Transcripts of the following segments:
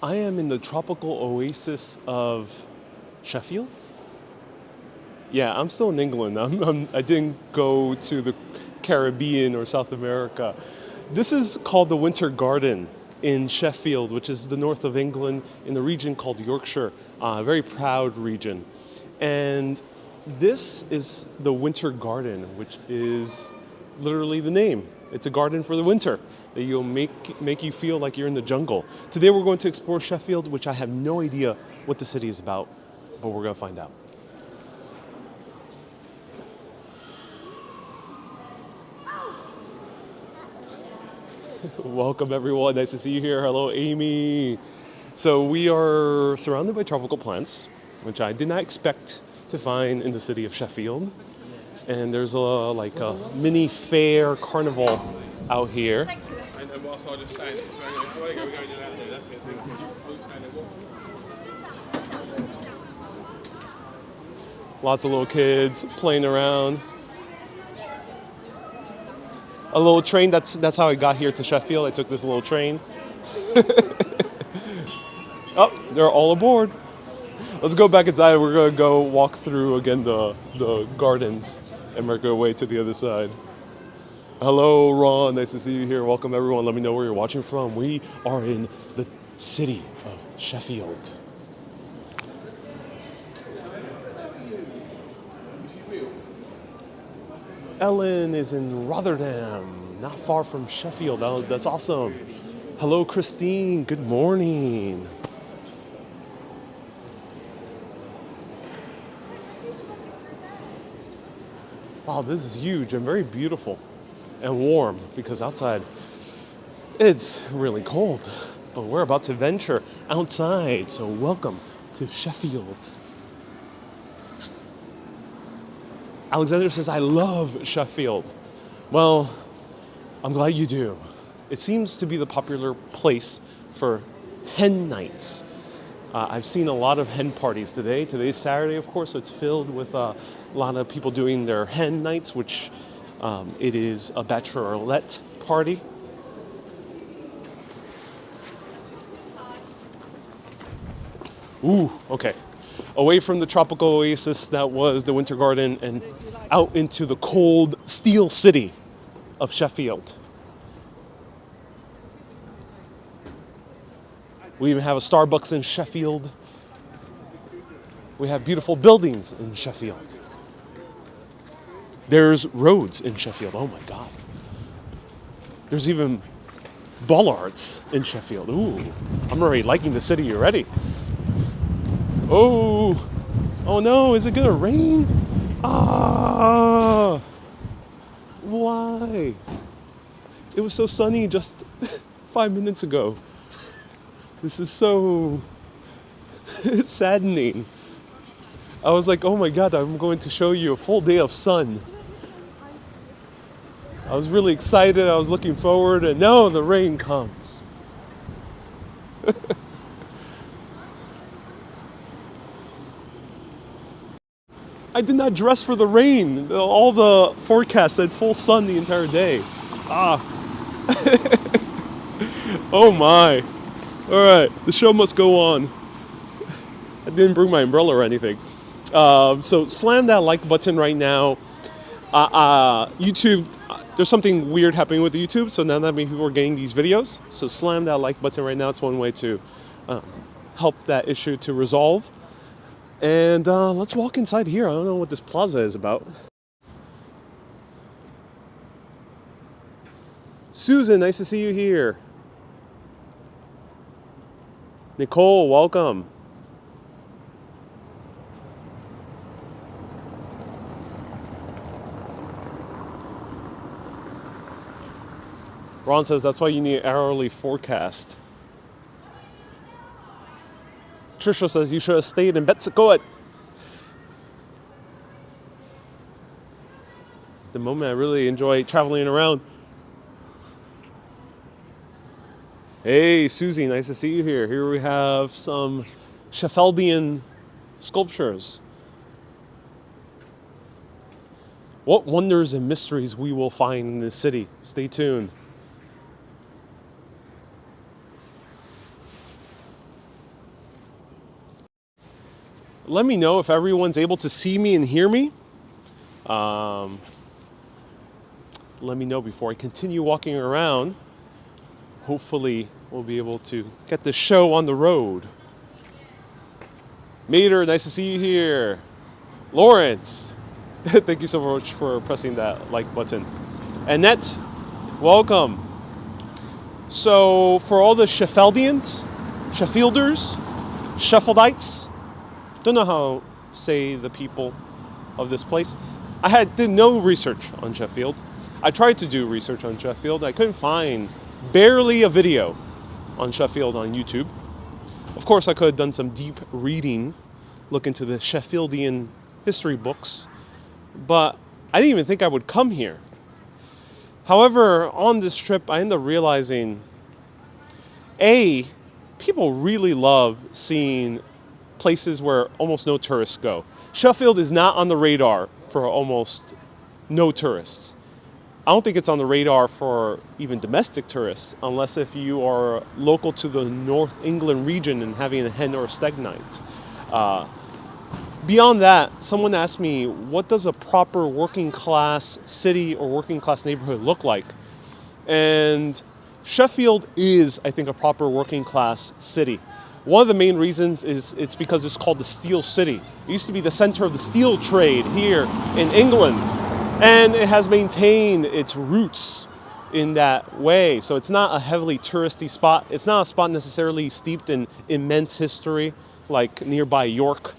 I am in the tropical oasis of Sheffield. Yeah, I'm still in England. I didn't go to the Caribbean or South America. This is called the Winter Garden in Sheffield, which is the north of England in the region called Yorkshire, a very proud region. And this is the Winter Garden, which is literally the name. It's a garden for the winter that you'll make you feel like you're in the jungle. Today we're going to explore Sheffield, which I have no idea what the city is about, but we're going to find out. Welcome everyone, nice to see you here. Hello Amy. So we are surrounded by tropical plants, which I did not expect to find in the city of Sheffield. And there's a mini fair carnival out here. And whilst I just stand it, so we're going out there, that's it. Lots of little kids playing around. A little train, that's how I got here to Sheffield. I took this little train. Oh, they're all aboard. Let's go back inside. We're gonna go walk through again the gardens and make our way to the other side. Hello Ron, nice to see you here. Welcome everyone. Let me know where you're watching from. We are in the city of Sheffield. Ellen is in Rotterdam, not far from Sheffield. Oh, that's awesome. Hello, Christine. Good morning. Wow, this is huge and very beautiful and warm because outside it's really cold. But we're about to venture outside, so welcome to Sheffield. Alexander says, I love Sheffield. Well, I'm glad you do. It seems to be the popular place for hen nights. I've seen a lot of hen parties today. Today's Saturday, of course, so it's filled with a lot of people doing their hen nights, which it is a bachelorette party. Ooh, okay. Away from the tropical oasis that was the Winter Garden and out into the cold steel city of Sheffield. We even have a Starbucks in Sheffield. We have beautiful buildings in Sheffield. There's roads in Sheffield. Oh my God. There's even bollards in Sheffield. Ooh, I'm already liking the city already. Oh no, is it gonna rain? Ah, why? It was so sunny just 5 minutes ago. This is so saddening. I was like, oh my God, I'm going to show you a full day of sun. I was really excited, I was looking forward, and now the rain comes. I did not dress for the rain. All the forecasts said full sun the entire day. Ah. Oh my. All right, the show must go on. I didn't bring my umbrella or anything. So slam that like button right now. YouTube, there's something weird happening with YouTube, so now that many people are getting these videos. So slam that like button right now. It's one way to help that issue to resolve. And let's walk inside here. I don't know what this plaza is about. Susan, nice to see you here. Nicole, welcome. Ron says that's why you need an hourly forecast. Trisha says you should have stayed in Betsacoat. At the moment, I really enjoy traveling around. Hey, Susie, nice to see you here. Here we have some Sheffieldian sculptures. What wonders and mysteries we will find in this city. Stay tuned. let me know if everyone's able to see me and hear me. Let me know before I continue walking around. Hopefully, we'll be able to get the show on the road. Mater, nice to see you here. Lawrence, thank you so much for pressing that like button. Annette, welcome. So, for all the Sheffielders, Sheffieldites, don't know how to say the people of this place. I did no research on Sheffield. I tried to do research on Sheffield. I couldn't find barely a video on Sheffield on YouTube. Of course, I could have done some deep reading, look into the Sheffieldian history books, but I didn't even think I would come here. However, on this trip, I ended up realizing, people really love seeing places where almost no tourists go. Sheffield is not on the radar for almost no tourists. I don't think it's on the radar for even domestic tourists, unless if you are local to the North England region and having a hen or a stag night. Beyond that, someone asked me, what does a proper working class city or working class neighborhood look like? And Sheffield is, I think, a proper working class city. One of the main reasons is it's because it's called the Steel City. It used to be the center of the steel trade here in England. And it has maintained its roots in that way. So it's not a heavily touristy spot. It's not a spot necessarily steeped in immense history like nearby York.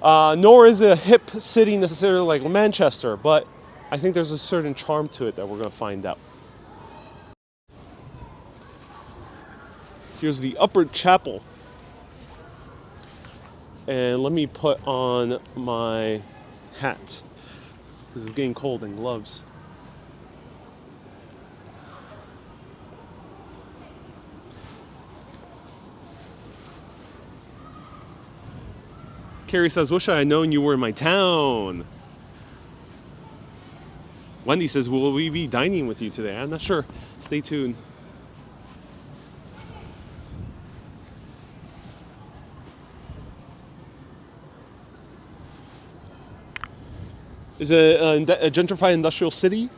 Nor is it a hip city necessarily like Manchester. But I think there's a certain charm to it that we're going to find out. Here's the upper chapel. And let me put on my hat, because it's getting cold, and gloves. Carrie says, wish I had known you were in my town. Wendy says, will we be dining with you today? I'm not sure. Stay tuned. Is it a gentrified industrial city?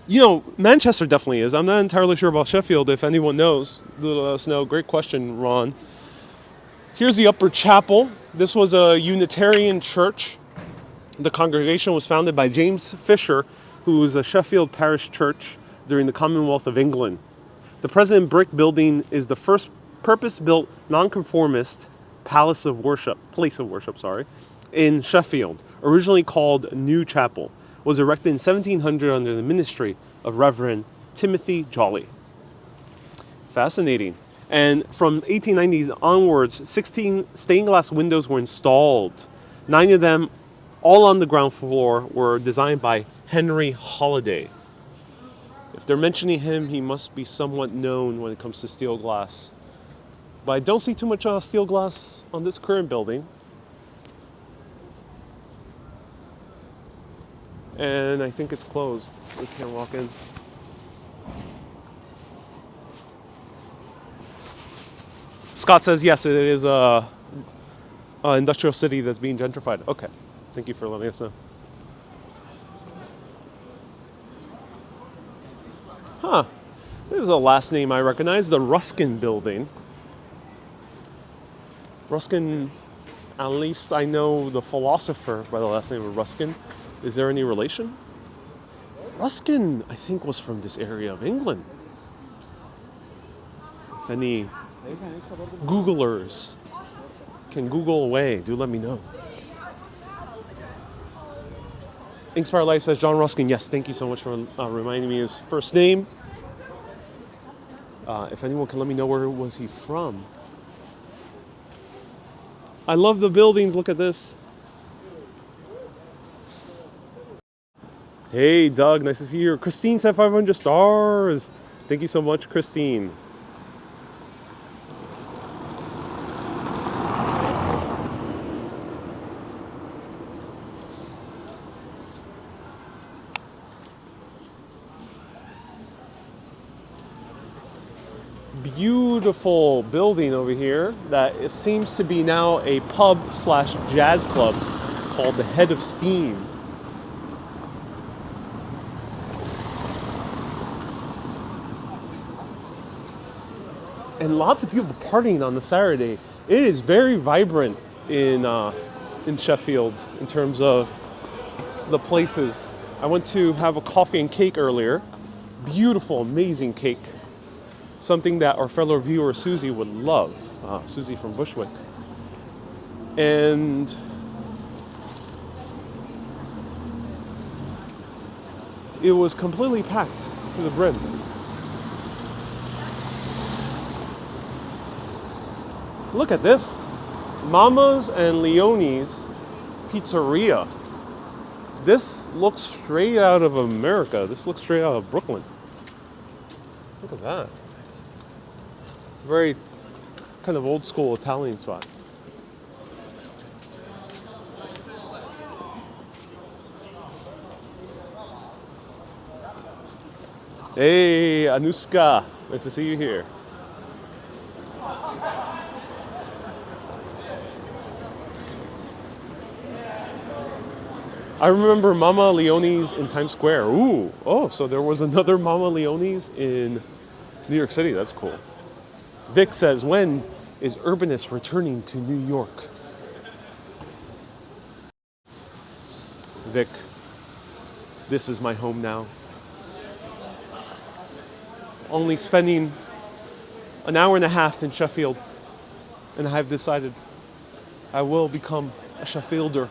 You know, Manchester definitely is. I'm not entirely sure about Sheffield. If anyone knows, let us know. Great question, Ron. Here's the upper chapel. This was a Unitarian church. The congregation was founded by James Fisher, who was a Sheffield parish church during the Commonwealth of England. The present brick building is the first purpose-built, nonconformist place of worship, in Sheffield, originally called New Chapel, was erected in 1700 under the ministry of Reverend Timothy Jolly. Fascinating. And from 1890s onwards, 16 stained glass windows were installed. 9 of them, all on the ground floor, were designed by Henry Holliday. If they're mentioning him, he must be somewhat known when it comes to steel glass. But I don't see too much steel glass on this current building. And I think it's closed, so we can't walk in. Scott says, yes, it is a industrial city that's being gentrified. Okay, thank you for letting us know. Huh, this is a last name I recognize, the Ruskin Building. Ruskin, at least I know the philosopher by the last name of Ruskin. Is there any relation? Ruskin, I think, was from this area of England. If any Googlers can Google away, do let me know. Inspire Life says, John Ruskin. Yes, thank you so much for reminding me his first name. If anyone can let me know where was he from. I love the buildings. Look at this. Hey, Doug, nice to see you. Christine said 500 stars. Thank you so much, Christine. beautiful building over here that it seems to be now a pub slash jazz club called the Head of Steam. And lots of people partying on the Saturday. It is very vibrant in Sheffield in terms of the places. I went to have a coffee and cake earlier. Beautiful, amazing cake. Something that our fellow viewer Susie would love. Susie from Bushwick. And it was completely packed to the brim. Look at this. Mama's and Leonie's Pizzeria. This looks straight out of America. This looks straight out of Brooklyn. Look at that. Very kind of old school Italian spot. Hey, Anushka. Nice to see you here. I remember Mama Leonie's in Times Square. Ooh, oh, so there was another Mama Leonie's in New York City. That's cool. Vic says, when is Urbanist returning to New York? Vic, this is my home now. Only spending an hour and a half in Sheffield, and I have decided I will become a Sheffielder.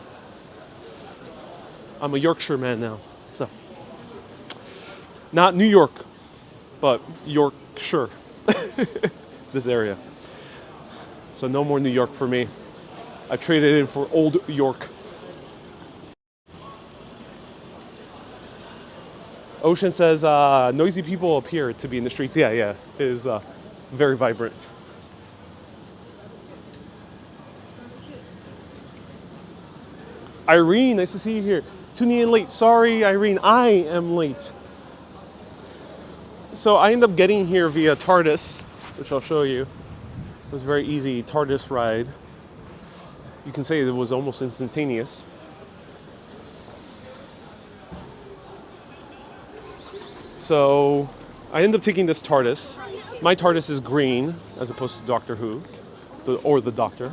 I'm a Yorkshire man now, so. Not New York, but Yorkshire, this area. So no more New York for me. I traded in for old York. Ocean says, noisy people appear to be in the streets. Yeah, it is very vibrant. Irene, nice to see you here. Tuning in late. Sorry, Irene, I am late. So I ended up getting here via Tardis, which I'll show you. It was a very easy Tardis ride. You can say it was almost instantaneous. So I ended up taking this Tardis. My Tardis is green as opposed to Doctor Who, or the Doctor.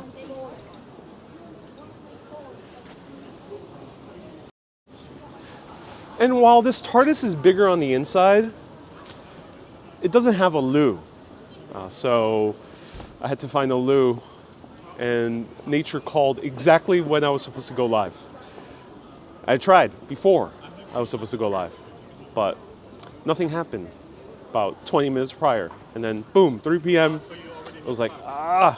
And while this Tardis is bigger on the inside, it doesn't have a loo. So I had to find a loo, and nature called exactly when I was supposed to go live. I tried before I was supposed to go live, but nothing happened about 20 minutes prior. And then boom, 3 p.m. I was like, I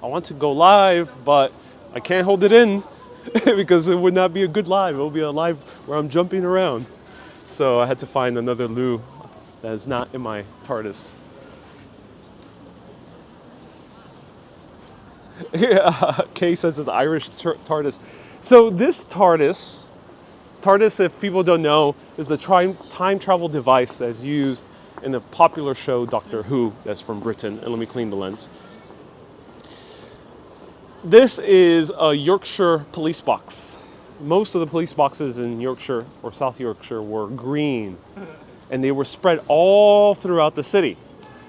want to go live, but I can't hold it in. Because it would not be a good live. It will be a live where I'm jumping around. So I had to find another loo that is not in my Tardis. Yeah, Kay says it's Irish Tardis. So this Tardis, if people don't know, is the time travel device that's used in the popular show Doctor Who that's from Britain. And let me clean the lens. This is a Yorkshire police box. Most of the police boxes in Yorkshire or South Yorkshire were green, and they were spread all throughout the city.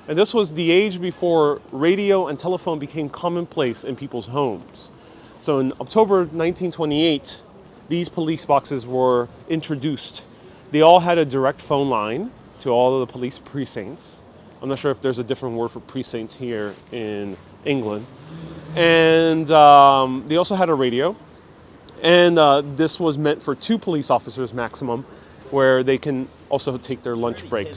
And this was the age before radio and telephone became commonplace in people's homes. So in October 1928, these police boxes were introduced. They all had a direct phone line to all of the police precincts. I'm not sure if there's a different word for precinct here in England. And they also had a radio. And this was meant for 2 police officers maximum, where they can also take their lunch break.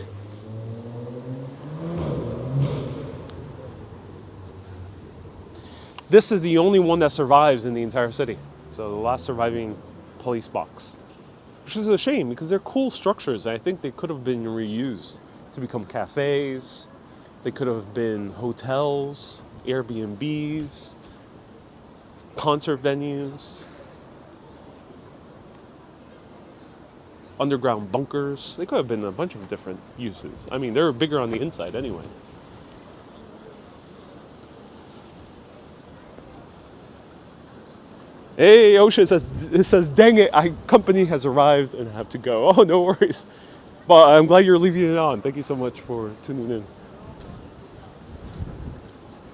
This is the only one that survives in the entire city. So the last surviving police box. Which is a shame, because they're cool structures. I think they could have been reused to become cafes. They could have been hotels, Airbnbs, concert venues, underground bunkers. They could have been a bunch of different uses. I mean, they're bigger on the inside anyway. Hey, Osha it says, dang it, company has arrived and I have to go. Oh, no worries. But I'm glad you're leaving it on. Thank you so much for tuning in.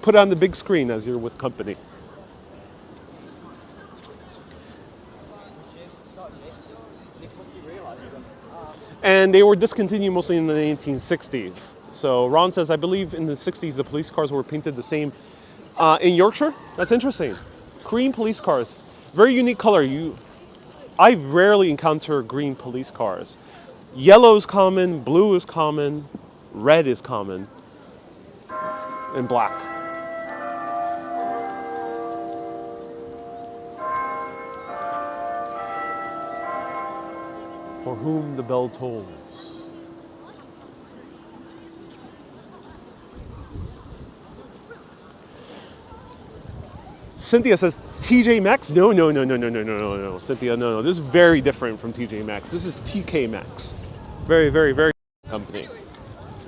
Put it on the big screen as you're with company. And they were discontinued mostly in the 1960s. So Ron says, I believe in the 60s the police cars were painted the same. In Yorkshire? That's interesting. Cream police cars. Very unique color. I rarely encounter green police cars. Yellow is common, blue is common, red is common, and black. For whom the bell tolls. Cynthia says TJ Maxx? No. Cynthia, no. This is very different from TJ Maxx. This is TK Maxx. Very, very, very company.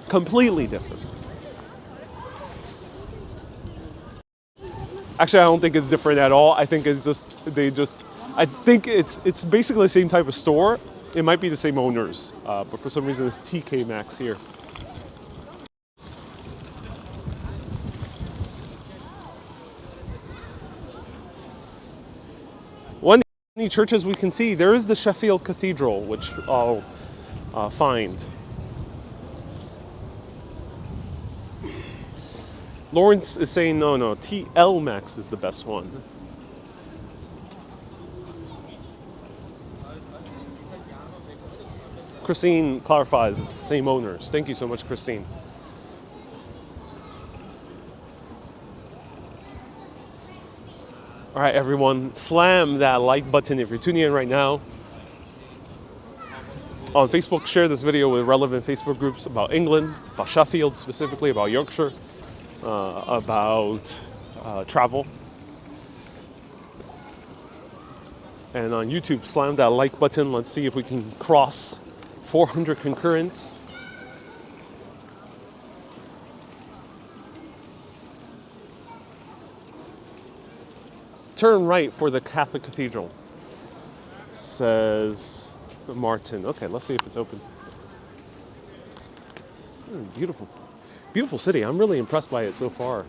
Completely different. Actually, I don't think it's different at all. I think it's I think it's basically the same type of store. It might be the same owners, but for some reason it's TK Maxx here. One of the churches we can see, there is the Sheffield Cathedral, which I'll find. Lawrence is saying no, TL Max is the best one. Christine clarifies, it's the same owners. Thank you so much, Christine. All right, everyone, slam that like button if you're tuning in right now. On Facebook, share this video with relevant Facebook groups about England, about Sheffield specifically, about Yorkshire, about travel. And on YouTube, slam that like button. Let's see if we can cross 400 concurrents. Turn right for the Catholic Cathedral, says Martin. Okay, let's see if it's open. Beautiful. Beautiful city. I'm really impressed by it so far.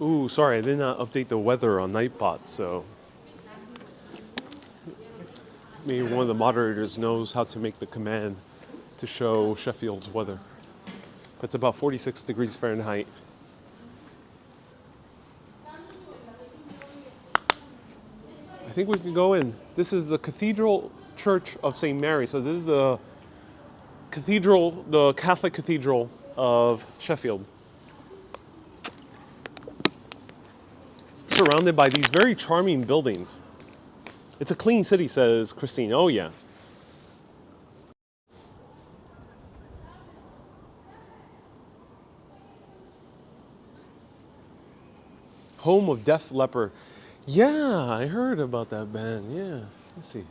Ooh, sorry, I did not update the weather on Nightbot, so maybe one of the moderators knows how to make the command to show Sheffield's weather. It's about 46 degrees Fahrenheit. I think we can go in. This is the Cathedral Church of St. Mary. So this is the cathedral, the Catholic Cathedral of Sheffield. Surrounded by these very charming buildings. It's a clean city, says Christine. Oh yeah. Home of Def Leppard. Yeah, I heard about that band. Yeah, let's see.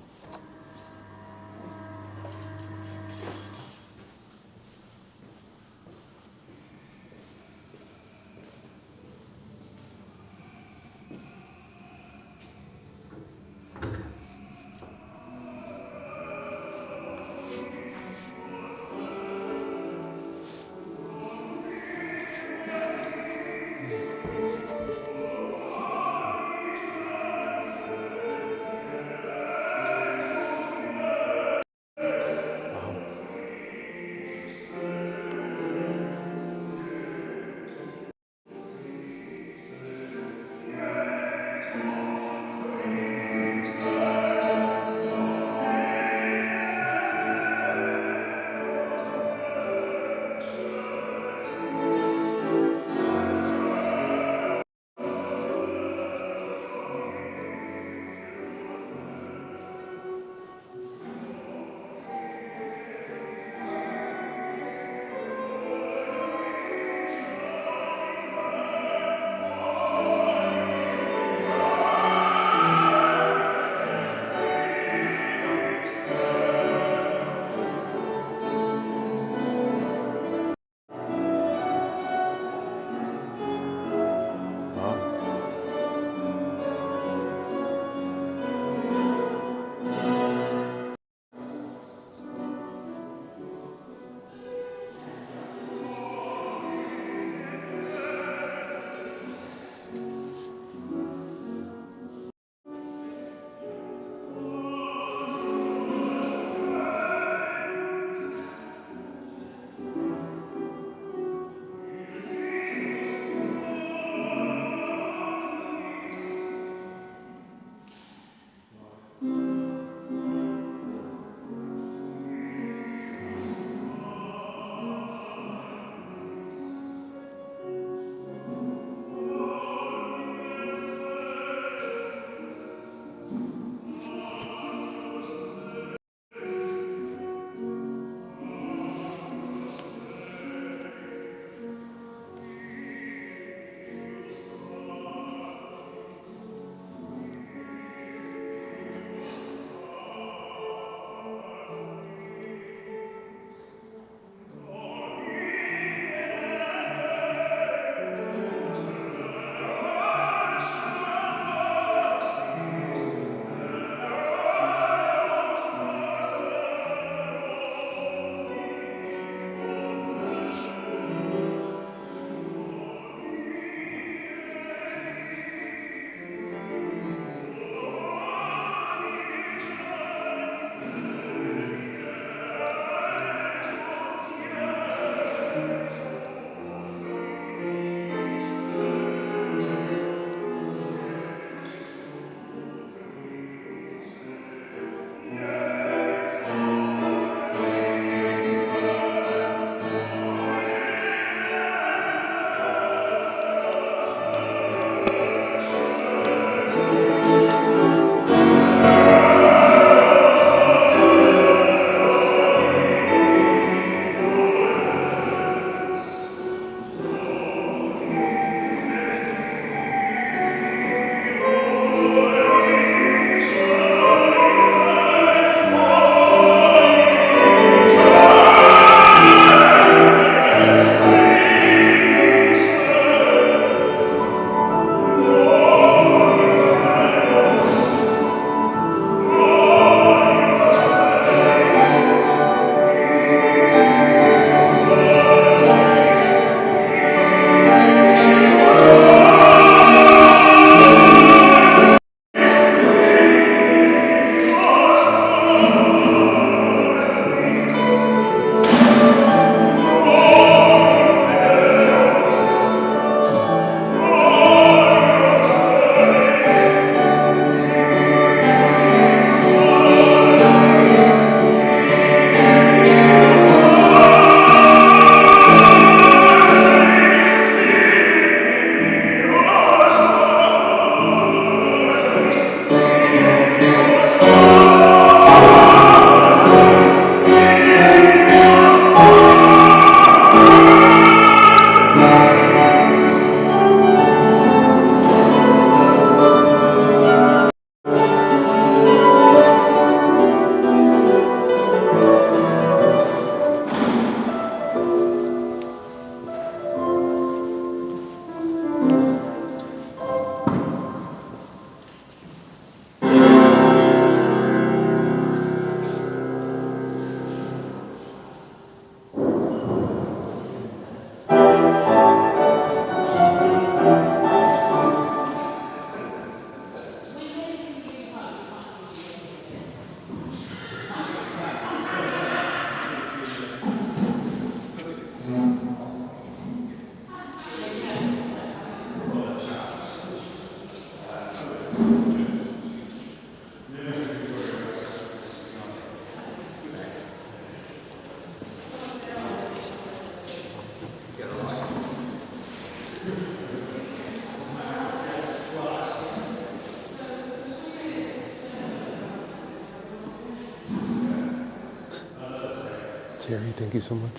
Terry, thank you so much.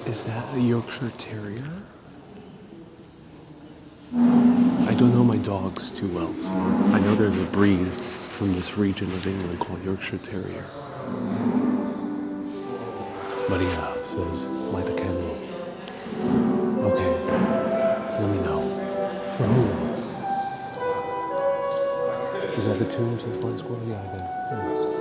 Is that a Yorkshire Terrier? I don't know my dogs too well, so I know there's a breed from this region of England called Yorkshire Terrier. Maria says, light a candle. Okay, let me know. For whom? Is that the Tombs of Fine Squirrel? Yeah, it is. Oh.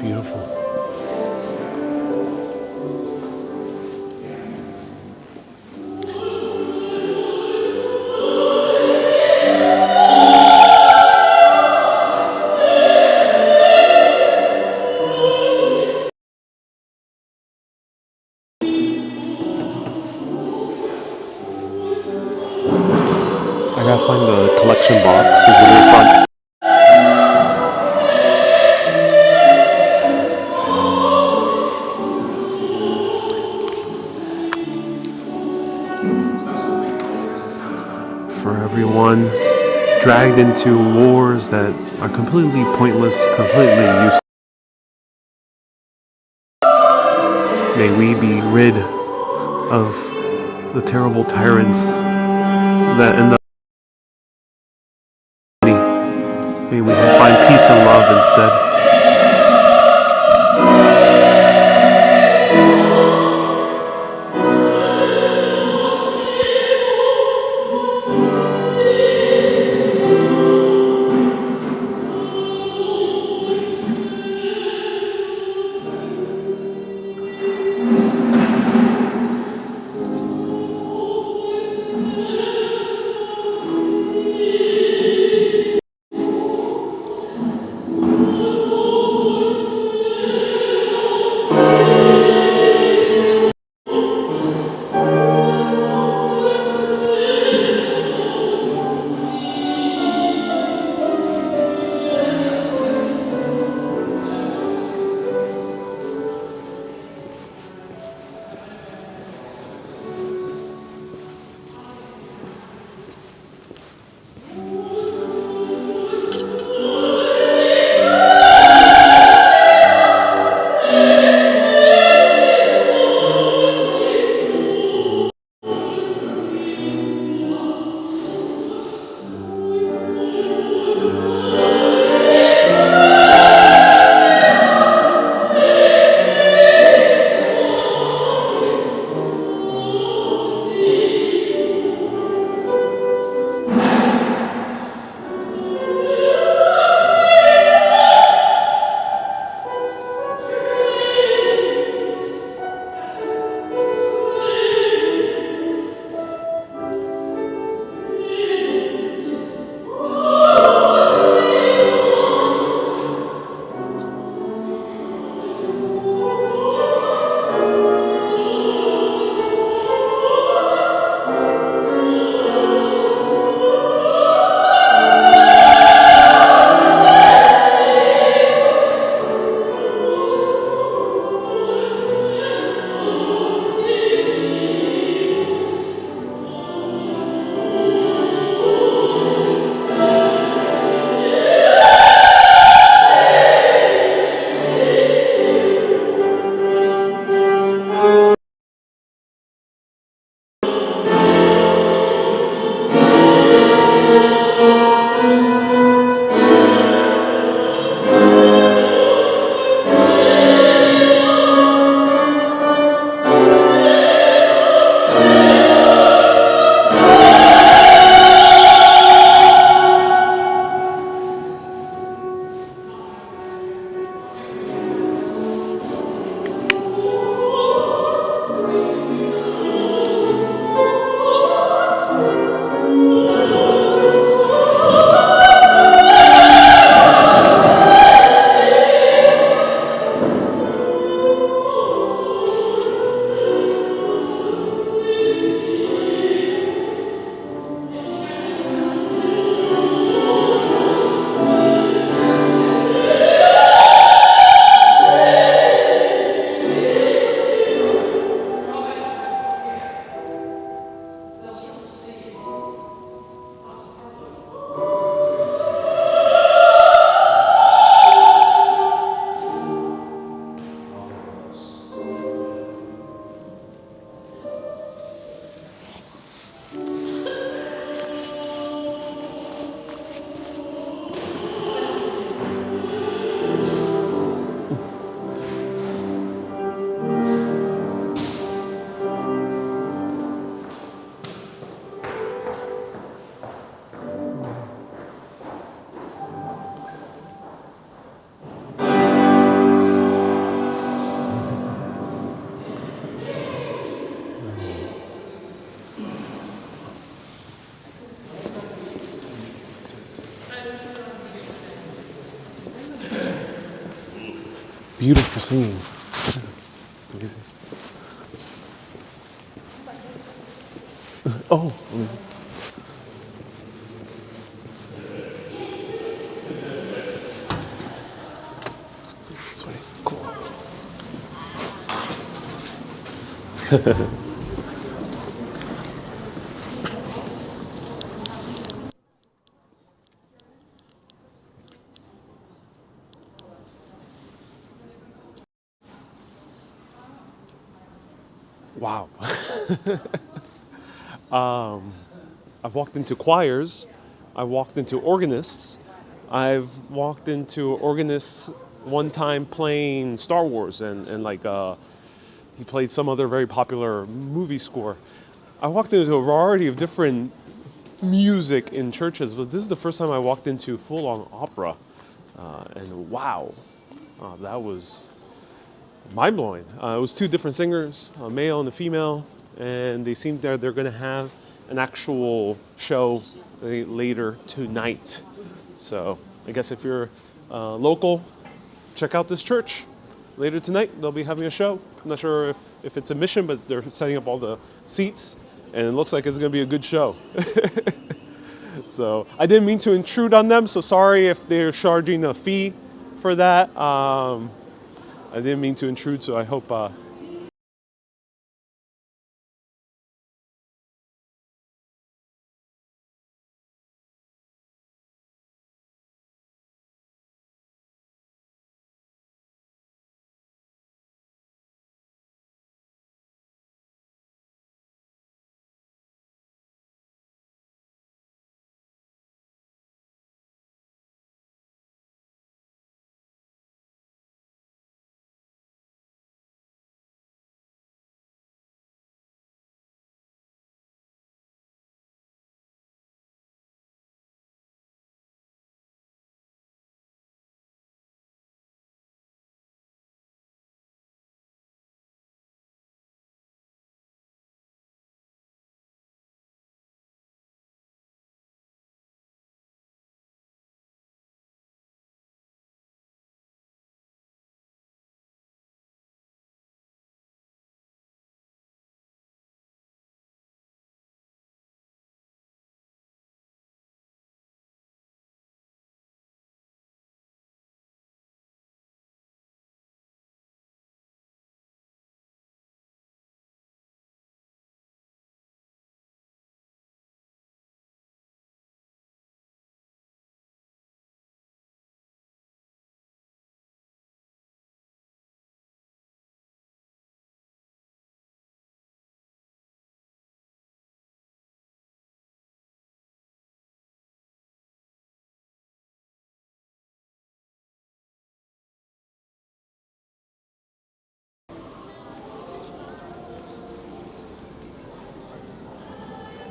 Beautiful. I gotta find the collection box. Is it in front? For everyone dragged into wars that are completely pointless, completely useless. May we be rid of the terrible tyrants that end up. May we find peace and love instead. Beautiful singing. Amazing. Oh, amazing. This way. Cool. Wow. I've walked into choirs. I've walked into organists. I've walked into organists one time playing Star Wars and he played some other very popular movie score. I walked into a variety of different music in churches, but this is the first time I walked into full-on opera. And wow, that was mind-blowing. It was two different singers, a male and a female, and they seemed they're going to have an actual show later tonight. So I guess if you're local, check out this church. Later tonight, they'll be having a show. I'm not sure if it's a mission, but they're setting up all the seats, and it looks like it's going to be a good show. So I didn't mean to intrude on them, so sorry if they're charging a fee for that. I didn't mean to intrude, so I hope...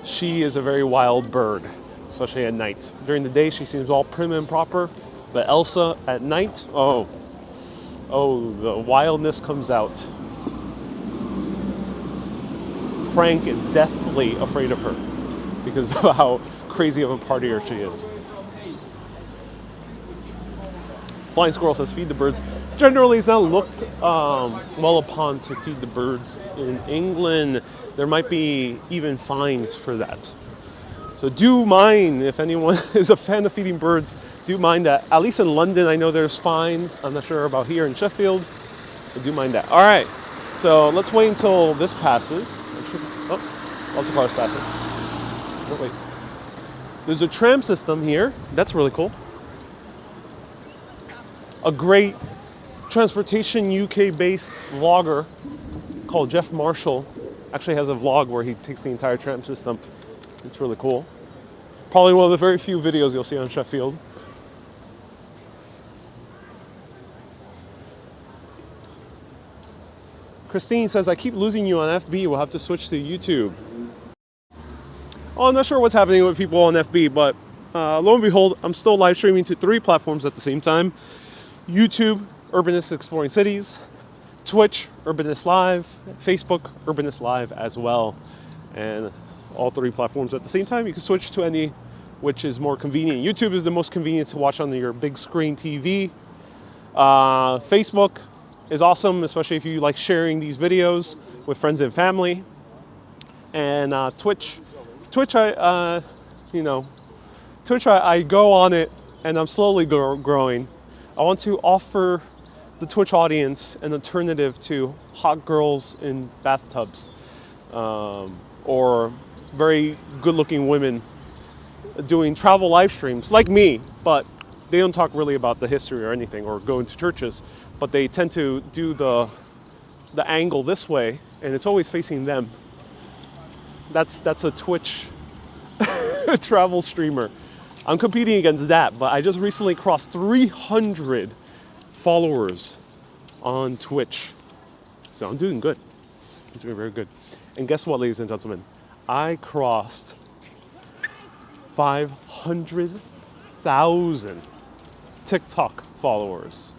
She is a very wild bird, especially at night. During the day, she seems all prim and proper, but Elsa at night, oh, the wildness comes out. Frank is deathly afraid of her because of how crazy of a partier she is. Flying Squirrel says, feed the birds. Generally, it's not looked well upon to feed the birds in England. There might be even fines for that. So do mind, if anyone is a fan of feeding birds, do mind that. At least in London, I know there's fines. I'm not sure about here in Sheffield, but do mind that. All right, so let's wait until this passes. Oh, lots of cars passing. Oh, wait. There's a tram system here. That's really cool. A great transportation UK-based vlogger called Jeff Marshall actually has a vlog where he takes the entire tram system. It's really cool. Probably one of the very few videos you'll see on Sheffield. Christine says, I keep losing you on FB. We'll have to switch to YouTube. Oh, I'm not sure what's happening with people on FB, but lo and behold, I'm still live streaming to 3 platforms at the same time. YouTube, Urbanists Exploring Cities. Twitch, Urbanist Live. Facebook, Urbanist Live as well. And all 3 platforms at the same time. You can switch to any which is more convenient. YouTube is the most convenient to watch on your big screen TV. Facebook, is awesome, especially if you like sharing these videos with friends and family. And Twitch, you know, Twitch, I go on it and I'm slowly growing. I want to offer the Twitch audience an alternative to hot girls in bathtubs, or very good-looking women doing travel live streams like me, but they don't talk really about the history or anything or go into churches, but they tend to do the angle this way, and it's always facing them. That's a Twitch travel streamer. I'm competing against that, but I just recently crossed 300 followers on Twitch. So I'm doing good. I'm doing very good. And guess what, ladies and gentlemen? I crossed 500,000 TikTok followers.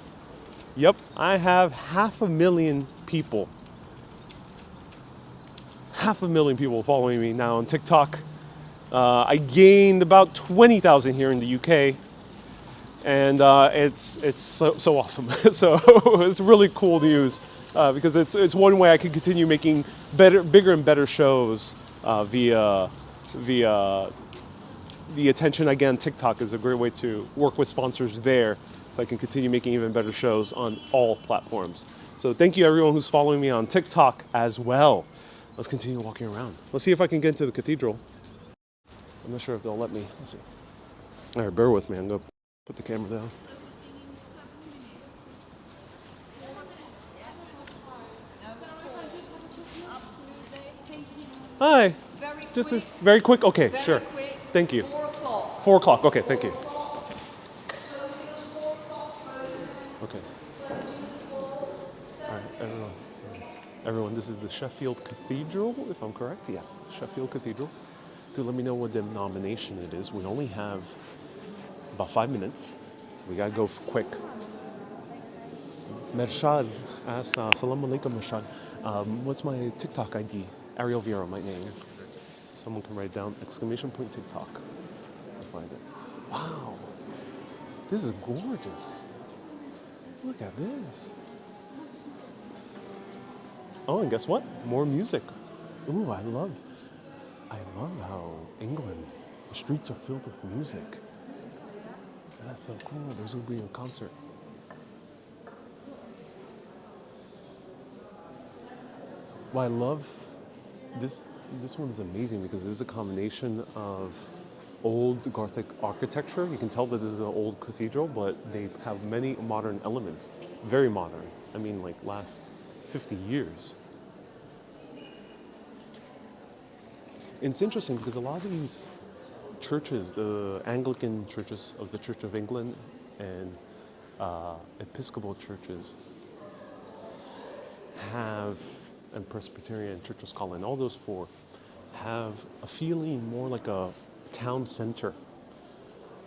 Yep, I have 500,000 people. 500,000 people following me now on TikTok. I gained about 20,000 here in the UK, and it's so awesome. So it's really cool news because it's one way I can continue making bigger and better shows via the attention I get on TikTok. Is a great way to work with sponsors there, so I can continue making even better shows on all platforms. So thank you everyone who's following me on TikTok as well. Let's continue walking around. Let's see if I can get into the cathedral. I'm not sure if they'll let me. Let's see. All right, bear with me. I'm gonna put the camera down. Hi. Just very quick. Okay, sure. Thank you. 4 o'clock. Okay, thank you. Okay. All right, everyone, this is the Sheffield Cathedral, if I'm correct. Yes, Sheffield Cathedral. Do let me know what denomination it is. We only have about 5 minutes, so we gotta go quick. Mershad asks, Assalamu alaikum, Mershad. What's my TikTok ID? Ariel Vieira, my name. Someone can write down ! TikTok. I'll find it. Wow, this is gorgeous. Look at this. Oh, and guess what? More music. Ooh, I love how England, the streets are filled with music. That's so cool. There's gonna be a concert. Well, I love this. This one is amazing because it is a combination of old Gothic architecture. You can tell that this is an old cathedral, but they have many modern elements. Very modern. I mean, like last 50 years. And it's interesting because a lot of these churches, the Anglican churches of the Church of England and Episcopal churches have, and Presbyterian, Church of Scotland, all those 4 have a feeling more like a town center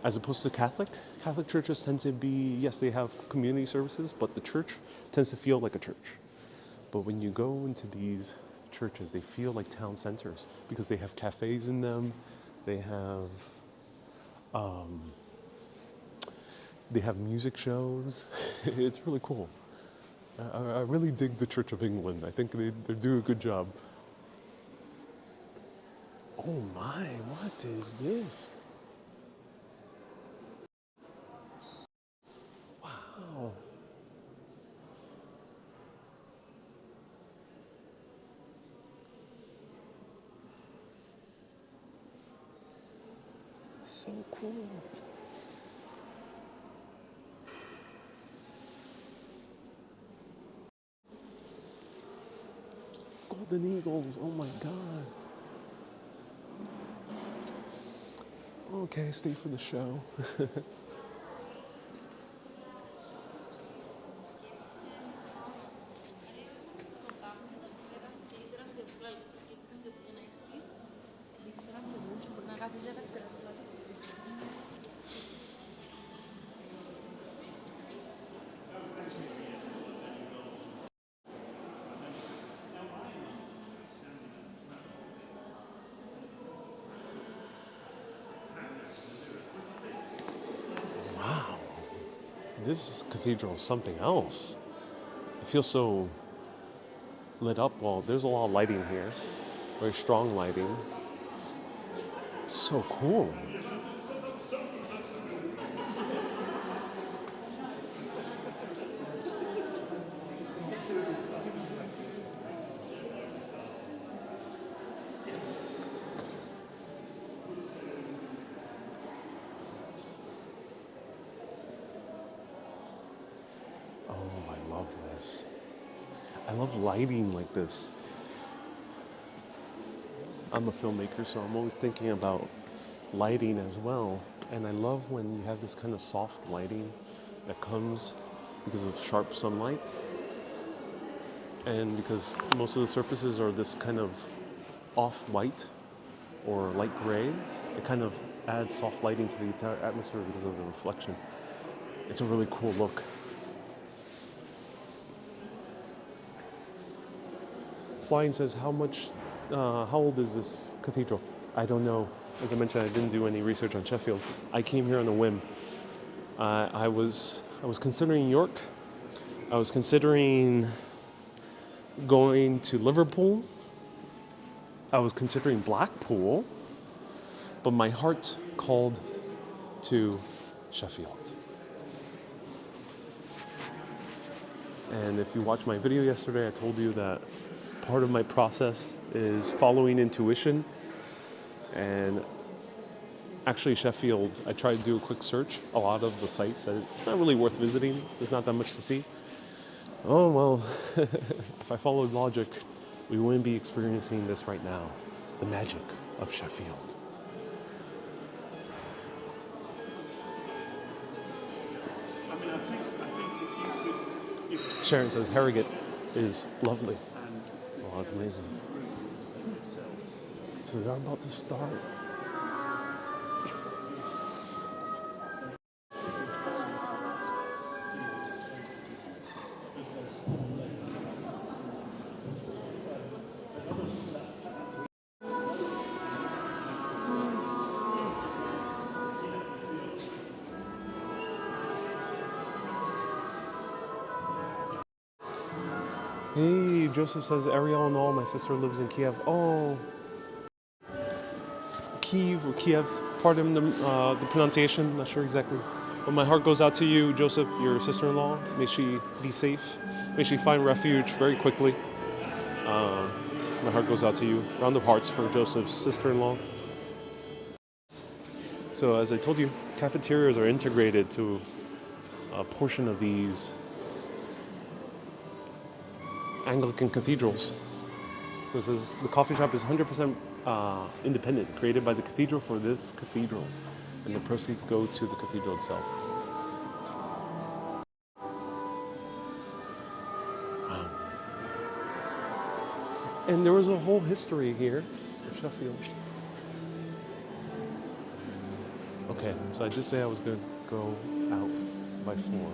as opposed to Catholic. Catholic churches tend to be, yes, they have community services, but the church tends to feel like a church. But when you go into these churches, they feel like town centers because they have cafes in them, they have music shows. It's really cool. I really dig the Church of England. I think they do a good job. Oh my, what is this? Wow. So cool. Golden Eagles, oh my God. Okay, stay for the show. This cathedral is something else. It feels so lit up. Well, there's a lot of lighting here, very strong lighting. So cool. Oh, I love this. I love lighting like this. I'm a filmmaker, so I'm always thinking about lighting as well. And I love when you have this kind of soft lighting that comes because of sharp sunlight. And because most of the surfaces are this kind of off-white or light gray, it kind of adds soft lighting to the entire atmosphere because of the reflection. It's a really cool look. Flying says, how old is this cathedral? I don't know. As I mentioned, I didn't do any research on Sheffield. I came here on a whim. I was considering York. I was considering going to Liverpool. I was considering Blackpool, but my heart called to Sheffield. And if you watched my video yesterday, I told you that part of my process is following intuition. And actually Sheffield, I tried to do a quick search. A lot of the sites, it's not really worth visiting. There's not that much to see. Oh, well, if I followed logic, we wouldn't be experiencing this right now. The magic of Sheffield. I mean, I think if you could... Sharon says Harrogate is lovely. Oh, that's amazing. So they're about to start. Hey, Joseph says, Ariel and all, my sister lives in Kiev. Oh, Kiev or Kiev, pardon the pronunciation, not sure exactly. But my heart goes out to you, Joseph, your sister-in-law. May she be safe. May she find refuge very quickly. My heart goes out to you. Round of hearts for Joseph's sister-in-law. So as I told you, cafeterias are integrated to a portion of these Anglican cathedrals. So it says the coffee shop is 100% independent, created by the cathedral for this cathedral, and the proceeds go to the cathedral itself. Wow. And there was a whole history here of Sheffield. Okay, so I did say I was going to go out by 4.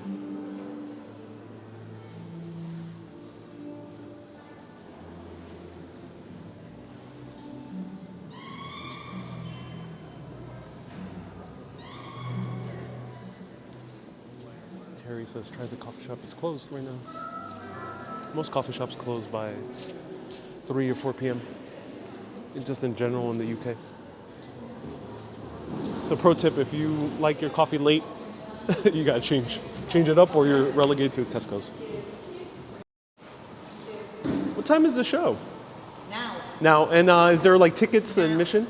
Terry says, try the coffee shop. It's closed right now. Most coffee shops close by 3 or 4 p.m. Just in general in the UK. So pro tip, if you like your coffee late, you gotta change it up or you're relegated to Tesco's. What time is the show? Now, and is there like tickets and admission?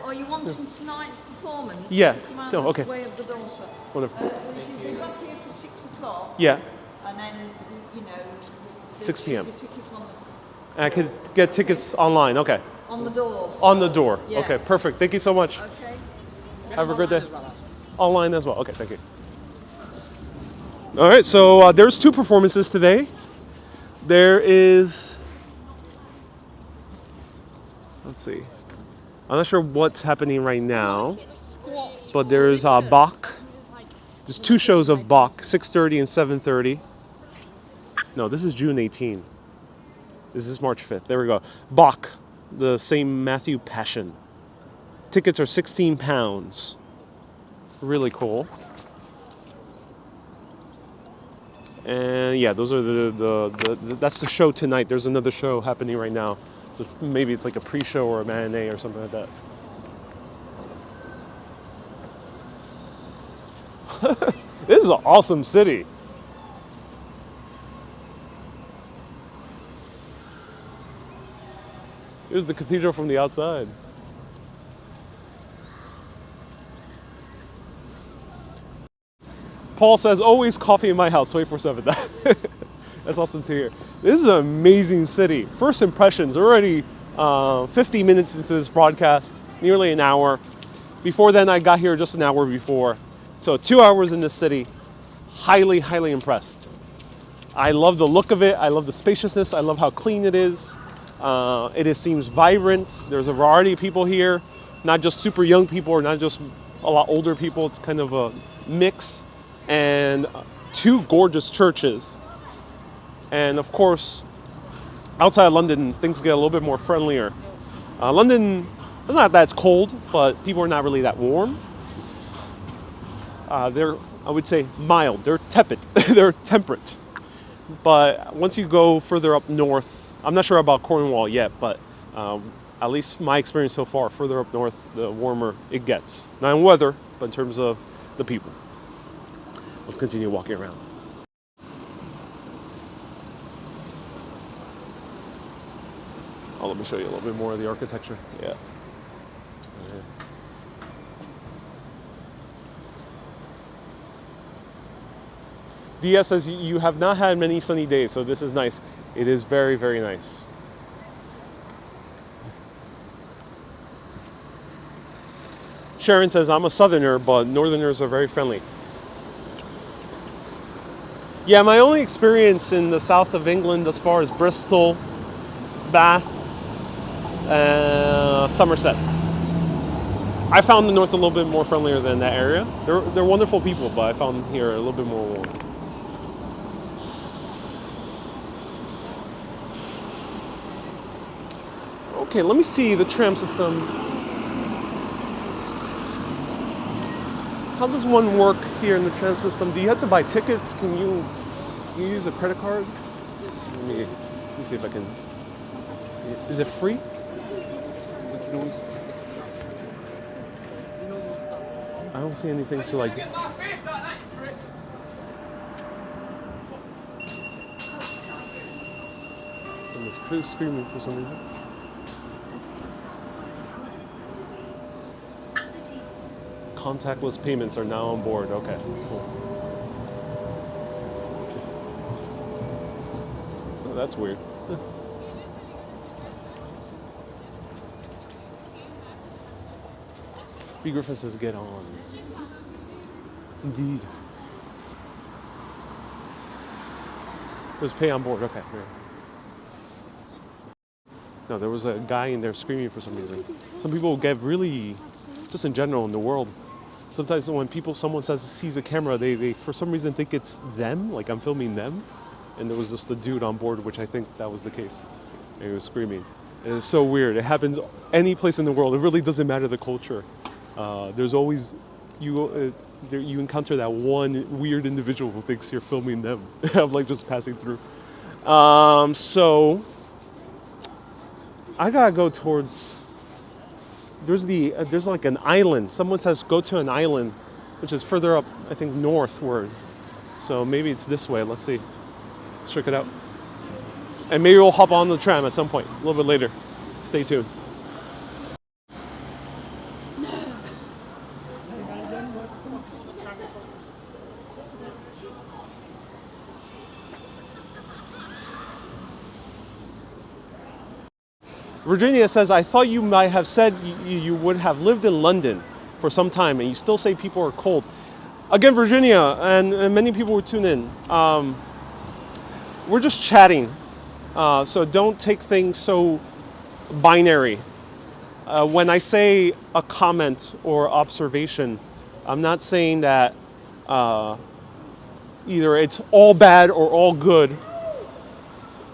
Or you want tonight's performance? Yeah. Come out Oh, okay. this way of the door, sir. Whatever. Well, if you be back here for 6 o'clock, Yeah. and then, you know... 6 p.m. The tickets on I could get tickets online. Okay. the door. On the door. Yeah. Okay, perfect. Thank you so much. Okay. Have a good day. Online as well. Okay, thank you. All right, so there's 2 performances today. There is, let's see. I'm not sure what's happening right now, but there's Bach. There's 2 shows of Bach, 6:30 and 7:30. No, this is June 18. This is March 5th. There we go. Bach, the St. Matthew Passion. Tickets are £16. Really cool. And yeah, those are that's the show tonight. There's another show happening right now. So maybe it's like a pre-show or a matinee or something like that. This is an awesome city. Here's the cathedral from the outside. Paul says, always coffee in my house, 24/7. That's awesome to hear. This is an amazing city. First impressions, already 50 minutes into this broadcast, nearly an hour. Before then, I got here just an hour before. So 2 hours in this city, highly, highly impressed. I love the look of it. I love the spaciousness. I love how clean it is. Seems vibrant. There's a variety of people here, not just super young people or not just a lot older people. It's kind of a mix. And 2 gorgeous churches. And of course, outside of London, things get a little bit more friendlier. London, it's not that it's cold, but people are not really that warm. They're, I would say, mild. They're tepid. They're temperate. But once you go further up north, I'm not sure about Cornwall yet, but at least my experience so far, further up north, the warmer it gets. Not in weather, but in terms of the people. Let's continue walking around. Oh, let me show you a little bit more of the architecture. Yeah. DS says you have not had many sunny days, so this is nice. It is very, very nice. Sharon says, I'm a southerner, but northerners are very friendly. Yeah, my only experience in the south of England as far as Bristol, Bath, Somerset. I found the north a little bit more friendlier than that area. They're wonderful people, but I found here a little bit more warm. Okay, let me see the tram system. How does one work here in the tram system? Do you have to buy tickets? Can you use a credit card? Let me see if I can see it. Is it free? I don't see anything to like. Someone's screaming for some reason. Contactless payments are now on board. Okay, cool. Oh, that's weird. B. Griffin says, get on. Indeed. There's pay on board. Okay. Yeah. No, there was a guy in there screaming for some reason. Some people get really, just in general in the world, sometimes when someone sees a camera, they for some reason think it's them, like I'm filming them. And there was just a dude on board, which I think that was the case. And he was screaming. And it's so weird. It happens any place in the world. It really doesn't matter the culture. There's always, you encounter that one weird individual who thinks you're filming them. I'm like just passing through. So I gotta go towards, there's like an island. Someone says go to an island, which is further up, I think northward. So maybe it's this way. Let's see. Let's check it out. And maybe we'll hop on the tram at some point, a little bit later. Stay tuned. Virginia says, I thought you might have said you would have lived in London for some time and you still say people are cold. Again, Virginia, and many people who tune in, we're just chatting. So don't take things so binary. When I say a comment or observation, I'm not saying that either it's all bad or all good.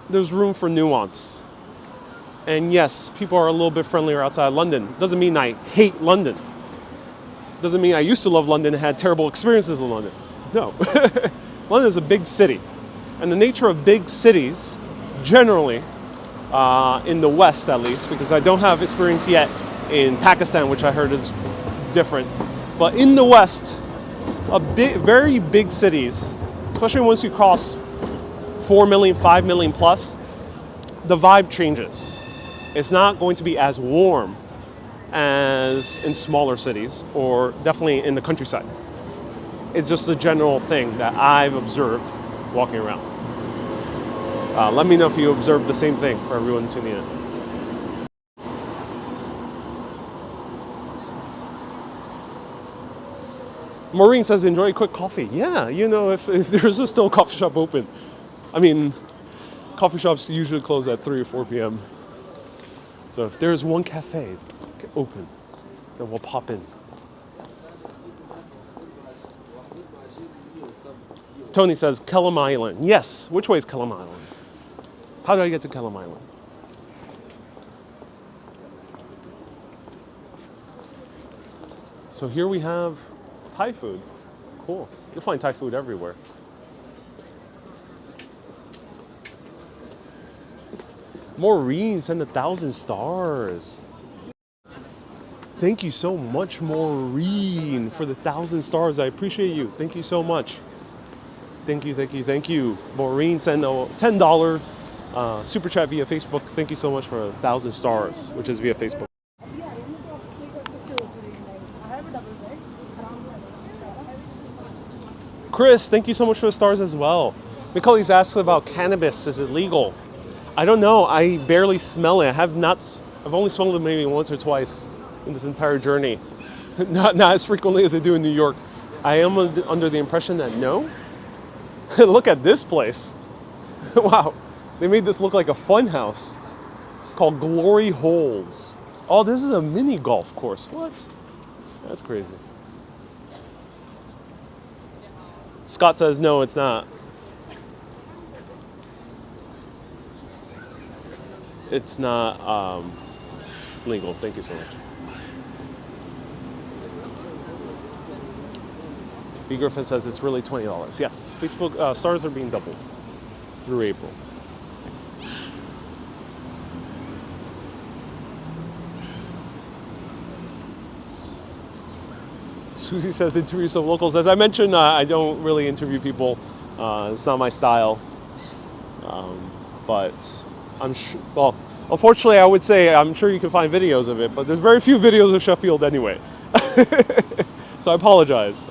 There's room for nuance. And yes, people are a little bit friendlier outside London. Doesn't mean I hate London. Doesn't mean I used to love London and had terrible experiences in London. No. London is a big city. And the nature of big cities, generally, in the West at least, because I don't have experience yet in Pakistan, which I heard is different. But in the West, very big cities, especially once you cross 4 million, 5 million plus, the vibe changes. It's not going to be as warm as in smaller cities, or definitely in the countryside. It's just a general thing that I've observed walking around. Let me know if you observe the same thing for everyone tuning in. Maureen says, enjoy a quick coffee. Yeah, you know, if there's still a coffee shop open. I mean, coffee shops usually close at 3 or 4 p.m. So if there's one cafe open, then we'll pop in. Tony says, Kellam Island. Yes, which way is Kellam Island? How do I get to Kellam Island? So here we have Thai food. Cool. You'll find Thai food everywhere. Maureen sent 1,000 stars. Thank you so much, Maureen, for the 1,000 stars. I appreciate you. Thank you so much. Thank you, thank you, thank you. Maureen sent a $10 super chat via Facebook. Thank you so much for 1,000 stars, which is via Facebook. Chris, thank you so much for the stars as well. Nicole asked about cannabis. Is it legal? I don't know. I barely smell it. I've only smelled it maybe once or twice in this entire journey. Not as frequently as I do in New York. I am under the impression that no. Look at this place. Wow. They made this look like a fun house called Glory Holes. Oh, this is a mini golf course. What? That's crazy. Scott says, no, it's not. It's not legal. Thank you so much. B. Griffin says it's really $20. Yes, Facebook stars are being doubled through April. Susie says interview some locals. As I mentioned, I don't really interview people. It's not my style. But I'm sure, well, unfortunately I would say I'm sure you can find videos of it, but there's very few videos of Sheffield anyway. So I apologize.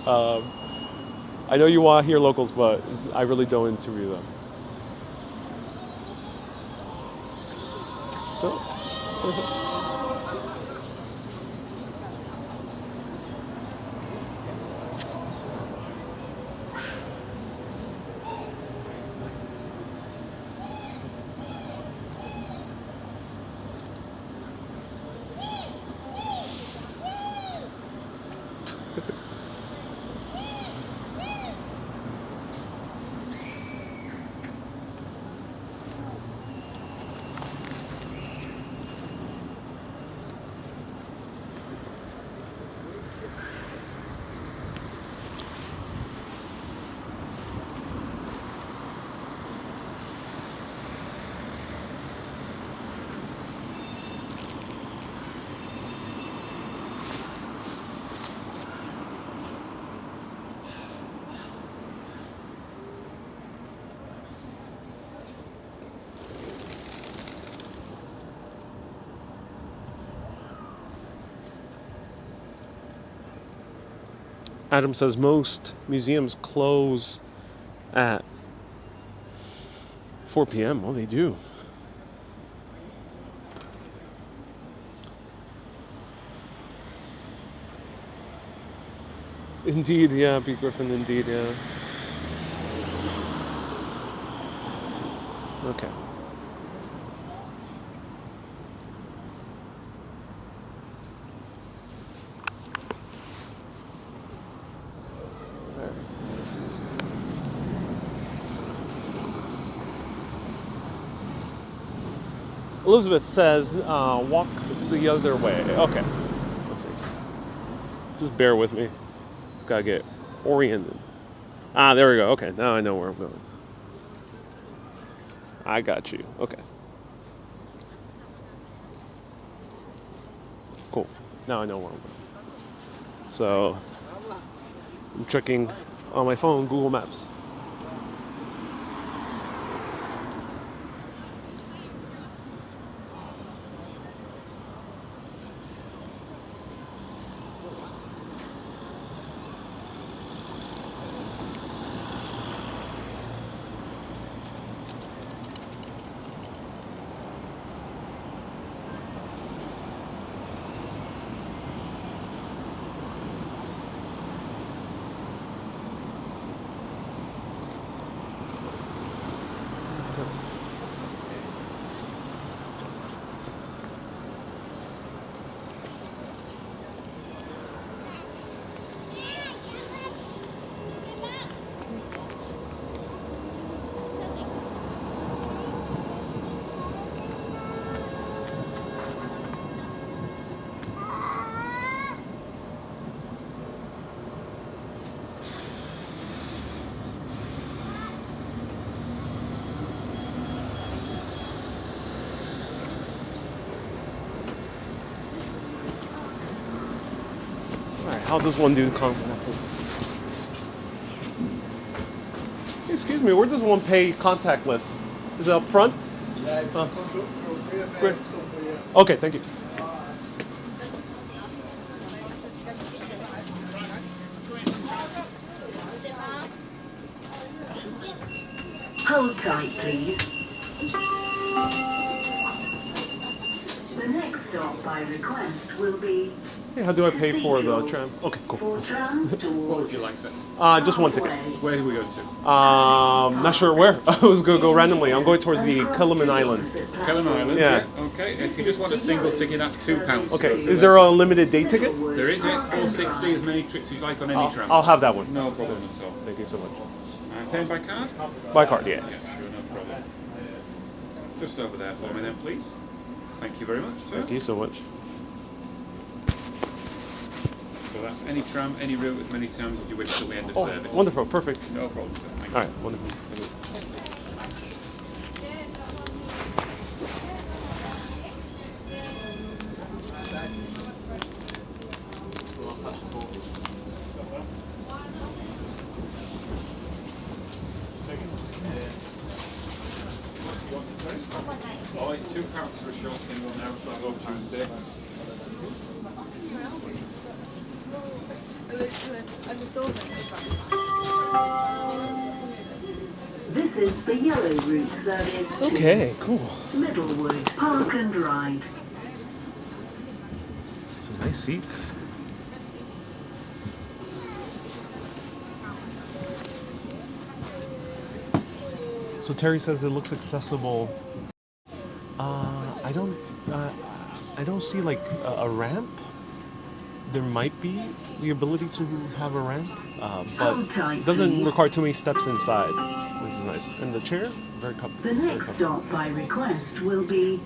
I know you want to hear locals, but I really don't interview them. Adam says most museums close at 4 p.m. Well, they do. Indeed, yeah, B. Griffin, indeed, yeah. Okay. Elizabeth says, walk the other way. Okay, let's see. Just bear with me. Just gotta get oriented. Ah, there we go. Okay, now I know where I'm going. I got you. Okay. Cool. Now I know where I'm going. So I'm checking on my phone Google Maps. How does one do contactless? Excuse me, where does one pay contactless? Is it up front? Yeah, Great. Okay, thank you. Hold tight, please. The next stop by request will be Hey, how do I pay for the tram? Okay, cool. for trams What would towards you like, sir? Just one ticket. Where are we going to? Not sure where. I was gonna go randomly. I'm going towards the Kiliman Island. Kelham Island. Yeah. Okay. If you just want a single ticket, that's £2. Okay, is there a limited day ticket? There is. It's 460. As many trips as you like on any tram. I'll have that one. No problem at all. Thank you so much. Paying by card? By card, yeah. Yeah, sure, no problem. Just over there for me then, please. Thank you very much, sir. Thank you so much. So that's any tram, any route, as many times as you wish till the end of service. Wonderful, perfect. No problem, sir. Thank you. All right, wonderful. Oh, it's £2 for a short single now, so I'll go Tuesday. This is the yellow route service to Okay, cool. Middlewood Park and Ride. Some nice seats. So Terry says it looks accessible. I don't see like a ramp. There might be the ability to have a ramp, but it doesn't require too many steps inside, which is nice. And the chair, very comfortable. The next stop by request will be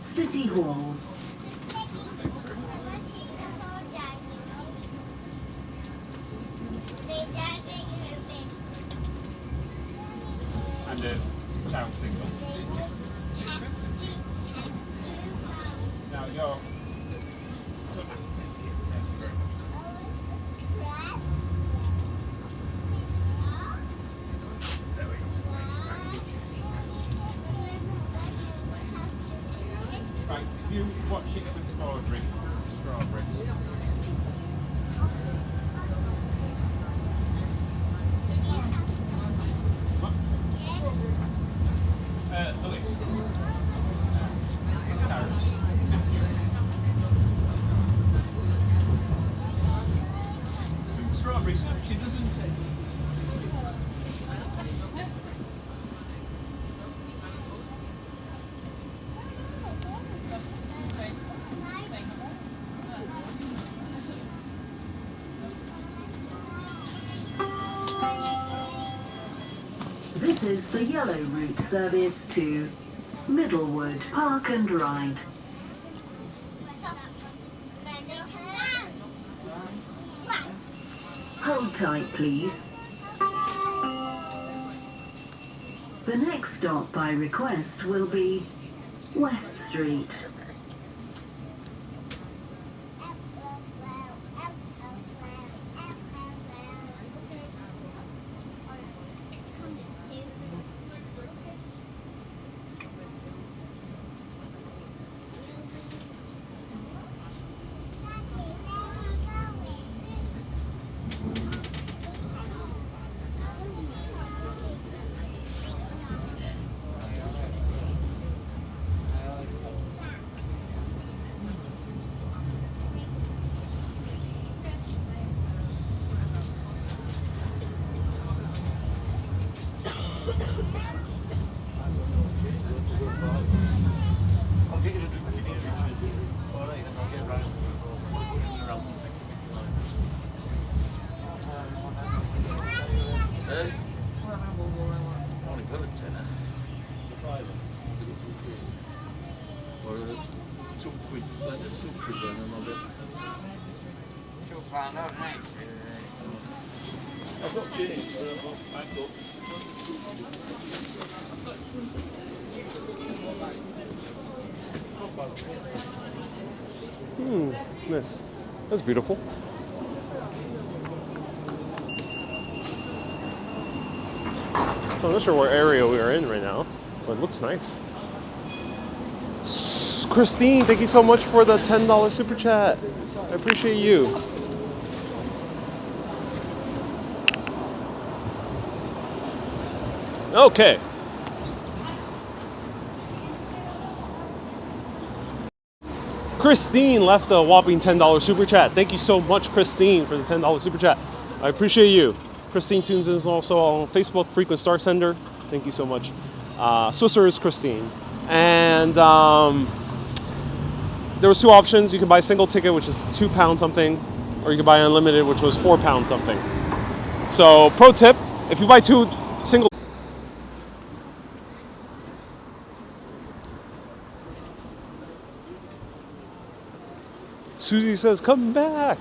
City Hall. And a town single. Now you're... Right, if you watch it with the strawberry. Elise. Tardis. Strawberry, she doesn't say. This is the yellow route service to Middlewood Park and Ride. Hold tight, please. The next stop by request will be West Street. I've got change, but I've got back up. Nice. That's beautiful. So I'm not sure what area we are in right now, but it looks nice. Christine, thank you so much for the $10 super chat. I appreciate you. Okay. Christine left a whopping $10 super chat. Thank you so much, Christine, for the $10 super chat. I appreciate you. Christine tunes in also on Facebook, Frequent Star Sender. Thank you so much. Swisser is Christine. And there was two options. You can buy a single ticket, which is £2 something, or you can buy unlimited, which was £4 something. So, pro tip, if you buy two single Susie says, come back.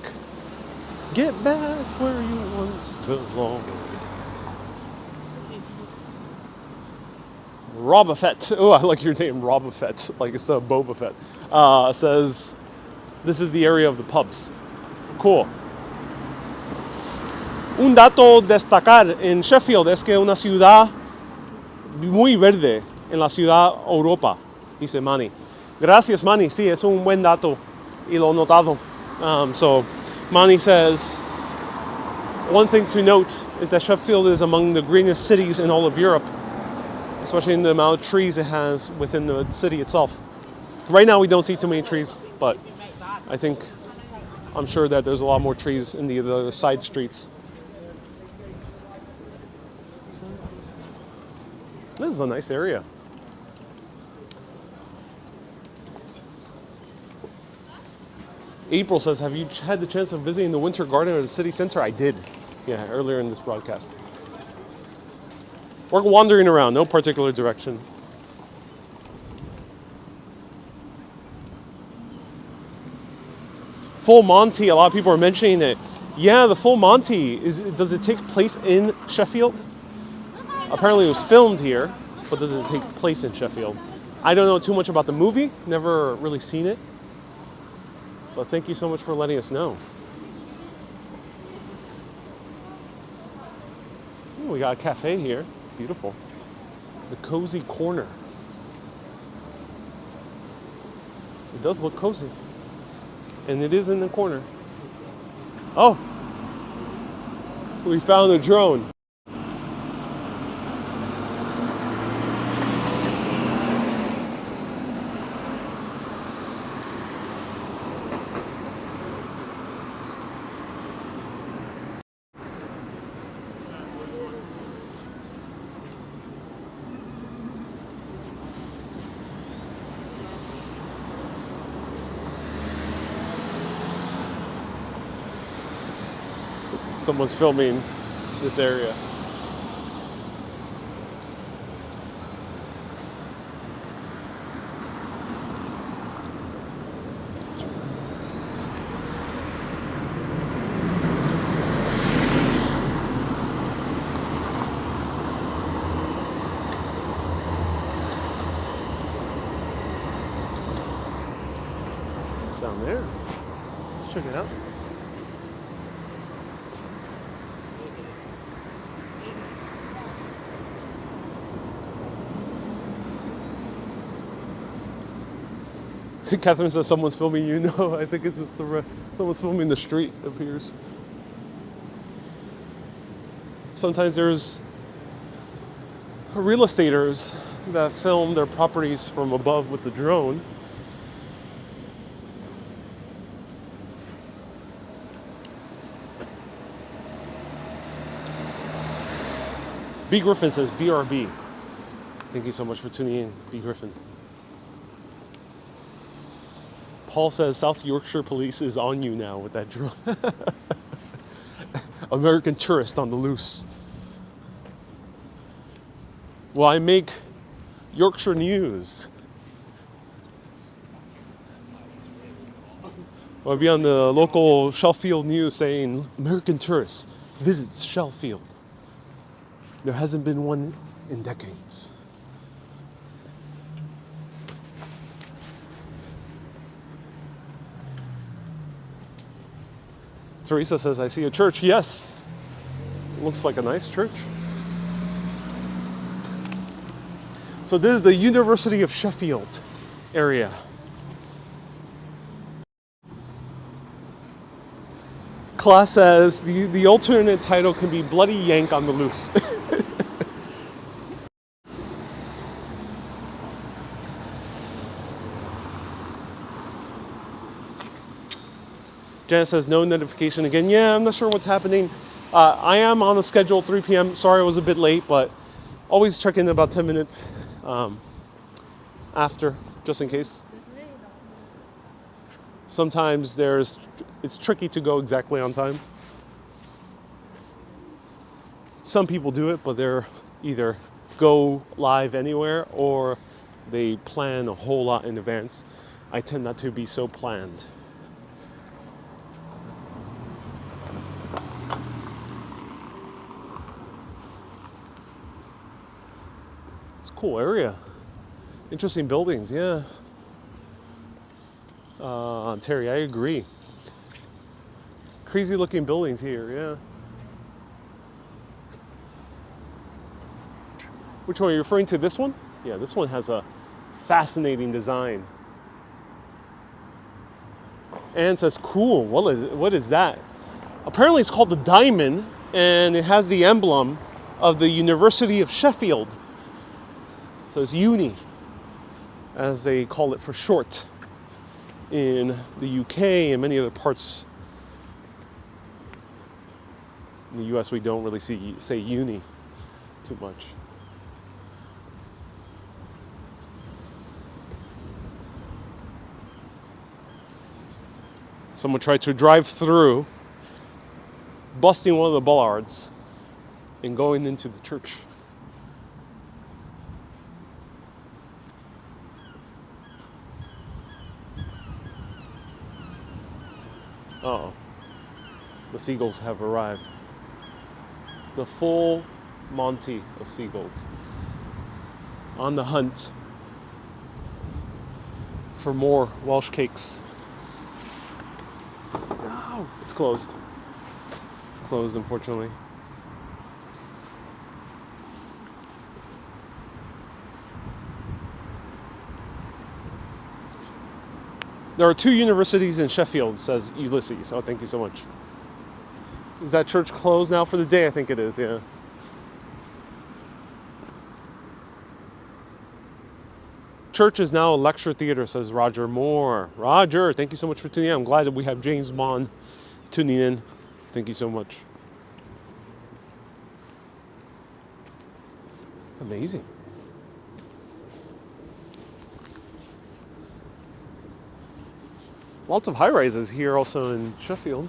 Get back where you once belonged. Boba Fett. Oh, I like your name, Boba Fett. Like it's the Boba Fett. Says, this is the area of the pubs. Cool. Un dato destacar en Sheffield es que una ciudad muy verde en la ciudad Europa, dice Manny. Gracias, Manny. Sí, es un buen dato. Y lo notado. So Manny says, one thing to note is that Sheffield is among the greenest cities in all of Europe, especially in the amount of trees it has within the city itself. Right now we don't see too many trees, but I'm sure that there's a lot more trees in the other side streets. This is a nice area. April says, have you had the chance of visiting the Winter Garden or the city center? I did, yeah, earlier in this broadcast. We're wandering around, no particular direction. Full Monty, a lot of people are mentioning it. Yeah, the Full Monty, does it take place in Sheffield? Apparently it was filmed here, but does it take place in Sheffield? I don't know too much about the movie, never really seen it. But thank you so much for letting us know. Ooh, we got a cafe here. Beautiful. The Cozy Corner. It does look cozy. And it is in the corner. Oh! We found a drone. Someone's filming this area. down there. Let's check it out. Catherine says someone's filming you. No, I think it's just someone's filming the street, it appears. Sometimes there's real estaters that film their properties from above with the drone. B. Griffin says BRB. Thank you so much for tuning in, B. Griffin. Paul says South Yorkshire Police is on you now with that drone. American tourist on the loose. Well, I make Yorkshire news. I'll be on the local Sheffield news saying American tourist visits Sheffield. There hasn't been one in decades. Teresa says, I see a church. Yes. Looks like a nice church. So this is the University of Sheffield area. Class says the alternate title can be Bloody Yank on the Loose. Janet says no notification again. Yeah, I'm not sure what's happening. I am on the schedule 3 p.m. Sorry I was a bit late, but always check in about 10 minutes after, just in case. Sometimes it's tricky to go exactly on time. Some people do it, but they're either go live anywhere or they plan a whole lot in advance. I tend not to be so planned. Cool area. Interesting buildings, yeah. Terry, I agree. Crazy looking buildings here, yeah. Which one are you referring to? This one? Yeah, this one has a fascinating design. Anne says, cool, what is that? Apparently it's called the Diamond, and it has the emblem of the University of Sheffield. So it's uni, as they call it for short, in the UK and many other parts. In the US, we don't really say uni too much. Someone tried to drive through, busting one of the bollards and going into the church. Uh-oh. The seagulls have arrived. The full Monty of seagulls. On the hunt for more Welsh cakes. No, it's closed. Closed, unfortunately. There are 2 universities in Sheffield, says Ulysses. Oh, thank you so much. Is that church closed now for the day? I think it is, yeah. Church is now a lecture theater, says Roger Moore. Roger, thank you so much for tuning in. I'm glad that we have James Bond tuning in. Thank you so much. Amazing. Lots of high-rises here also in Sheffield.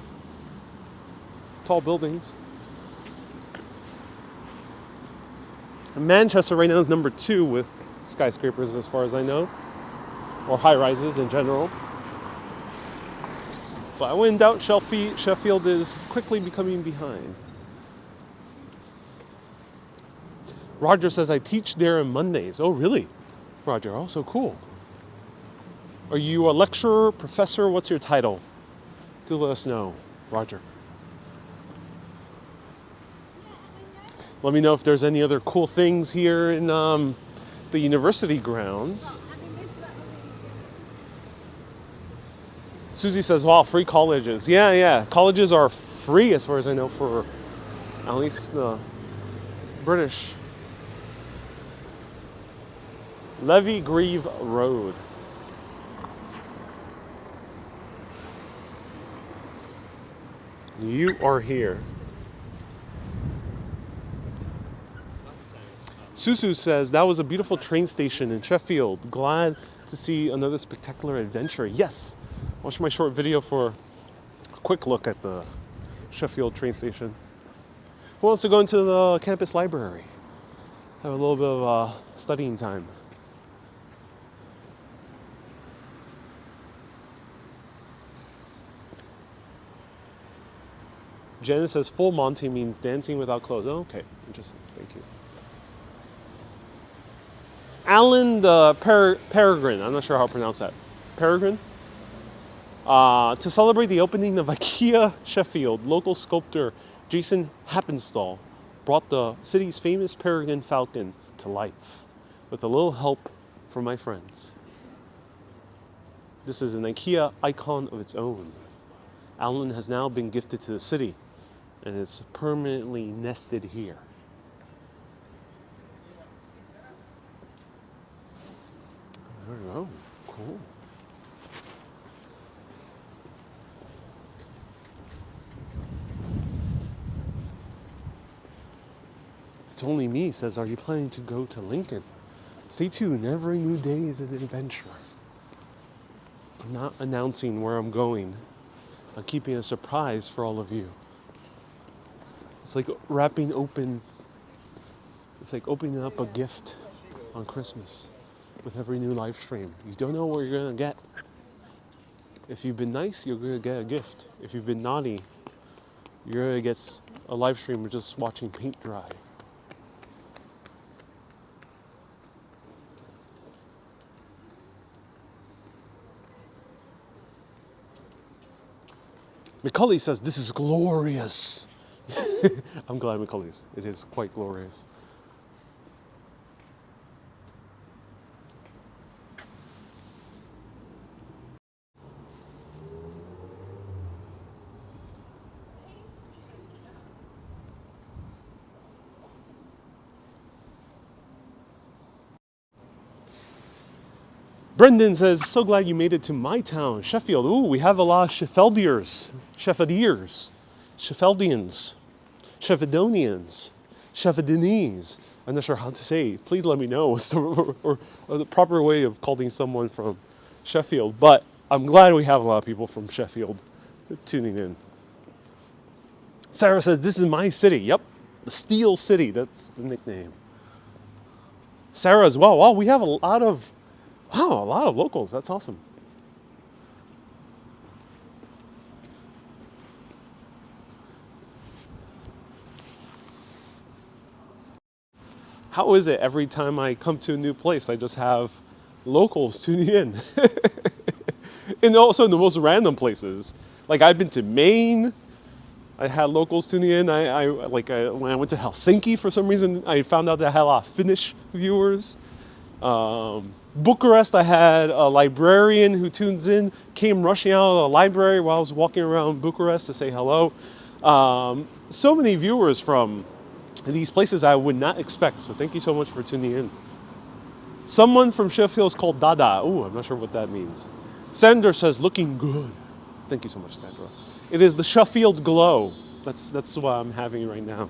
Tall buildings. And Manchester right now is number 2 with skyscrapers as far as I know. Or high-rises in general. But when in doubt, Sheffield is quickly becoming behind. Roger says, I teach there on Mondays. Oh, really? Roger, oh, so cool. Are you a lecturer, professor? What's your title? Do let us know, Roger. Let me know if there's any other cool things here in the university grounds. Susie says, wow, free colleges. Yeah. Colleges are free as far as I know for at least the British. Levy Grieve Road. You are here. Susu says, that was a beautiful train station in Sheffield. Glad to see another spectacular adventure. Yes. Watch my short video for a quick look at the Sheffield train station. Who wants to go into the campus library? Have a little bit of studying time. Janice says full Monty means dancing without clothes. Oh, okay, interesting. Thank you. Alan the Peregrine. I'm not sure how to pronounce that. Peregrine? To celebrate the opening of IKEA Sheffield, local sculptor Jason Happenstall brought the city's famous peregrine falcon to life with a little help from my friends. This is an IKEA icon of its own. Alan has now been gifted to the city and it's permanently nested here. There we go. Cool. It's only me says, are you planning to go to Lincoln? Stay tuned. Every new day is an adventure. I'm not announcing where I'm going. I'm keeping a surprise for all of you. It's like opening up a gift on Christmas with every new live stream. You don't know what you're gonna get. If you've been nice, you're gonna get a gift. If you've been naughty, you're gonna get a live stream of just watching paint dry. Macaulay says, this is glorious. I'm glad Macaulay's. It is quite glorious. Brendan says, so glad you made it to my town, Sheffield. Ooh, we have a lot of Sheffieldians, Sheffieldians, Sheffieldonese. I'm not sure how to say. Please let me know or the proper way of calling someone from Sheffield. But I'm glad we have a lot of people from Sheffield tuning in. Sarah says, this is my city. Yep, the Steel City. That's the nickname. Sarah as well. Wow, we have a lot of locals. That's awesome. How is it every time I come to a new place, I just have locals tuning in? And also in the most random places. Like I've been to Maine, I had locals tuning in. When I went to Helsinki for some reason, I found out that I had a lot of Finnish viewers. Bucharest, I had a librarian who tunes in, came rushing out of the library while I was walking around Bucharest to say hello. So many viewers from these places I would not expect, so thank you so much for tuning in. Someone from Sheffield is called Dada. Ooh, I'm not sure what that means. Sandra says, looking good. Thank you so much, Sandra. It is the Sheffield glow. That's what I'm having right now.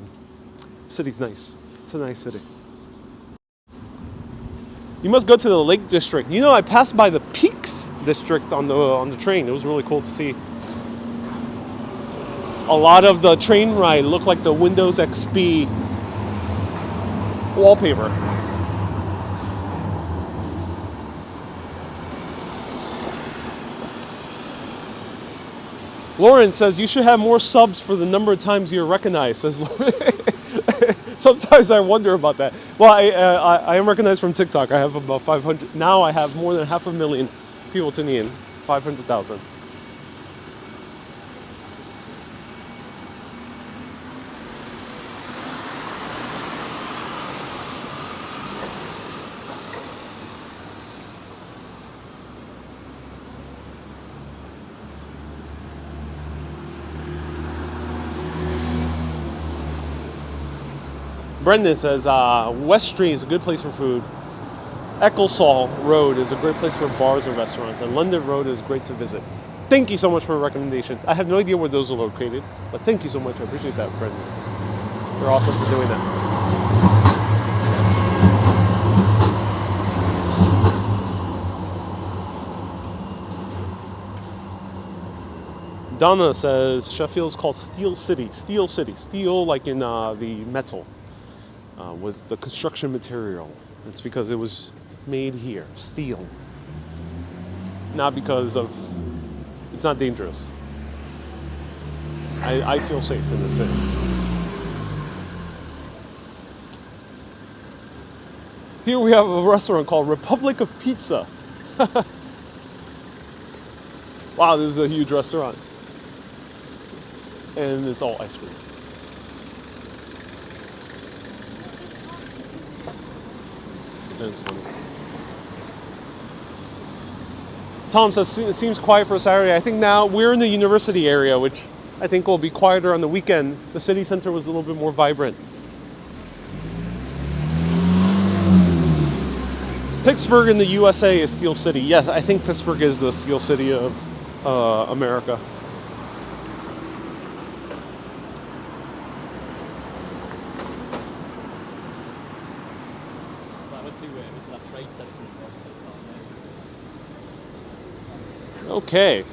The city's nice. It's a nice city. You must go to the Lake District. You know, I passed by the Peaks District on the train. It was really cool to see. A lot of the train ride looked like the Windows XP wallpaper. Lauren says, you should have more subs for the number of times you're recognized, says Lauren. Sometimes I wonder about that. Well, I am recognized from TikTok. I have about 500. Now I have more than 500,000 people tuning in. 500,000. Brendan says, West Street is a good place for food. Ecclesall Road is a great place for bars and restaurants. And London Road is great to visit. Thank you so much for the recommendations. I have no idea where those are located, but thank you so much. I appreciate that, Brendan. You're awesome for doing that. Donna says, Sheffield's called Steel City. Steel City. Steel like in the metal. Was the construction material. It's because it was made here, steel. Not because of, it's not dangerous. I feel safe in this city. Here we have a restaurant called Republic of Pizza. Wow, this is a huge restaurant. And it's all ice cream. It's funny. Tom says it seems quiet for a Saturday. I think now we're in the university area, which I think will be quieter on the weekend. The city center was a little bit more vibrant. Pittsburgh in the USA is Steel City. Yes, I think Pittsburgh is the Steel City of America. Okay.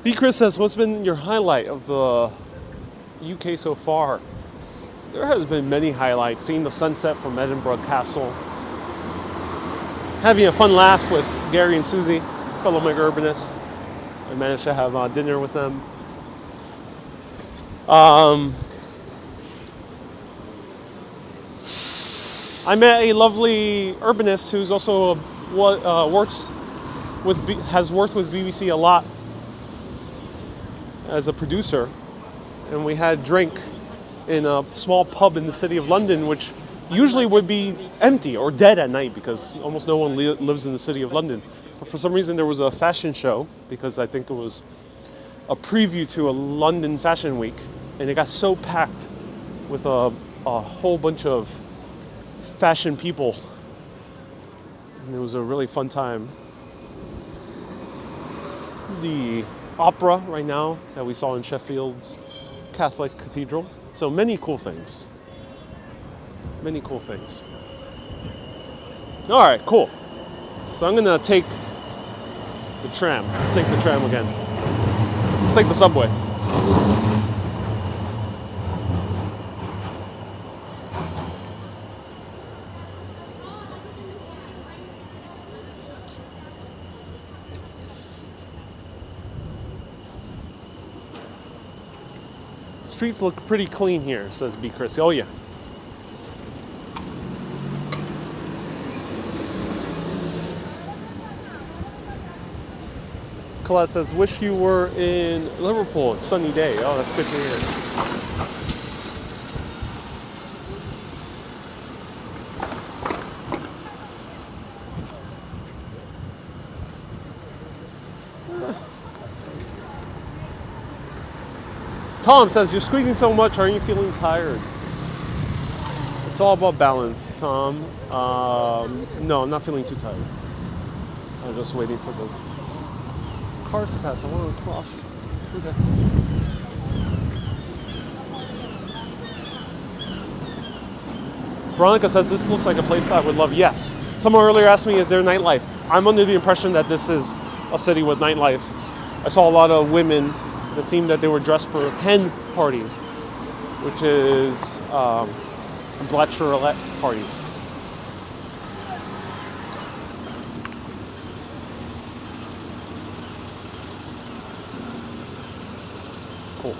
B. Chris says, what's been your highlight of the UK so far? There has been many highlights. Seeing the sunset from Edinburgh Castle. Having a fun laugh with Gary and Susie, fellow mega urbanists. I managed to have dinner with them. I met a lovely urbanist who's also has worked with BBC a lot as a producer, and we had a drink in a small pub in the city of London, which usually would be empty or dead at night because almost no one lives in the city of London. But for some reason there was a fashion show, because I think it was a preview to a London Fashion Week, and it got so packed with a whole bunch of fashion people. And it was a really fun time. The opera right now that we saw in Sheffield's Catholic Cathedral. So many cool things. Many cool things. All right, cool. So I'm gonna take the tram. Let's take the tram again. Let's take the subway. Streets look pretty clean here, says B. Chris. Oh yeah. Colette says, wish you were in Liverpool. It's a sunny day. Oh, that's good to hear. Tom says, you're squeezing so much, aren't you feeling tired? It's all about balance, Tom. No, I'm not feeling too tired. I'm just waiting for the cars to pass. I want to cross. Okay. Veronica says, this looks like a place I would love. Yes. Someone earlier asked me, is there nightlife? I'm under the impression that this is a city with nightlife. I saw a lot of women that seemed that they were dressed for hen parties, which is bachelorette parties. Cool.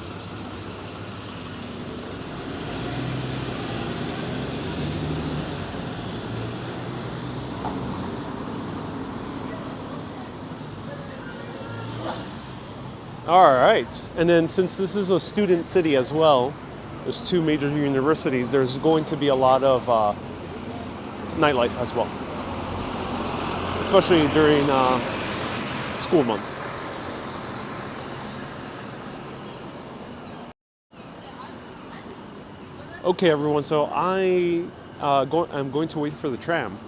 All right, and then since this is a student city as well, there's 2 major universities, there's going to be a lot of nightlife as well, especially during school months. Okay, everyone, so I'm going to wait for the tram,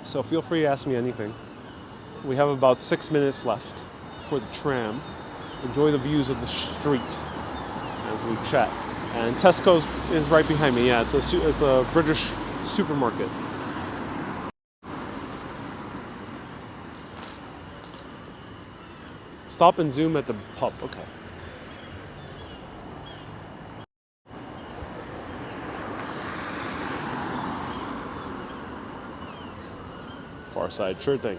so feel free to ask me anything. We have about 6 minutes left for the tram. Enjoy the views of the street as we chat. And Tesco's is right behind me. Yeah, it's a British supermarket. Stop and zoom at the pub. Okay. Far side, sure thing.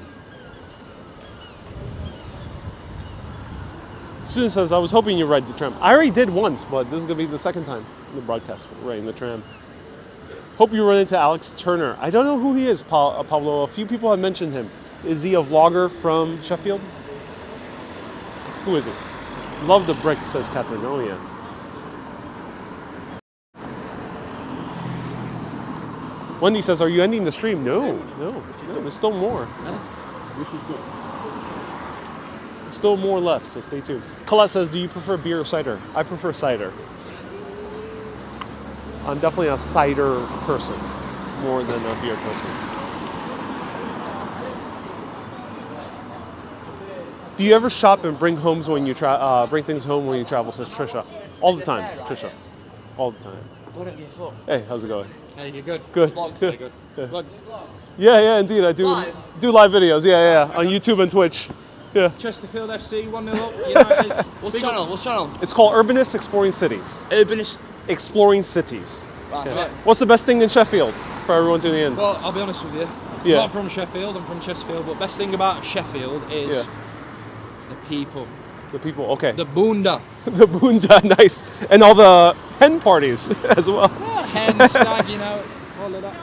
Student says, I was hoping you ride the tram. I already did once, but this is going to be the second time in the broadcast, riding the tram. Hope you run into Alex Turner. I don't know who he is, Pablo. A few people have mentioned him. Is he a vlogger from Sheffield? Who is he? Love the brick, says Catherine. Oh, yeah. Wendy says, are you ending the stream? No, there's still more. Still more left, so stay tuned. Colette says, do you prefer beer or cider? I prefer cider. I'm definitely a cider person more than a beer person. Do you ever shop and bring homes when you bring things home when you travel? Says Trisha. All the time, Trisha. All the time. Hey, how's it going? Hey, you good? Good. Vlogs, Good. good. Yeah. Vlogs. Yeah, indeed. I do live videos. Yeah, on YouTube and Twitch. Yeah. Chesterfield FC 1-0 up. United. What's channel? It's called Urbanist Exploring Cities. Urbanist. Exploring Cities. That's Yeah. it. What's the best thing in Sheffield for everyone tuning in? Well, I'll be honest with you. Yeah. I'm not from Sheffield. I'm from Chesterfield. But best thing about Sheffield is the people. The people. Okay. The boonda. The boonda, nice, and all the hen parties as well. Hen, stag, you know, all of that.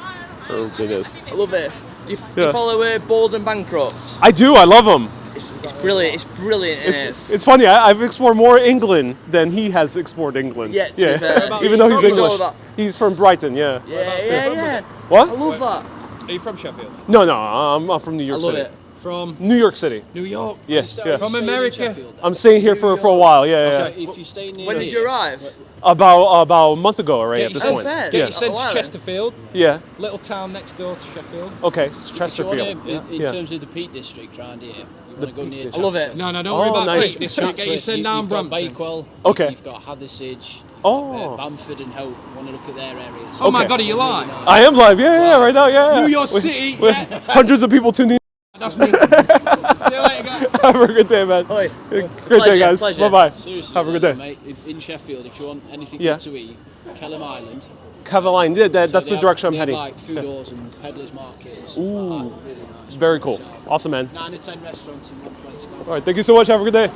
Oh goodness. I love it. Do you follow Bold and Bankrupt? I do. I love them. It's brilliant. It's brilliant. It's funny. I've explored more England than he has explored England. Yeah, to be fair. Even though he's It's all English. about- He's from Brighton. Yeah. Yeah. What? I love that. Are you from Sheffield? No. I'm from New I York love City. it. From New York City. New York? Yeah. From America? I'm staying here for a while. Yeah. Okay, if you stay near When did you arrive? About a month ago already at this yourself- point. fair. Get Yeah. yourself Oh, to wow. Chesterfield, Yeah. little town next door to Sheffield. Okay. It's Chesterfield. In Yeah. terms of the Peak District around here, you want to go near. I love it. No, don't worry about nice. Peak District. Get you sent down You've got Brampton. Bakewell. Okay. You've got Hathersage. Oh. Bamford and Hope. Want to look at their areas. Oh my Okay. God, are you live? I am live. Yeah, right now. Yeah. New York City, With yeah. Hundreds of people tuning in. That's me. See you later, guys. Have a good day, man. Oi. Great day, Pleasure, guys. pleasure. Bye bye. Seriously, Have a good though, day. mate. In Sheffield, if you want anything Yeah. good to eat, Kelham Island. Caroline, that's So the they direction I'm have heading. Like food halls and peddlers market and stuff Ooh. like that. Really nice. Very cool. So, Awesome, man. 9 or 10 restaurants in one place. All right, thank you so much. Have a good day.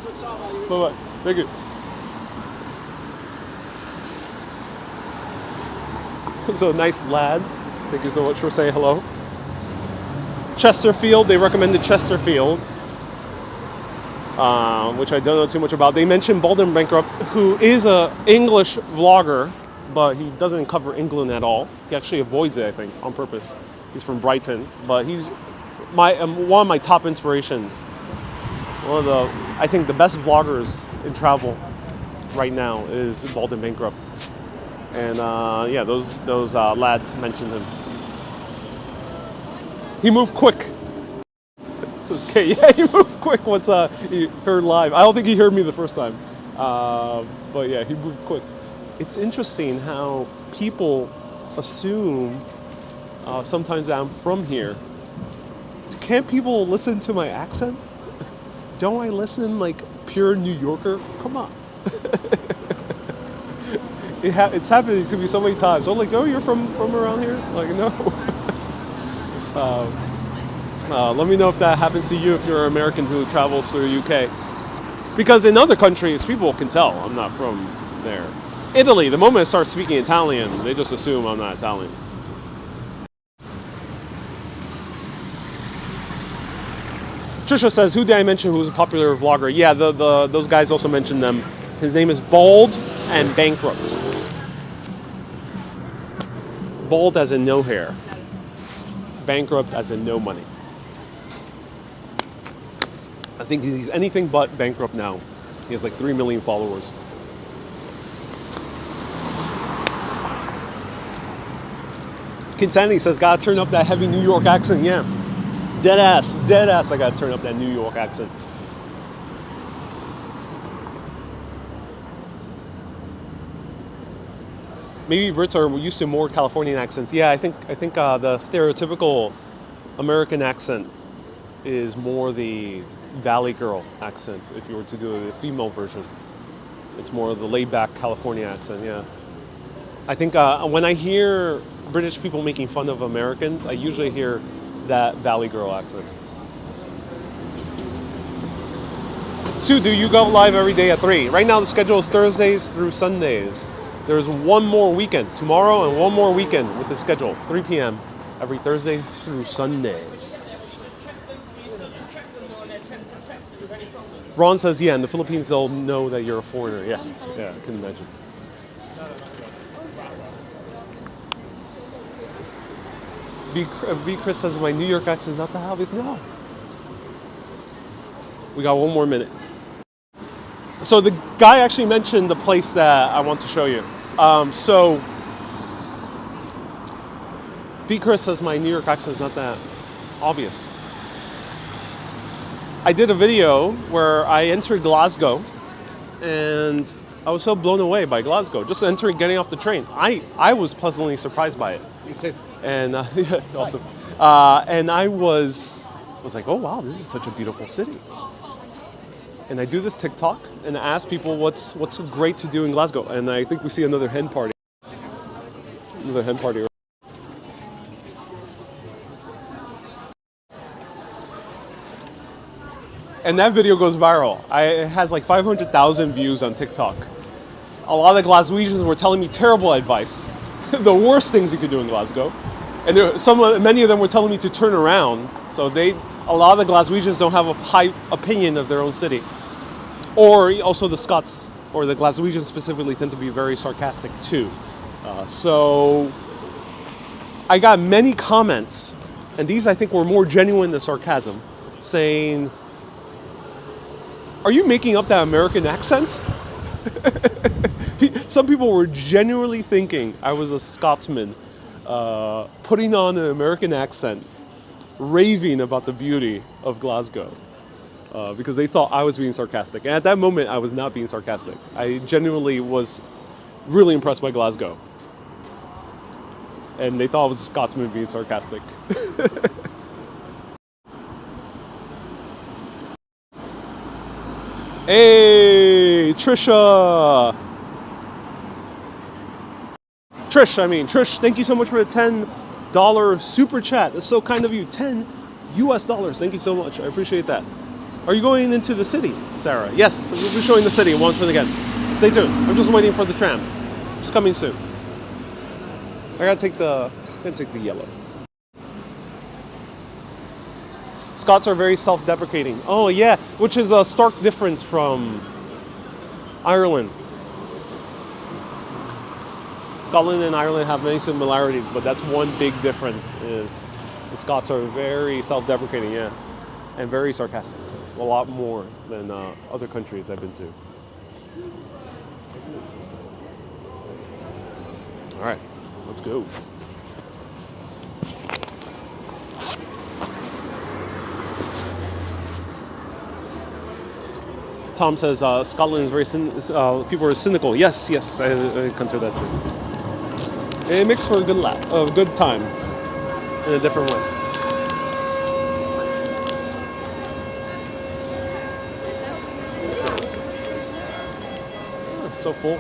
Bye bye. Thank you. So nice lads. Thank you so much for saying hello. Chesterfield, they recommended Chesterfield, which I don't know too much about. They mentioned Baldwin Bankrupt, who is a English vlogger, but he doesn't cover England at all. He actually avoids it, I think, on purpose. He's from Brighton, but he's one of my top inspirations. One of the, I think, the best vloggers in travel right now is Baldwin Bankrupt. And yeah, those lads mentioned him. He moved quick. Says Kate. Yeah, he moved quick once he heard live. I don't think he heard me the first time. But yeah, he moved quick. It's interesting how people assume sometimes that I'm from here. Can't people listen to my accent? don't I listen like pure New Yorker? Come on. It's happened to me so many times. I'm like, oh, you're from around here? Like, no. Let me know if that happens to you if you're an American who travels through the UK. Because in other countries, people can tell I'm not from there. Italy, the moment I start speaking Italian, they just assume I'm not Italian. Trisha says, who did I mention who was a popular vlogger? Yeah, those guys also mentioned them. His name is Bald and Bankrupt. Bald as in no hair. Bankrupt as in no money. I think he's anything but bankrupt now. He has like 3 million followers. Kinsanity says, gotta turn up that heavy New York accent. Yeah. Dead ass, I gotta turn up that New York accent. Maybe Brits are used to more Californian accents. Yeah, I think the stereotypical American accent is more the Valley Girl accent. If you were to do a female version, it's more the laid-back California accent. Yeah, I think when I hear British people making fun of Americans, I usually hear that Valley Girl accent. Sue, do you go live every day at 3? Right now the schedule is Thursdays through Sundays. There's one more weekend, tomorrow and one more weekend with the schedule, 3 p.m. every Thursday through Sundays. Ron says, yeah, in the Philippines they'll know that you're a foreigner. Yeah, I can imagine. B. Chris says, my New York accent is not that obvious. No. We got one more minute. So the guy actually mentioned the place that I want to show you. So B. Chris says my New York accent is not that obvious. I did a video where I entered Glasgow and I was so blown away by Glasgow. Just entering, getting off the train. I was pleasantly surprised by it. Me too. And yeah, awesome. And I was like, oh wow, this is such a beautiful city. And I do this TikTok and I ask people what's great to do in Glasgow. And I think we see another hen party. Another hen party. And that video goes viral. It has like 500,000 views on TikTok. A lot of the Glaswegians were telling me terrible advice. The worst things you could do in Glasgow. And many of them were telling me to turn around. So a lot of the Glaswegians don't have a high opinion of their own city. Or also the Scots, or the Glaswegians specifically, tend to be very sarcastic too. So I got many comments, and these I think were more genuine than sarcasm, saying, are you making up that American accent? Some people were genuinely thinking I was a Scotsman, putting on an American accent, raving about the beauty of Glasgow, because they thought I was being sarcastic. And at that moment, I was not being sarcastic. I genuinely was really impressed by Glasgow. And they thought I was a Scotsman being sarcastic. Hey, Trish, thank you so much for the $10 super chat. That's so kind of you. $10 US. Thank you so much. I appreciate that. Are you going into the city, Sarah? Yes, we'll be showing the city once and again. Stay tuned. I'm just waiting for the tram. It's coming soon. I gotta take the yellow. Scots are very self-deprecating. Oh yeah, which is a stark difference from Ireland. Scotland and Ireland have many similarities, but that's one big difference is the Scots are very self-deprecating, yeah, and very sarcastic. A lot more than other countries I've been to. All right, let's go. Tom says Scotland is very people are cynical. Yes, I consider that too. It makes for a good laugh, a good time, in a different way. It's so full.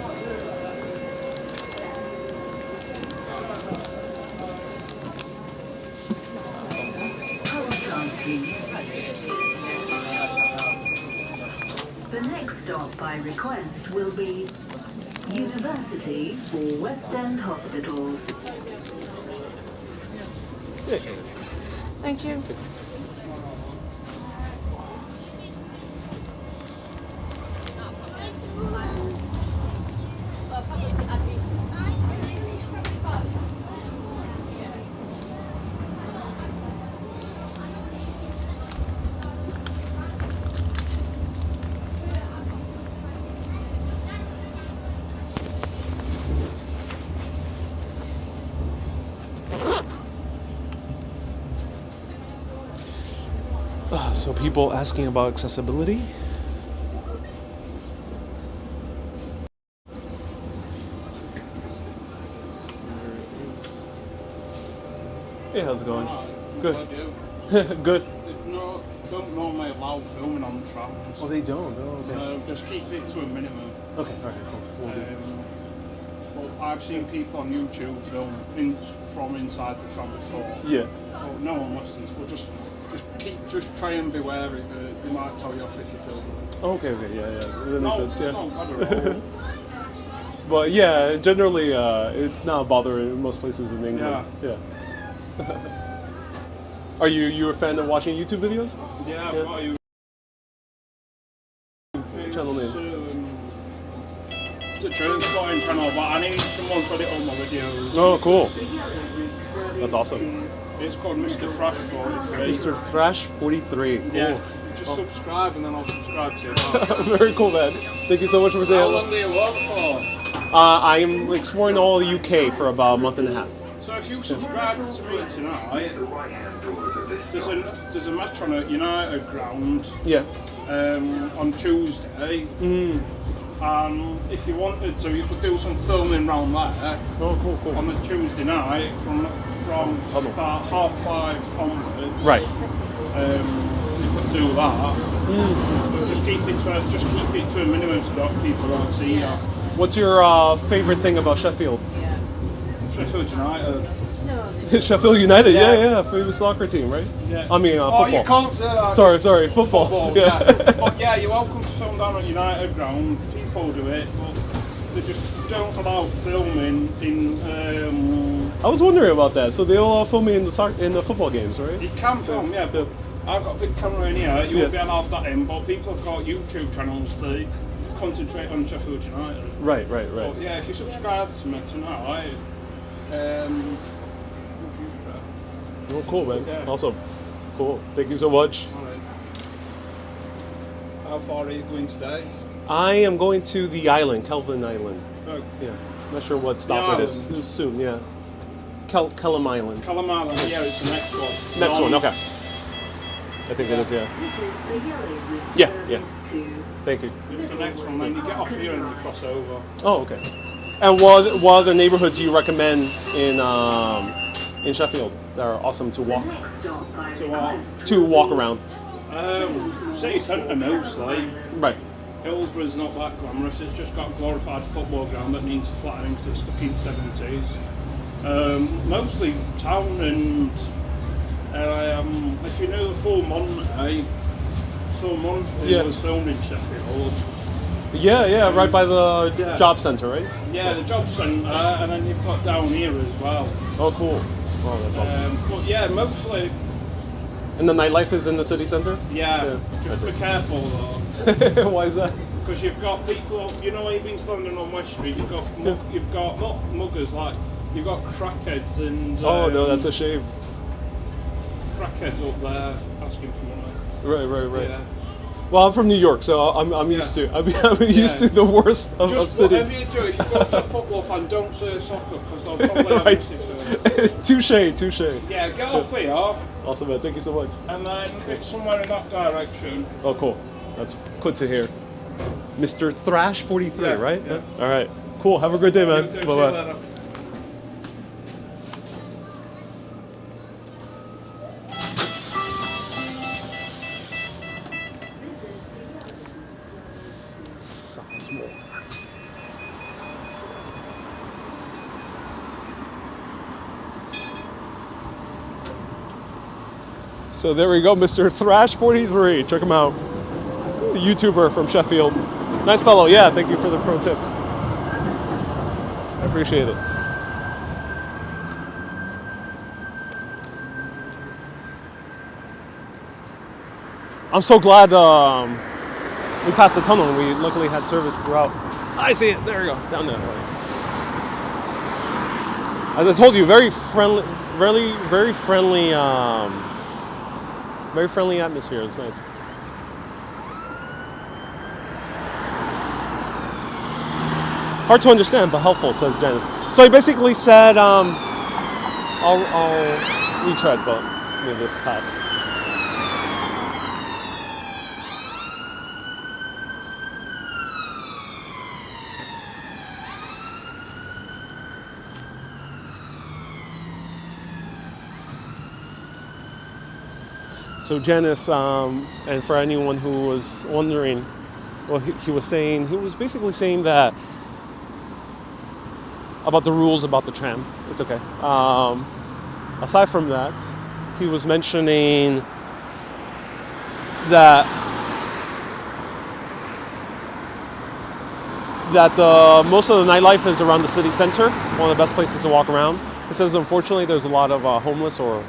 Hold on, please. The next stop by request will be University for West End Hospitals. Thank you. So people asking about accessibility. Hey, how's it going? Good. Good. Don't normally allow filming on trams. Oh, they don't. Oh, okay. Just keep it to a minimum. Okay. All right. Cool. We'll do. But I've seen people on YouTube film from inside the tram before. Yeah. But no one listens. But just try and be wary. They might tell you off if you film. Okay. Yeah. That makes sense. It's Yeah. not bad at all. But yeah, generally, it's not a bother in most places in England. Yeah. Are you a fan of watching YouTube videos? Yeah, Yeah. What are you? Channel name. It's a transporting channel, but I need someone to put it on my videos. Oh, cool. The yellow route service That's awesome. It's called Mr. Thrash 43. Mr. Thrash 43. Cool. Yeah. Just subscribe and then I'll subscribe to you. Very cool, man. Thank you so much for saying How hello. long do you work for? I am exploring all the UK for about a month and a half. So if you subscribe to me tonight, there's a match on at United ground Yeah. on Tuesday. And if you wanted to, you could do some filming round there Oh, cool. on a Tuesday night from Tunnel. about 5:30 onwards. Right. You could do that. But just keep it to a minimum so that people don't see you. What's your favorite thing about Sheffield? Yeah. Sheffield United. No, Sheffield United, Yeah. yeah, famous soccer team, right? Yeah. I mean, Oh, football. you can't say that. Sorry, football. Football, Yeah. But yeah, you're welcome to film down at United ground. People do it, but they just don't allow filming in. I was wondering about that. So they all film me in the football games, right? You can film, yeah, but I've got a big camera in here. You Yeah. won't be allowed that in, but people have got YouTube channels to concentrate on Sheffield United. Right. But yeah, if you subscribe to me tonight, Oh, cool, man. Yeah. Awesome. Cool. Thank you so much. alright. How far are you going today? I am going to the island, Kelvin Island. Oh, Yeah. Not sure what stop it is. island. Soon, yeah. Kellam Island. Callum Island, yeah, it's the next one. Next one, okay. I think it is, yeah. This is the yellow route Yeah, service yeah. to Thank you. It's the next one, then you get off here and you cross over. Oh, okay. And what other neighborhoods do you recommend in Sheffield that are awesome to the walk next stop by To walk. request. to walk around? City centre mostly. Right. Hillsborough's not that glamorous, it's just got a glorified football ground that needs flattening because it's stuck in the 70s. Mostly town and if you know the Full Monty, Yeah. was filmed in Sheffield. Yeah, right by the Yeah. job center, right? Yeah, the job centre, and then you've got down here as well. Oh, cool. Oh, that's awesome. But yeah, mostly, And the nightlife is in the city center? yeah, I just see. be careful though. Why is that? Because you've got people, you know, you've been standing on West Street. You've got not muggers, like you've got crackheads and. Oh, no, that's a shame. Crackheads up there asking for money. Right. Yeah. Well, I'm from New York, so I'm used to. I'm used to the worst of Just cities. whatever you do, if you go to a football fan, don't say soccer because they'll probably have Right. it. Touche. Yeah, get off here, Awesome, man. Thank you so much. and then it's somewhere in that direction. Oh, cool. That's good to hear. Mr. Thrash 43, Yeah, right? yeah. All right. Cool. Have a good day, man. You too, see you Bye-bye. later. Sounds more. So there we go, Mr. Thrash43. Check him out. A YouTuber from Sheffield. Nice fellow. Yeah, thank you for the pro tips. I appreciate it. I'm so glad we passed the tunnel and we luckily had service throughout. I see it. There we go. Down that way. As I told you, very friendly, very friendly atmosphere. It's nice. Hard to understand, but helpful, says Janice. So he basically said, I'll retread, but maybe this pass. So Janice, and for anyone who was wondering, well, he was basically saying that about the rules about the tram. It's okay. Aside from that, he was mentioning that most of the nightlife is around the city center, one of the best places to walk around. He says unfortunately there's a lot of homeless or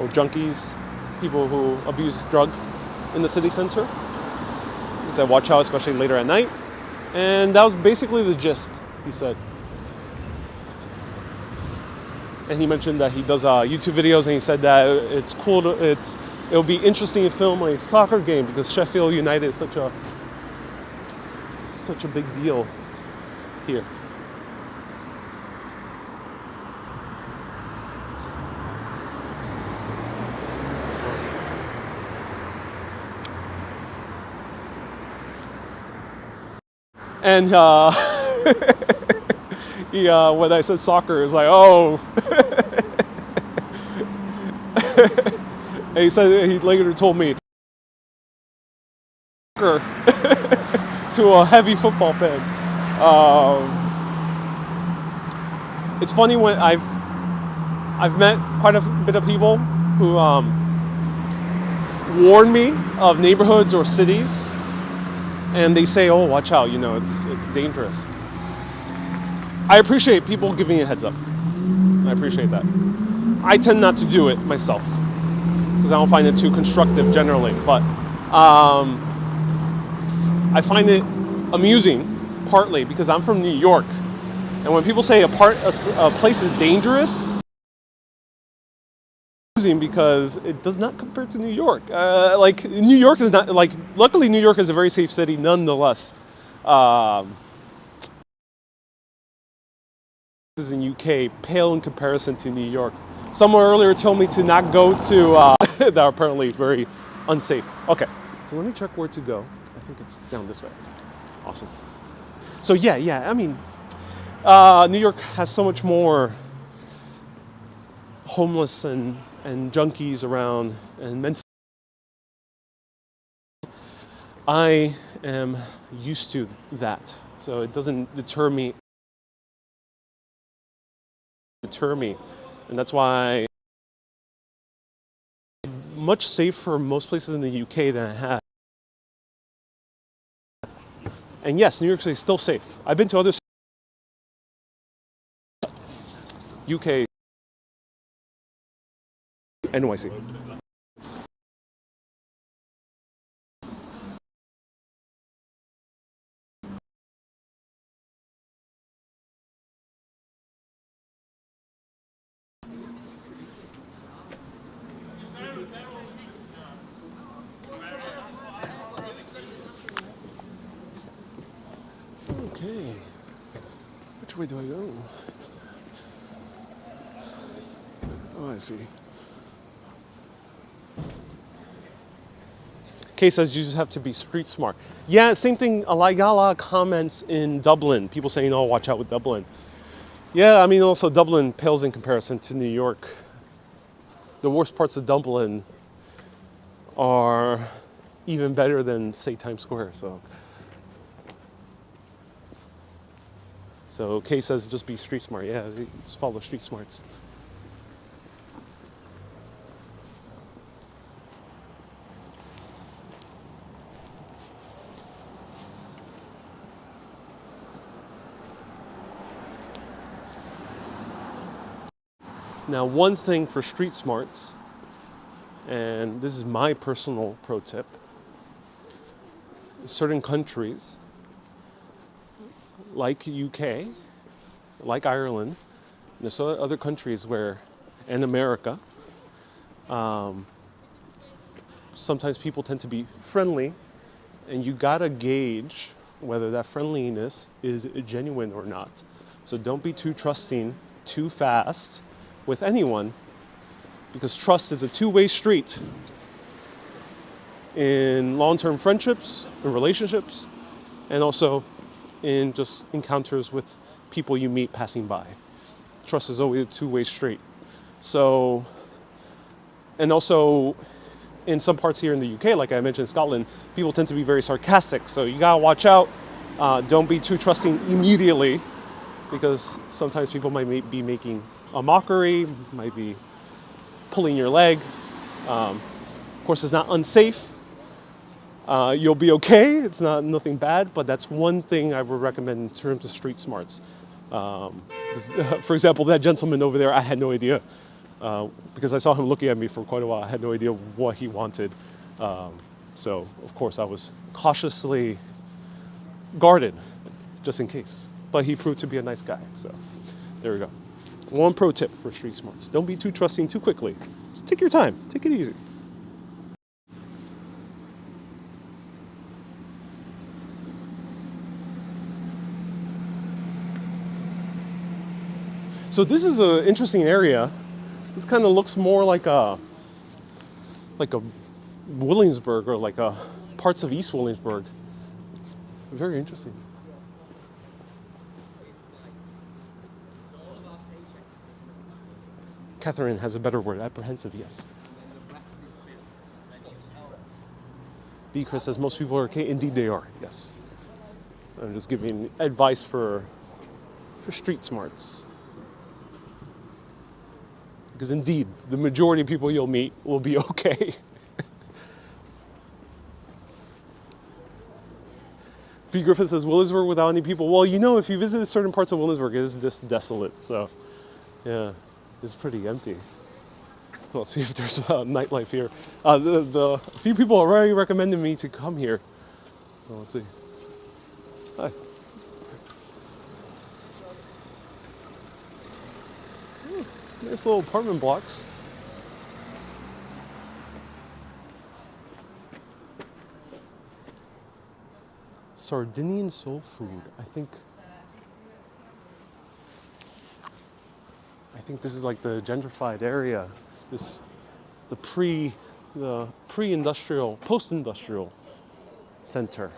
junkies, people who abuse drugs in the city center. He said watch out, especially later at night. And that was basically the gist, he said. And he mentioned that he does YouTube videos, and he said that it's cool it'll be interesting to film a soccer game because Sheffield United is such a big deal here. And when I said soccer, it was like, oh. And he said, he later told me, soccer to a heavy football fan. It's funny when I've met quite a bit of people who warn me of neighborhoods or cities, and they say, oh, watch out, it's dangerous. I appreciate people giving me a heads up. I appreciate that. I tend not to do it myself because I don't find it too constructive generally, but I find it amusing partly because I'm from New York, and when people say a place is dangerous, because it does not compare to New York. New York is not luckily New York is a very safe city nonetheless. This is in UK, pale in comparison to New York. Someone earlier told me to not go to that are apparently very unsafe. Okay, so let me check where to go. I think it's down this way. Awesome. So yeah, I mean, New York has so much more homeless and junkies around and mental. I am used to that, so it doesn't deter me, and that's why I'm much safer most places in the UK than I have. And yes, New York City is still safe. I've been to other UK, NYC. Okay, which way do I go? Oh, I see. Kay says you just have to be street smart. Yeah, same thing. I got a lot of comments in Dublin. People saying, oh, watch out with Dublin. Yeah, I mean, also Dublin pales in comparison to New York. The worst parts of Dublin are even better than, say, Times Square. So Kay says just be street smart. Yeah, just follow street smarts. Now, one thing for street smarts, and this is my personal pro tip, certain countries like UK, like Ireland, there's other countries where, and America, sometimes people tend to be friendly, and you gotta gauge whether that friendliness is genuine or not. So don't be too trusting too fast with anyone, because trust is a two-way street in long-term friendships and relationships, and also in just encounters with people you meet passing by. Trust is always a two-way street. So, and also in some parts here in the UK, like I mentioned, Scotland, people tend to be very sarcastic. So you gotta watch out. Don't be too trusting immediately, because sometimes people might be making a mockery, might be pulling your leg. Of course, it's not unsafe. You'll be okay. It's not nothing bad, but that's one thing I would recommend in terms of street smarts. For example, that gentleman over there, I had no idea, because I saw him looking at me for quite a while. I had no idea what he wanted. So, of course, I was cautiously guarded, just in case. But he proved to be a nice guy, so there we go. One pro tip for street smarts: don't be too trusting too quickly. Just take your time, take it easy. So this is an interesting area. This kind of looks more like a Williamsburg, or like a parts of East Williamsburg. Very interesting. Catherine has a better word, apprehensive, yes. B. Chris says most people are okay. Indeed they are, yes. I'm just giving advice for street smarts. Because indeed, the majority of people you'll meet will be okay. B. Griffith says, Williamsburg without any people. Well, you know, if you visit certain parts of Williamsburg, it is this desolate. So, yeah, it's pretty empty. Let's see if there's nightlife here. The few people already recommended me to come here. Well, let's see. Hi. Nice little apartment blocks. Sardinian soul food. I think this is like the gentrified area. This is the pre-industrial, post-industrial center,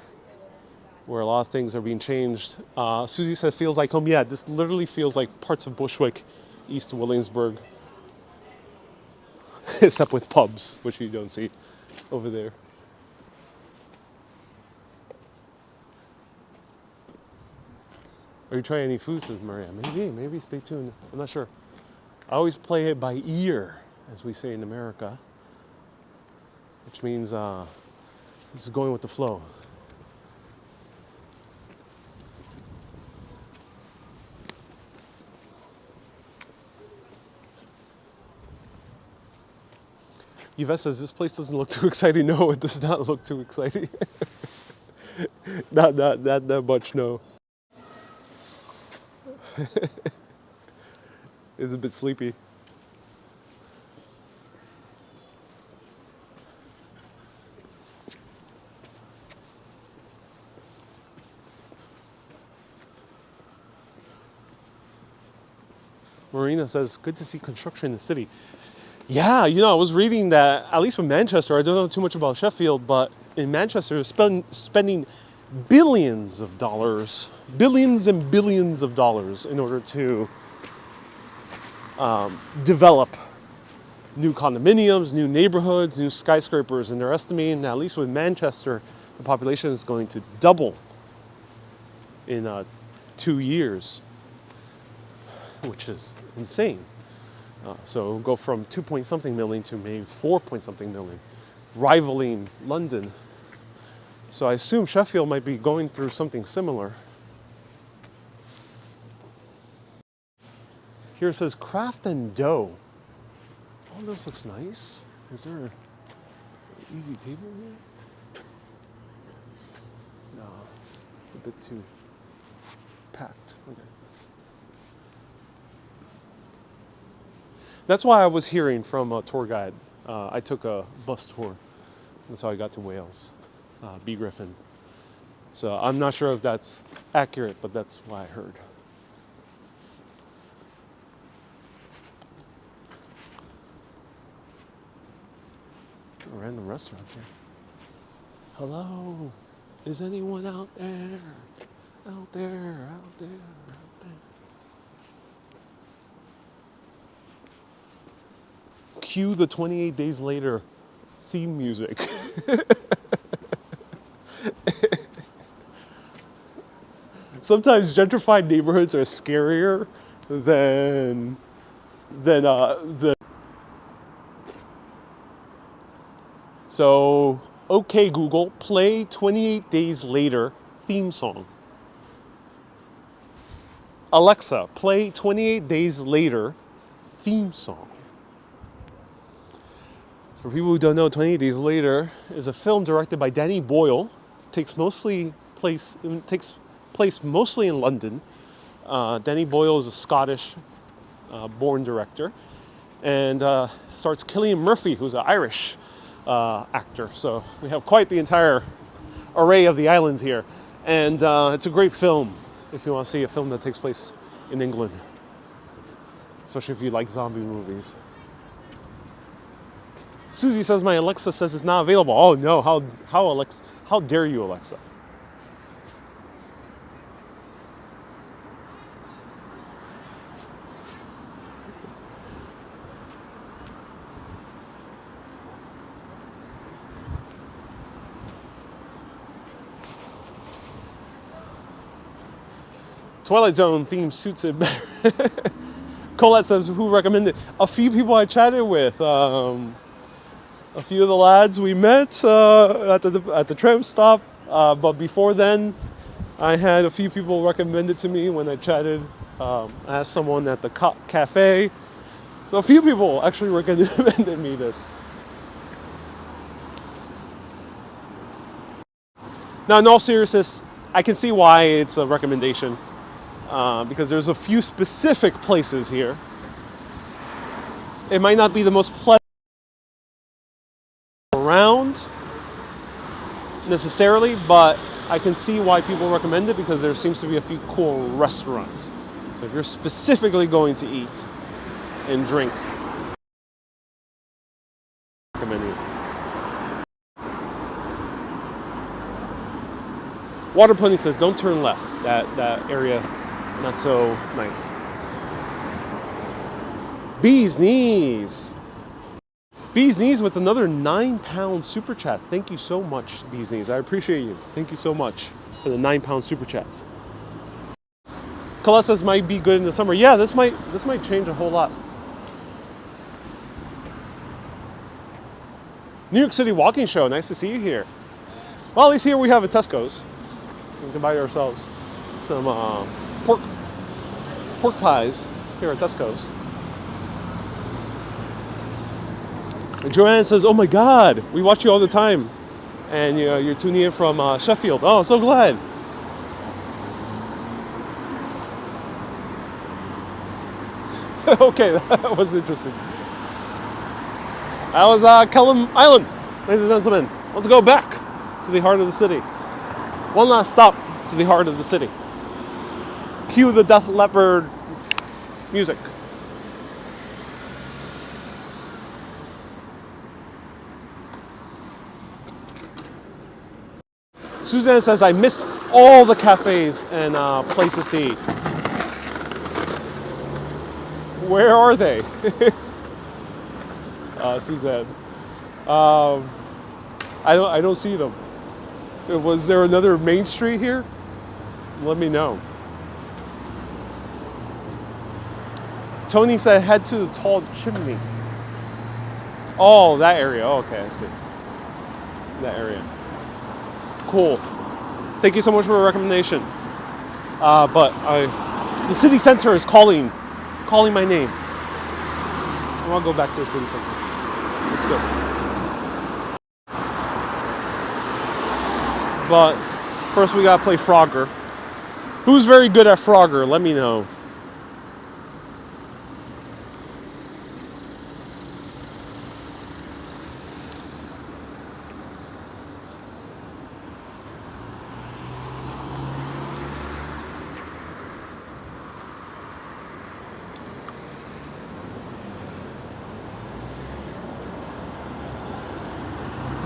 where a lot of things are being changed. Susie says feels like home. Yeah, this literally feels like parts of Bushwick, East Williamsburg, except with pubs, which you don't see over there. Are you trying any food, says Maria? Maybe stay tuned. I'm not sure. I always play it by ear, as we say in America, which means just going with the flow. Yvette says, this place doesn't look too exciting. No, it does not look too exciting. not that much, no. It's a bit sleepy. Marina says, good to see construction in the city. Yeah, you know, I was reading that, at least with Manchester, I don't know too much about Sheffield, but in Manchester, spending billions of dollars, billions and billions of dollars in order to develop new condominiums, new neighborhoods, new skyscrapers, and they're estimating that at least with Manchester, the population is going to double in 2 years, which is insane. So it'll go from 2-point-something million to maybe 4-point-something million, rivaling London. So I assume Sheffield might be going through something similar. Here it says craft and dough. Oh, this looks nice. Is there an easy table here? No, a bit too packed. Okay. That's why I was hearing from a tour guide. I took a bus tour. That's how I got to Wales, B. Griffin. So I'm not sure if that's accurate, but that's what I heard. Random restaurants here. Hello, is anyone out there? Out there, out there, out there. Cue the 28 Days Later theme music. Sometimes gentrified neighborhoods are scarier than the. So, okay, Google, play 28 Days Later theme song. Alexa, play 28 Days Later theme song. For people who don't know, 28 Days Later is a film directed by Danny Boyle. It takes place mostly in London. Danny Boyle is a Scottish born director, and stars Cillian Murphy, who's an Irish actor. So we have quite the entire array of the islands here, and it's a great film if you want to see a film that takes place in England, especially if you like zombie movies. Susie says my Alexa says it's not available. Oh no, how Alexa, how dare you, Alexa? Twilight Zone theme suits it better. Colette says, who recommended? A few people I chatted with. A few of the lads we met at the tram stop. But before then, I had a few people recommend it to me when I chatted. I asked someone at the cafe. So a few people actually recommended me this. Now, in all seriousness, I can see why it's a recommendation. Because there's a few specific places here. It might not be the most pleasant around necessarily, but I can see why people recommend it because there seems to be a few cool restaurants. So if you're specifically going to eat and drink, recommend it. Water Pony says, don't turn left. That area, not so nice. Bee's Knees. Bee's Knees with another £9 super chat. Thank you so much, Bee's Knees. I appreciate you. Thank you so much for the £9 super chat. Colette says might be good in the summer. Yeah, this might change a whole lot. New York City Walking Show. Nice to see you here. Well, at least here we have a Tesco's. We can buy ourselves some pork pies here at Tesco's. And Joanne says, oh my God, we watch you all the time. And you're tuning in from Sheffield. Oh, so glad. Okay, that was interesting. That was Kellam Island, ladies and gentlemen. Let's go back to the heart of the city. One last stop to the heart of the city. Cue the Def Leppard music. Suzanne says, I missed all the cafes and places to eat. Where are they? Suzanne. I don't see them. Was there another main street here? Let me know. Tony said head to the tall chimney. Oh, that area. Oh, okay, I see. That area. Cool. Thank you so much for a recommendation. But the city center is calling calling my name. I'll go back to the city center. Let's go. But first we gotta play Frogger. Who's very good at Frogger? Let me know.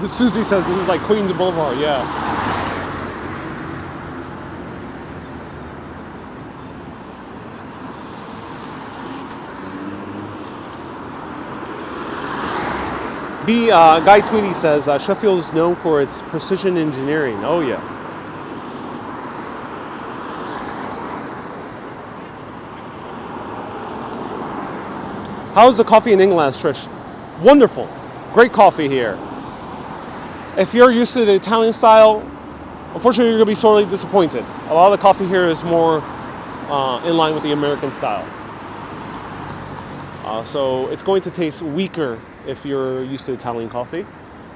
Susie says this is like Queens Boulevard, yeah. Guy Tweedy says Sheffield is known for its precision engineering. Oh yeah. How's the coffee in England, Trish? Wonderful. Great coffee here. If you're used to the Italian style, unfortunately you're going to be sorely disappointed. A lot of the coffee here is more in line with the American style. So it's going to taste weaker if you're used to Italian coffee,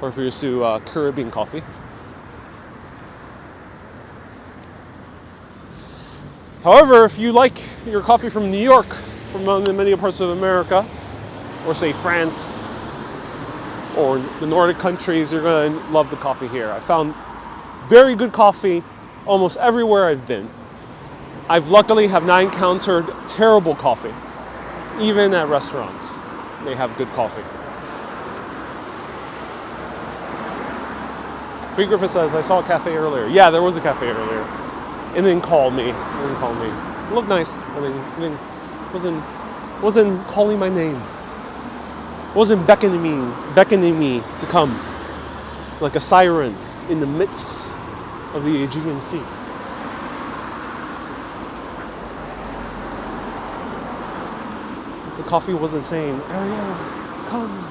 or if you're used to Caribbean coffee. However, if you like your coffee from New York, from many parts of America, or say France, or the Nordic countries, you're going to love the coffee here. I found very good coffee almost everywhere I've been. I've luckily have not encountered terrible coffee, even at restaurants. They have good coffee. B. Griffith says, I saw a cafe earlier. Yeah, there was a cafe earlier. And then called me. It looked nice. Wasn't calling my name. Wasn't beckoning me to come like a siren in the midst of the Aegean Sea. The coffee wasn't saying, Ariel, come.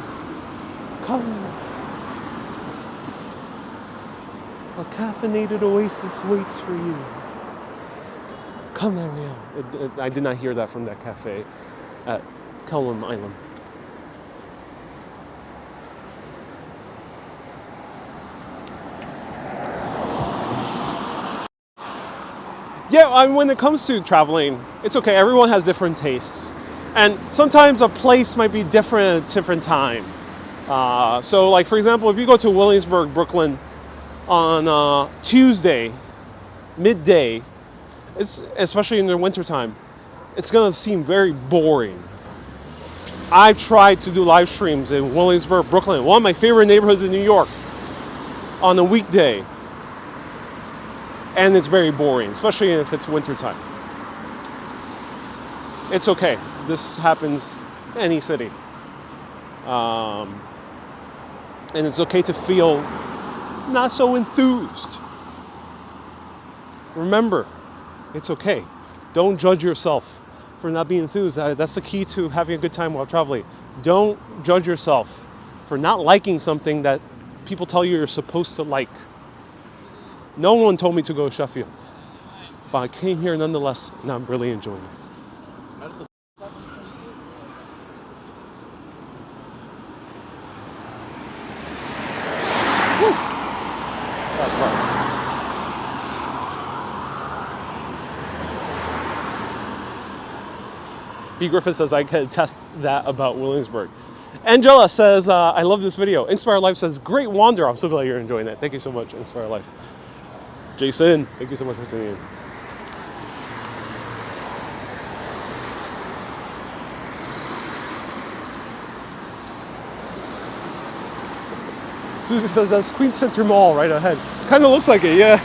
A caffeinated oasis waits for you. Come, Ariel. I did not hear that from that cafe at Kellam Island. Yeah, when it comes to traveling, it's okay. Everyone has different tastes. And sometimes a place might be different at a different time. So like, for example, if you go to Williamsburg, Brooklyn on Tuesday, midday, especially in the wintertime, it's going to seem very boring. I've tried to do live streams in Williamsburg, Brooklyn, one of my favorite neighborhoods in New York, on a weekday. And it's very boring, especially if it's wintertime. It's okay. This happens in any city. And it's okay to feel not so enthused. Remember, it's okay. Don't judge yourself for not being enthused. That's the key to having a good time while traveling. Don't judge yourself for not liking something that people tell you you're supposed to like. No one told me to go to Sheffield, but I came here nonetheless, and I'm really enjoying it. Woo! That's nice. B. Griffith says, I can attest that about Williamsburg. Angela says, I love this video. Inspire Life says, great wander. I'm so glad you're enjoying that. Thank you so much, Inspire Life. Jason, thank you so much for tuning in. Susie says that's Queen Center Mall right ahead. Kind of looks like it, yeah.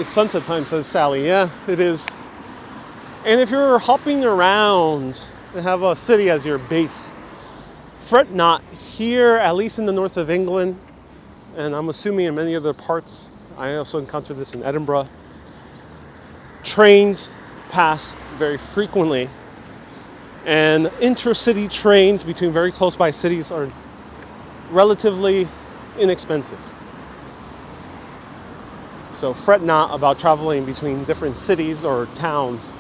It's sunset time, says Sally. Yeah, it is. And if you're hopping around and have a city as your base, fret not. Here, at least in the north of England, and I'm assuming in many other parts, I also encountered this in Edinburgh, trains pass very frequently. And intercity trains between very close by cities are relatively inexpensive. So fret not about traveling between different cities or towns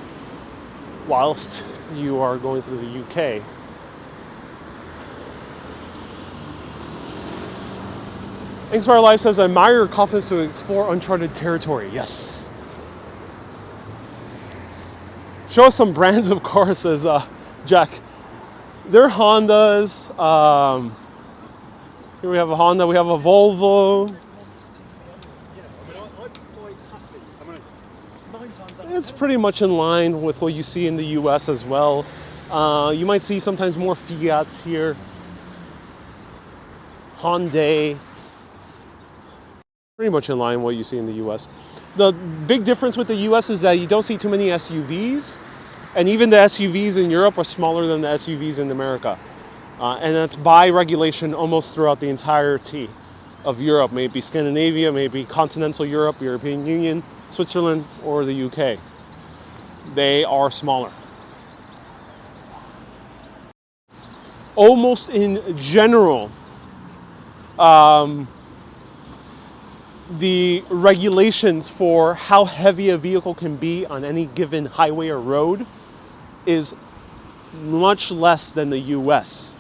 whilst you are going through the UK. Inspire Life says, I admire your confidence to explore uncharted territory. Yes. Show us some brands of cars, says Jack. They're Hondas. Here we have a Honda, we have a Volvo. It's pretty much in line with what you see in the US as well. You might see sometimes more Fiats here. Hyundai. Pretty much in line with what you see in the US. The big difference with the US is that you don't see too many SUVs. And even the SUVs in Europe are smaller than the SUVs in America. And that's by regulation almost throughout the entirety of Europe. Maybe Scandinavia, maybe continental Europe, European Union, Switzerland, or the UK. They are smaller. Almost in general, the regulations for how heavy a vehicle can be on any given highway or road is much less than the US.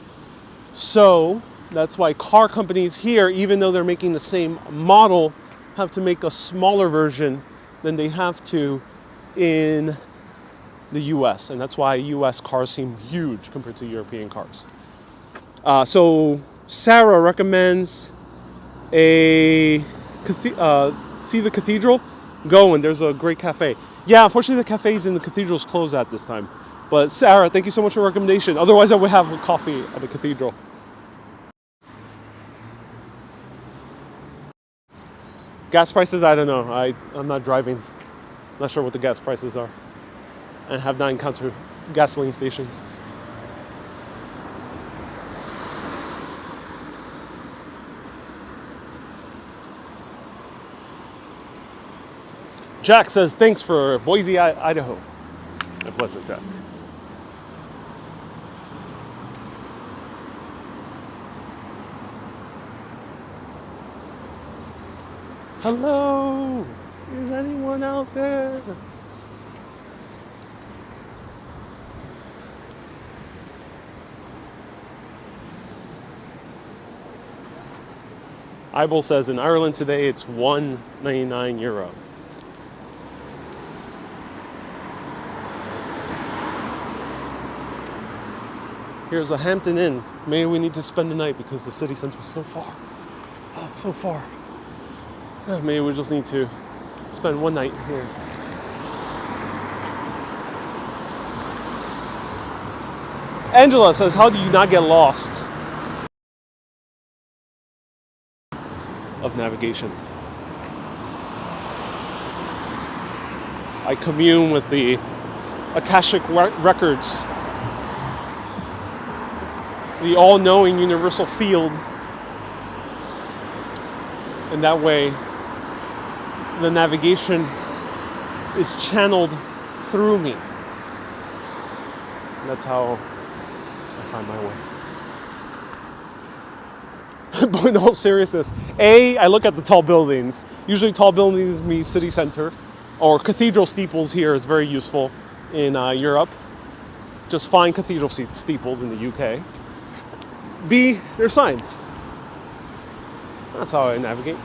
So that's why car companies here, even though they're making the same model, have to make a smaller version than they have to in the US. And that's why US cars seem huge compared to European cars. So Sarah recommends see the Cathedral? Go, and there's a great cafe. Yeah, unfortunately the cafes in the Cathedral's closed at this time. But Sarah, thank you so much for the recommendation. Otherwise I would have a coffee at the Cathedral. Gas prices, I don't know. I'm not driving. Not sure what the gas prices are. And have not encountered gasoline stations. Jack says, thanks for Boise, Idaho. A pleasant Jack. Hello, is anyone out there? Ibel says in Ireland today it's €1.99. Here's a Hampton Inn. Maybe we need to spend the night because the city center is so far. Oh, so far. Yeah, maybe we just need to spend one night here. Angela says, how do you not get lost? Of navigation. I commune with the Akashic records, the all-knowing universal field. And that way, the navigation is channeled through me. And that's how I find my way. But in all seriousness, I look at the tall buildings. Usually tall buildings mean city center, or cathedral steeples here is very useful in Europe. Just find cathedral steeples in the UK. B, there's signs. That's how I navigate.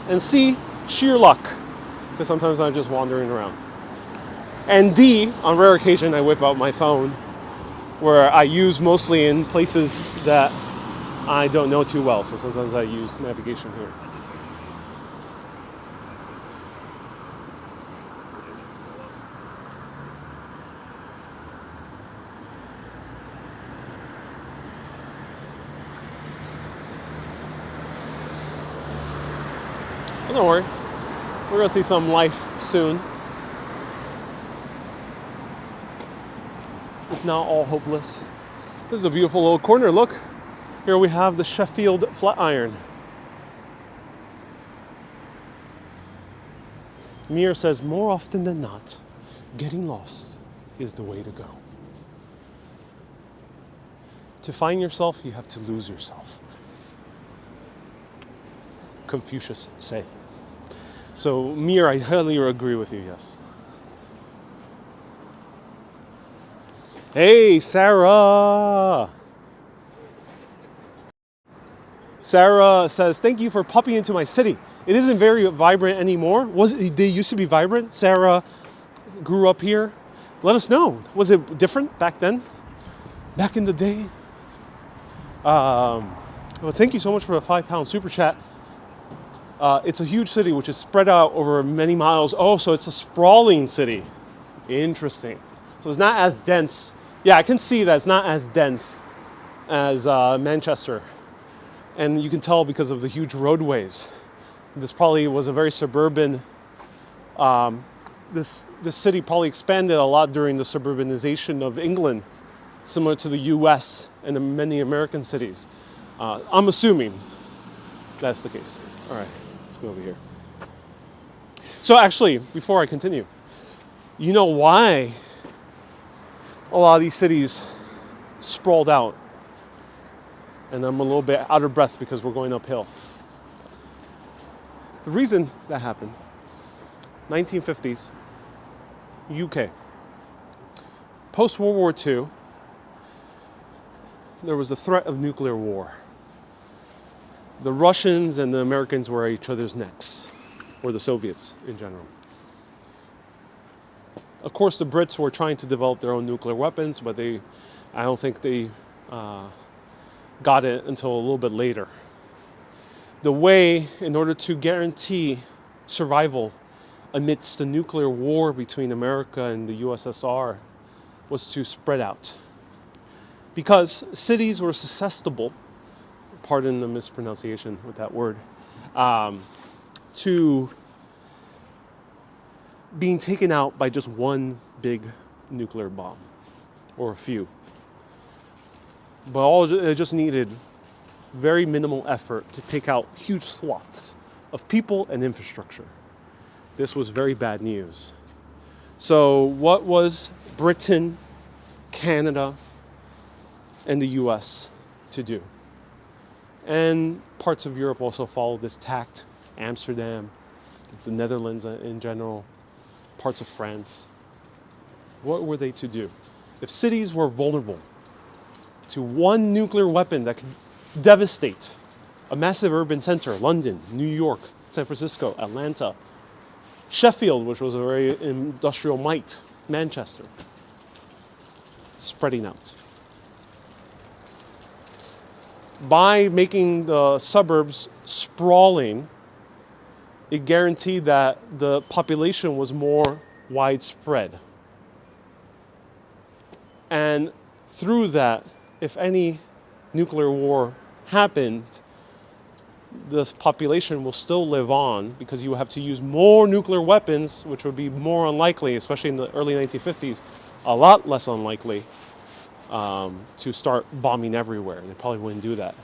And C, sheer luck, because sometimes I'm just wandering around. And D, on rare occasion, I whip out my phone, where I use mostly in places that I don't know too well, so sometimes I use navigation here. But don't worry, we're gonna see some life soon. is now all hopeless. This is a beautiful little corner, look. Here we have the Sheffield Flatiron. Mir says, more often than not, getting lost is the way to go. To find yourself, you have to lose yourself. Confucius say. So Mir, I highly agree with you, yes. Hey, Sarah! Sarah says, thank you for popping into my city. It isn't very vibrant anymore. They used to be vibrant? Sarah grew up here. Let us know. Was it different back then? Back in the day? Well, thank you so much for the £5 super chat. It's a huge city which is spread out over many miles. Oh, so it's a sprawling city. Interesting. So it's not as dense. Yeah, I can see that it's not as dense as Manchester. And you can tell because of the huge roadways. This probably was a very suburban, this city probably expanded a lot during the suburbanization of England, similar to the US and the many American cities. I'm assuming that's the case. All right, let's go over here. So actually, before I continue, you know why a lot of these cities sprawled out? And I'm a little bit out of breath because we're going uphill. The reason that happened, 1950s, UK. Post-World War II, there was a threat of nuclear war. The Russians and the Americans were at each other's necks, or the Soviets in general. Of course, the Brits were trying to develop their own nuclear weapons, but I don't think they got it until a little bit later. The way, in order to guarantee survival amidst the nuclear war between America and the USSR, was to spread out. Because cities were susceptible, pardon the mispronunciation with that word, to being taken out by just one big nuclear bomb, or a few. But it just needed very minimal effort to take out huge swaths of people and infrastructure. This was very bad news. So what was Britain, Canada, and the US to do? And parts of Europe also followed this tact. Amsterdam, the Netherlands in general, parts of France. What were they to do? If cities were vulnerable to one nuclear weapon that could devastate a massive urban center, London, New York, San Francisco, Atlanta, Sheffield, which was a very industrial might, Manchester, spreading out. By making the suburbs sprawling, it guaranteed that the population was more widespread. And through that, if any nuclear war happened, this population will still live on because you have to use more nuclear weapons, which would be more unlikely, especially in the early 1950s, a lot less unlikely to start bombing everywhere. They probably wouldn't do that.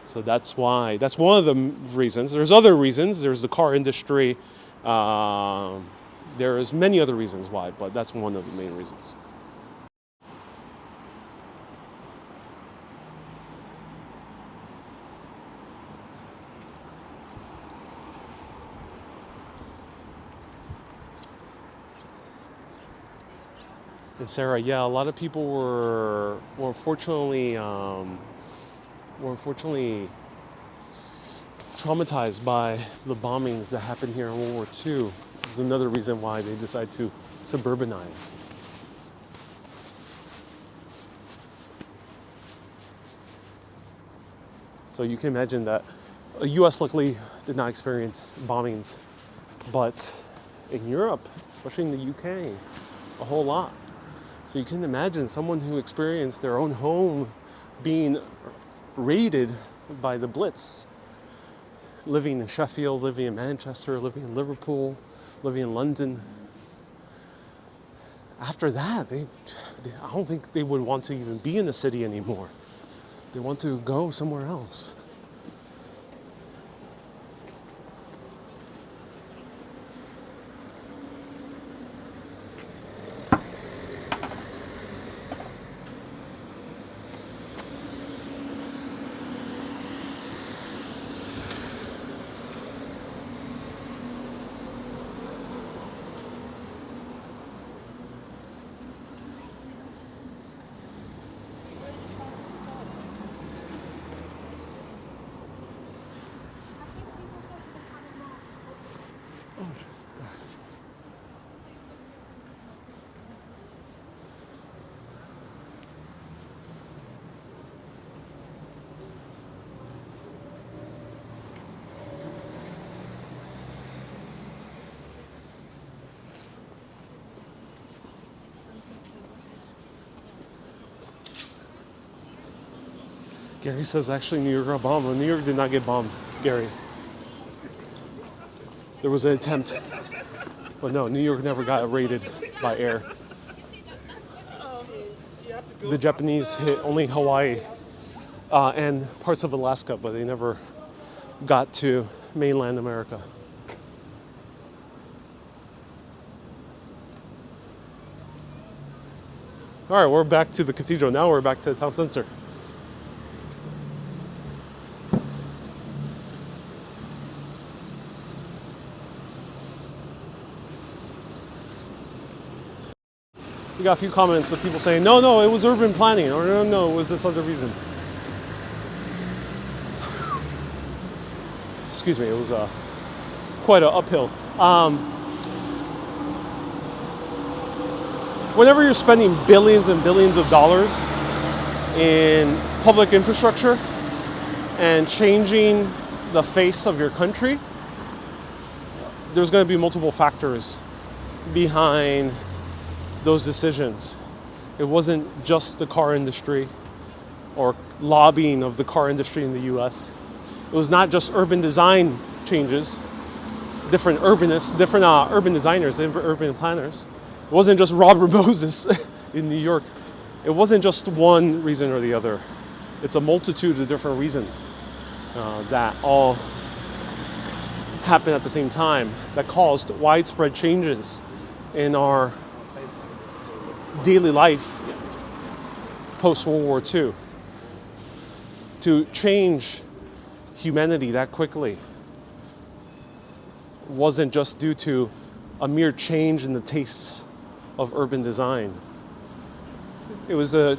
So that's why, that's one of the reasons. There's other reasons. There's the car industry. There's many other reasons why, but that's one of the main reasons. And Sarah, yeah, a lot of people were unfortunately traumatized by the bombings that happened here in World War II. This is another reason why they decided to suburbanize. So you can imagine that the US luckily did not experience bombings, but in Europe, especially in the UK, a whole lot. So you can imagine someone who experienced their own home being raided by the Blitz, living in Sheffield, living in Manchester, living in Liverpool, living in London. after that, I don't think they would want to even be in the city anymore. They want to go somewhere else. Gary says actually New York got bombed. Well, New York did not get bombed, Gary. There was an attempt, but no, New York never got raided by air. The Japanese hit only Hawaii and parts of Alaska, but they never got to mainland America. All right, we're back to the cathedral. Now we're back to the town center. We got a few comments of people saying, no, it was urban planning, or no, it was this other reason. Excuse me, it was quite an uphill. Whenever you're spending billions and billions of dollars in public infrastructure and changing the face of your country, there's going to be multiple factors behind those decisions. It wasn't just the car industry or lobbying of the car industry in the US. It was not just urban design changes, different urbanists, different urban designers, urban planners. It wasn't just Robert Moses in New York. It wasn't just one reason or the other. It's a multitude of different reasons that all happened at the same time that caused widespread changes in our daily life post-World War II. To change humanity that quickly wasn't just due to a mere change in the tastes of urban design. It was a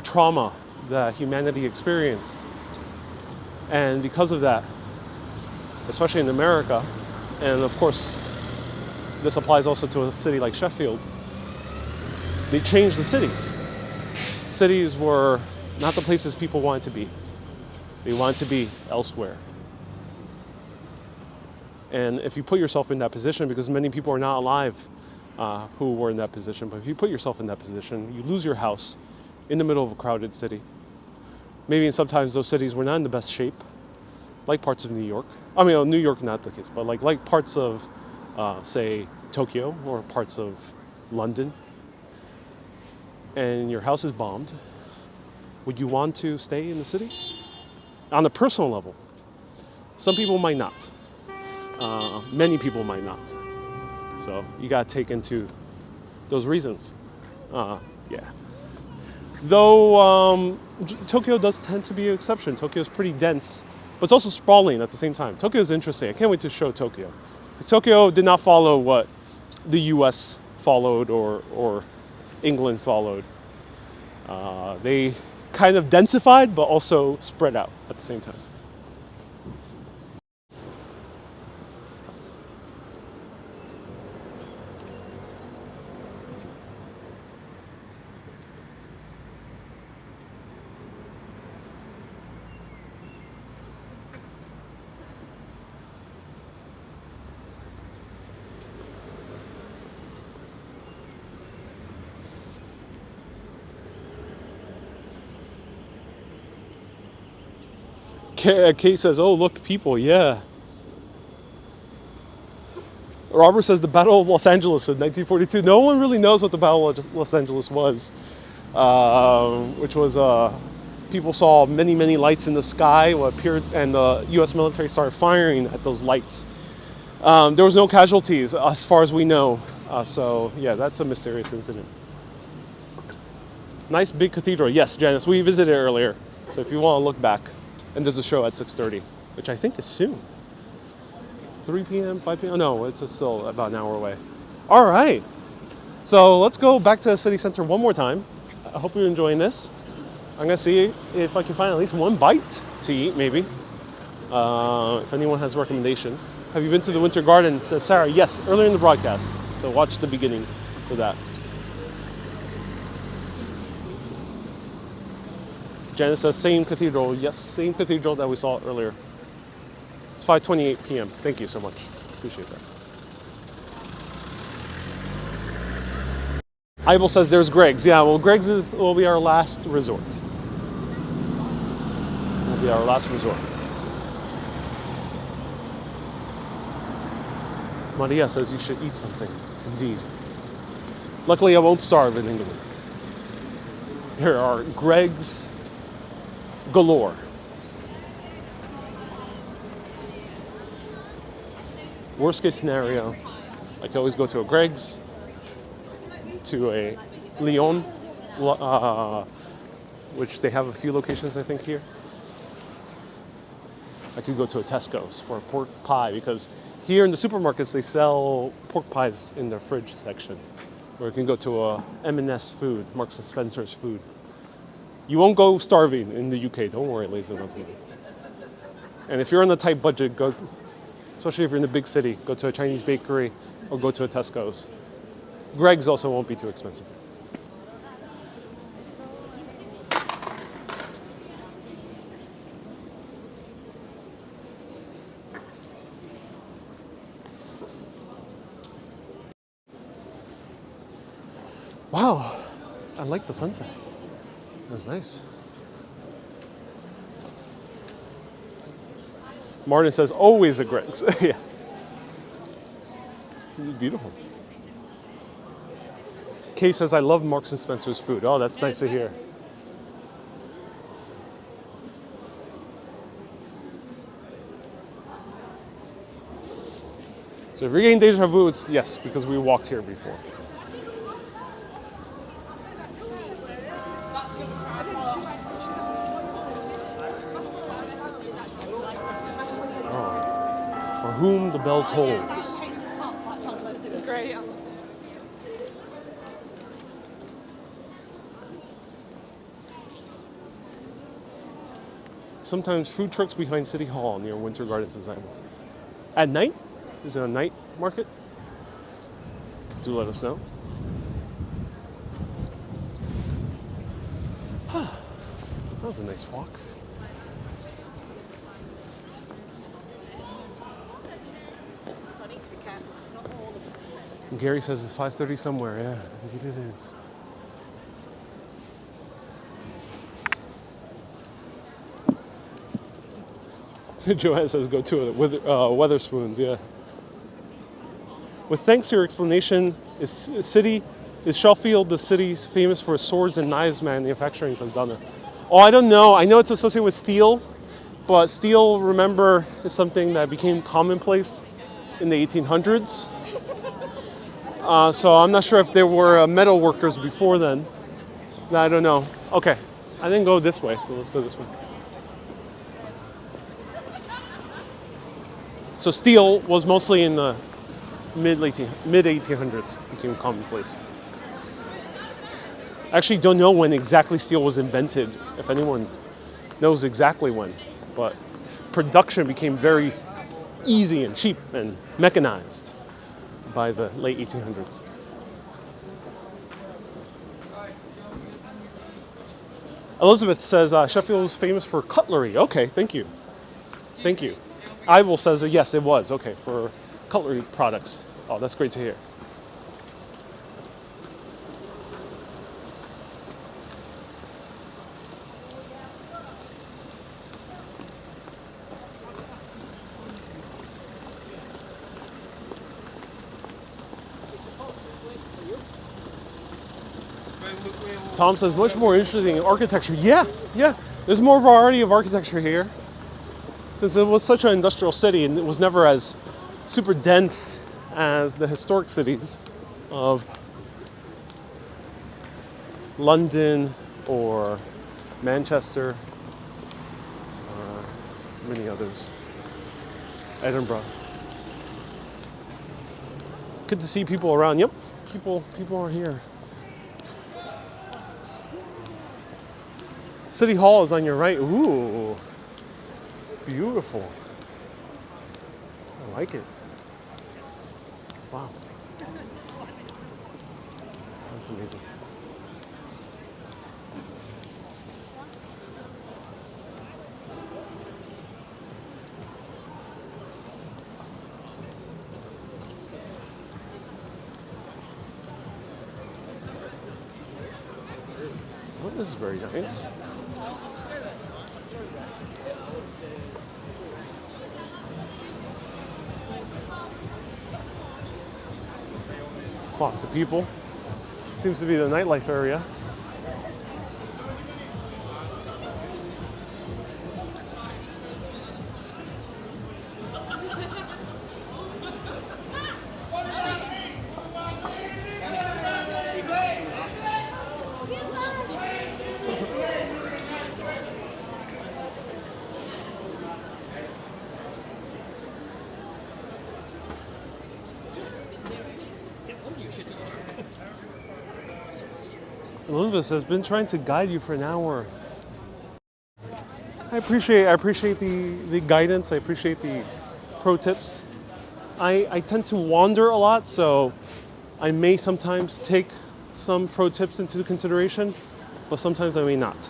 trauma that humanity experienced. And because of that, especially in America, and of course, this applies also to a city like Sheffield, they changed the cities. Cities were not the places people wanted to be. They wanted to be elsewhere. And if you put yourself in that position, because many people are not alive who were in that position, but if you put yourself in that position, you lose your house in the middle of a crowded city. Maybe sometimes those cities were not in the best shape, like parts of New York. I mean, New York not the case, but like parts of, say, Tokyo or parts of London. And your house is bombed, would you want to stay in the city? On a personal level, some people might not. Many people might not. So you got to take into those reasons. Yeah. Though Tokyo does tend to be an exception. Tokyo is pretty dense, but it's also sprawling at the same time. Tokyo is interesting. I can't wait to show Tokyo. Tokyo did not follow what the US followed or England followed. They kind of densified, but also spread out at the same time. Kate says, oh, look, people, yeah. Robert says the Battle of Los Angeles in 1942. No one really knows what the Battle of Los Angeles was, which was people saw many, many lights in the sky, what appeared, and the U.S. military started firing at those lights. There was no casualties as far as we know. So yeah, that's a mysterious incident. Nice big cathedral. Yes, Janice, we visited earlier. So if you want to look back, and there's a show at 6:30, which I think is soon. 3 p.m., 5 p.m. No, it's still about an hour away. All right. So let's go back to the city center one more time. I hope you're enjoying this. I'm gonna see if I can find at least one bite to eat, maybe. If anyone has recommendations. Have you been to the Winter Garden? Says Sarah. Yes, earlier in the broadcast. So watch the beginning for that. Janice says same cathedral. Yes, same cathedral that we saw earlier. It's 5:28 p.m. Thank you so much. Appreciate that. Ibel says there's Greg's. Yeah, well, Greg's will be our last resort. Will be our last resort. Maria says you should eat something. Indeed. Luckily, I won't starve in England. There are Greg's galore. Worst case scenario, I can always go to a Greg's, to a Lyon, which they have a few locations, I think, here. I could go to a Tesco's for a pork pie, because here in the supermarkets, they sell pork pies in their fridge section. Or you can go to a M&S food, Marks and Spencer's food. You won't go starving in the UK, don't worry, ladies and gentlemen. And if you're on a tight budget, go, especially if you're in a big city, go to a Chinese bakery or go to a Tesco's. Greg's also won't be too expensive. Wow, I like the sunset. That's nice. Martin says, always a Greg's. Yeah. It's beautiful. Kay says, I love Marks and Spencer's food. Oh, that's nice to hear. So if you're getting deja vu, it's yes, because we walked here before. For whom the bell tolls. It's great. Sometimes food trucks behind City Hall near Winter Gardens design. At night? Is it a night market? Do let us know. That was a nice walk. And Gary says it's 5:30 somewhere. Yeah, indeed it is. Joanne says go to a Weatherspoons, yeah. With thanks to your explanation, is Sheffield the city famous for swords and knives manufacturing? Says Donna. Oh, I don't know. I know it's associated with steel, but steel, remember, is something that became commonplace in the 1800s. So I'm not sure if there were metal workers before then. I don't know. Okay, I didn't go this way, so let's go this way. So steel was mostly in the mid 1800s, became commonplace. I actually don't know when exactly steel was invented, if anyone knows exactly when, but production became very easy and cheap and mechanized by the late 1800s. Elizabeth says Sheffield was famous for cutlery. Okay, thank you. Thank you. Ibel says yes, it was. Okay, for cutlery products. Oh, that's great to hear. Tom says much more interesting in architecture. Yeah, yeah. There's more variety of architecture here. Since it was such an industrial city and it was never as super dense as the historic cities of London or Manchester or many others. Edinburgh. Good to see people around. Yep, people are here. City Hall is on your right. Ooh, beautiful. I like it. Wow. That's amazing. Well, this is very nice. Lots of people. Seems to be the nightlife area. Elizabeth has been trying to guide you for an hour. I appreciate the guidance. I appreciate the pro tips. I tend to wander a lot, so I may sometimes take some pro tips into consideration, but sometimes I may not.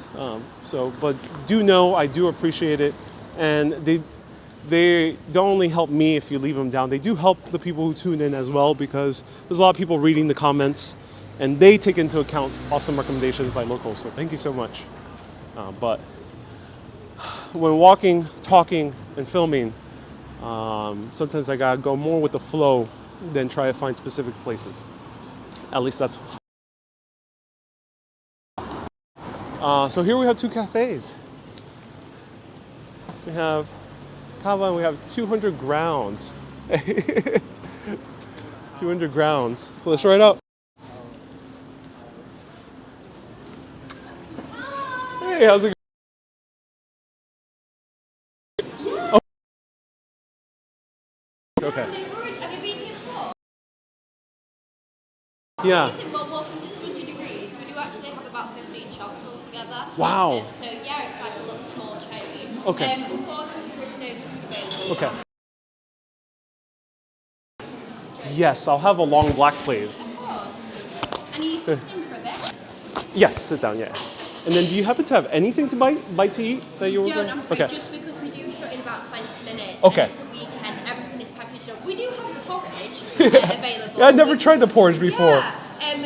But do know I do appreciate it, and they don't only help me if you leave them down. They do help the people who tune in as well, because there's a lot of people reading the comments, and they take into account awesome recommendations by locals. So thank you so much. But when walking, talking, and filming, sometimes I gotta go more with the flow than try to find specific places. At least that's. So here we have two cafes. We have Kava and we have 200 grounds. 200 grounds. So let's try it out. Hey, how's it going? Oh. Okay. Have you been here before? Yeah. Listen, well, welcome to 200 degrees. We do actually have about 15 shops altogether. Wow. So yeah, it's like a little small chain. Okay. Unfortunately, there is no food available. Okay. Yes, I'll have a long black, please. Of course. And you sit in for a bit? Yes, sit down, yeah. And then do you happen to have anything to bite to eat that you were Don't, going? I'm afraid, Okay. just because we do shut in about 20 minutes. Okay. And it's a weekend, everything is packaged up. We do have porridge available. Yeah, I've never tried the porridge before. Yeah.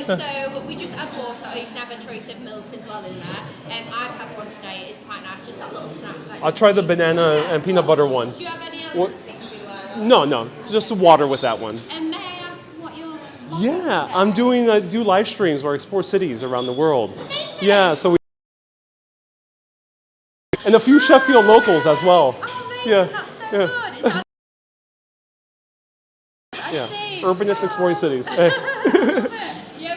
So we just add water, or you can have a choice of milk as well in there. I've had one today, it's quite nice, just that little snack. That I'll try the banana and peanut butter one. Do you have any What- other things to be aware of? No, just water with that one. And may I ask what your... Yeah, I do live streams where I explore cities around the world. Amazing. Yeah, so and a few Sheffield locals as well. Oh, amazing, Yeah, that's so yeah. good. Is that... Yeah, I see. urbanists exploring cities. Yeah,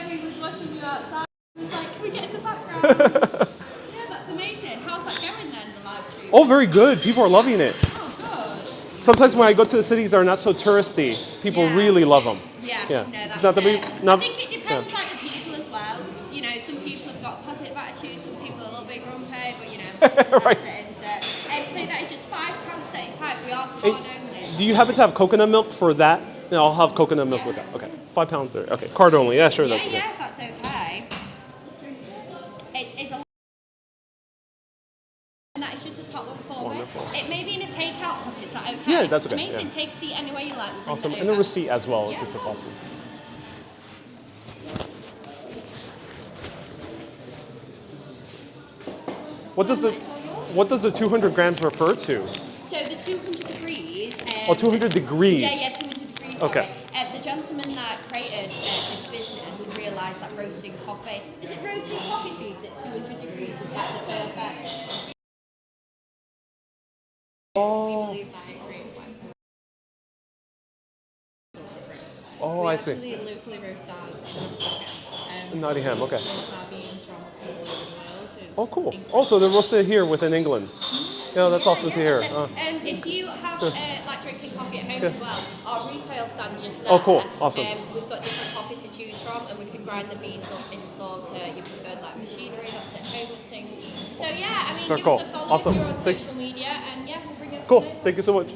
we was watching you outside. I was like, can we get in the background? Yeah, that's amazing. How's that going then, the live stream? Oh, very good. People are loving it. Oh, good. Sometimes when I go to the cities that are not so touristy, people Yeah. really love them. Yeah, Yeah. no, It's that's not the it. big- not- I think it depends, like, the people as well. You know, some people have got positive attitudes, some people are a little bit grumpy, but you know, that's Right. it, isn't it? So that is just £5.35. We are Hey, card only. do you happen to have coconut milk for that? No, I'll have coconut milk with that. Okay, £5.30. Okay, card only. Yeah, sure, that's okay. Yeah, if that's okay. It's a... And that is just the top one for Wonderful. me. It may be in a takeout cup, is that okay? Yeah, that's okay, Amazing, yeah. take a seat anywhere you like. We'll bring Awesome. that And a over. receipt as well, Yeah. if it's possible. What does the 200 grams refer to? So the 200 degrees... Oh, 200 degrees. Yeah, 200 degrees. Okay. The gentleman that created this business realised that roasting coffee, is it roasting coffee foods at 200 degrees is like the perfect? Oh, We believe that it creates like oh, We I actually see. locally roast ours in Nottingham. Nottingham, we okay. source our beans from all over the world. It's Oh, cool. incredible. Also, they're roasted here within England. Yeah, that's awesome to hear. So, if you have like drinking coffee at home as well, our retail stand just there. Oh, cool. Awesome. We've got different coffee to choose from, and we can grind the beans up installed to your preferred like machinery that's at home and things. So yeah, I mean, Very give cool. us a follow Awesome. if you're on Thank- social media, and yeah, we'll bring it. Cool. Thank you so much.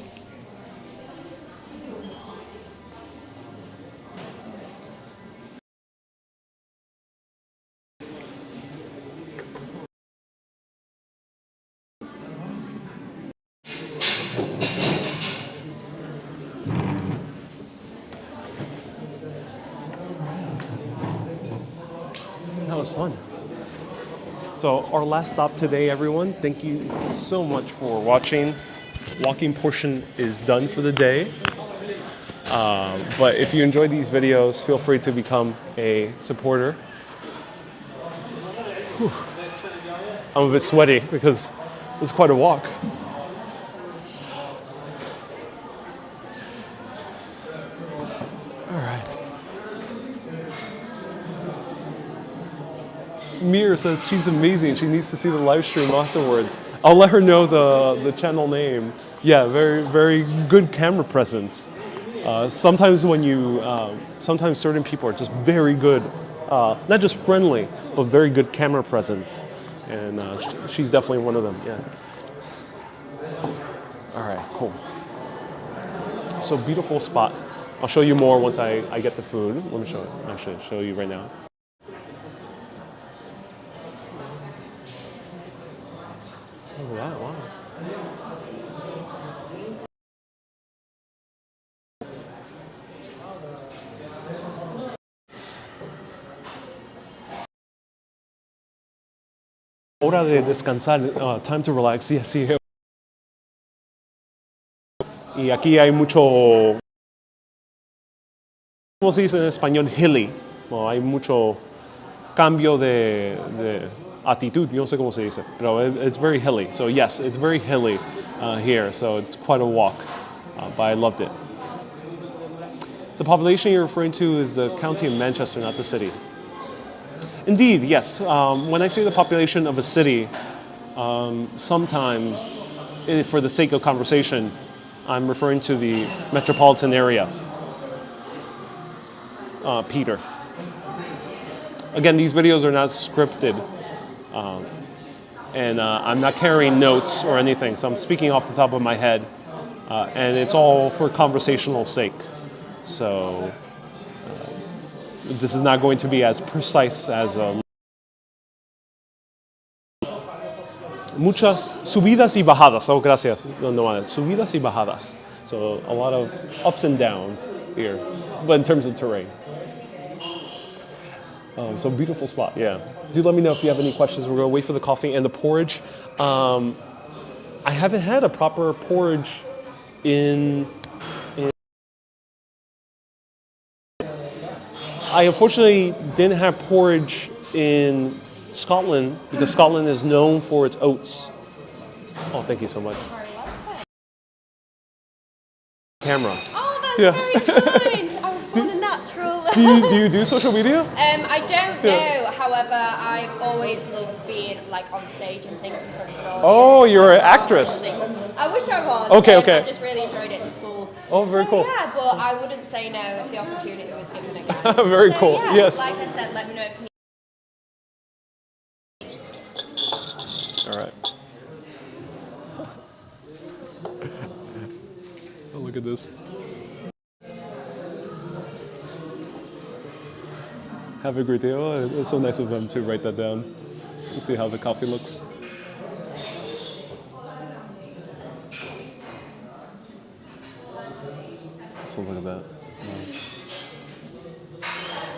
That was fun. So our last stop today, everyone. Thank you so much for watching. Walking portion is done for the day. But if you enjoy these videos, feel free to become a supporter. Whew. I'm a bit sweaty because it's quite a walk. All right. Mir says she's amazing. She needs to see the live stream afterwards. I'll let her know the channel name. Yeah, very, very good camera presence. Sometimes when you, sometimes certain people are just very good, not just friendly, but very good camera presence. And she's definitely one of them, yeah. All right, cool. So beautiful spot. I'll show you more once I get the food. Let me show you right now. Look at that, wow. Hora de descansar, time to relax, sí, sí. Y aquí hay mucho, ¿cómo se dice en español? Hilly. Bueno, hay mucho cambio de actitud, yo no sé cómo se dice, pero it's very hilly. So yes, it's very hilly here, so it's quite a walk, but I loved it. The population you're referring to is the county of Manchester, not the city. Indeed, yes. When I say the population of a city, sometimes, for the sake of conversation, I'm referring to the metropolitan area. Peter. Again, these videos are not scripted, and I'm not carrying notes or anything, so I'm speaking off the top of my head, and it's all for conversational sake. So this is not going to be as precise as muchas subidas y bajadas. Oh, gracias. No, subidas y bajadas. So a lot of ups and downs here, but in terms of terrain. So beautiful spot, yeah. Do let me know if you have any questions. We're gonna wait for the coffee and the porridge. I haven't had a proper porridge in I unfortunately didn't have porridge in Scotland because Scotland is known for its oats. Oh, thank you so much. Camera. Oh, that's Yeah. very kind. I was born a natural. Do you do social media? I don't know. However, I've always loved being like on stage and things in front of an audience. Oh, you're an actress. I wish I was. Okay, okay. I just really enjoyed it in school. Oh, very cool. Yeah, but I wouldn't say no if the opportunity was given again. Very cool. Yeah, Yes. like I said, let me know if you All right. Oh, look at this. Have a great day. Oh, it's so nice of them to write that down. Let's see how the coffee looks. So look at that.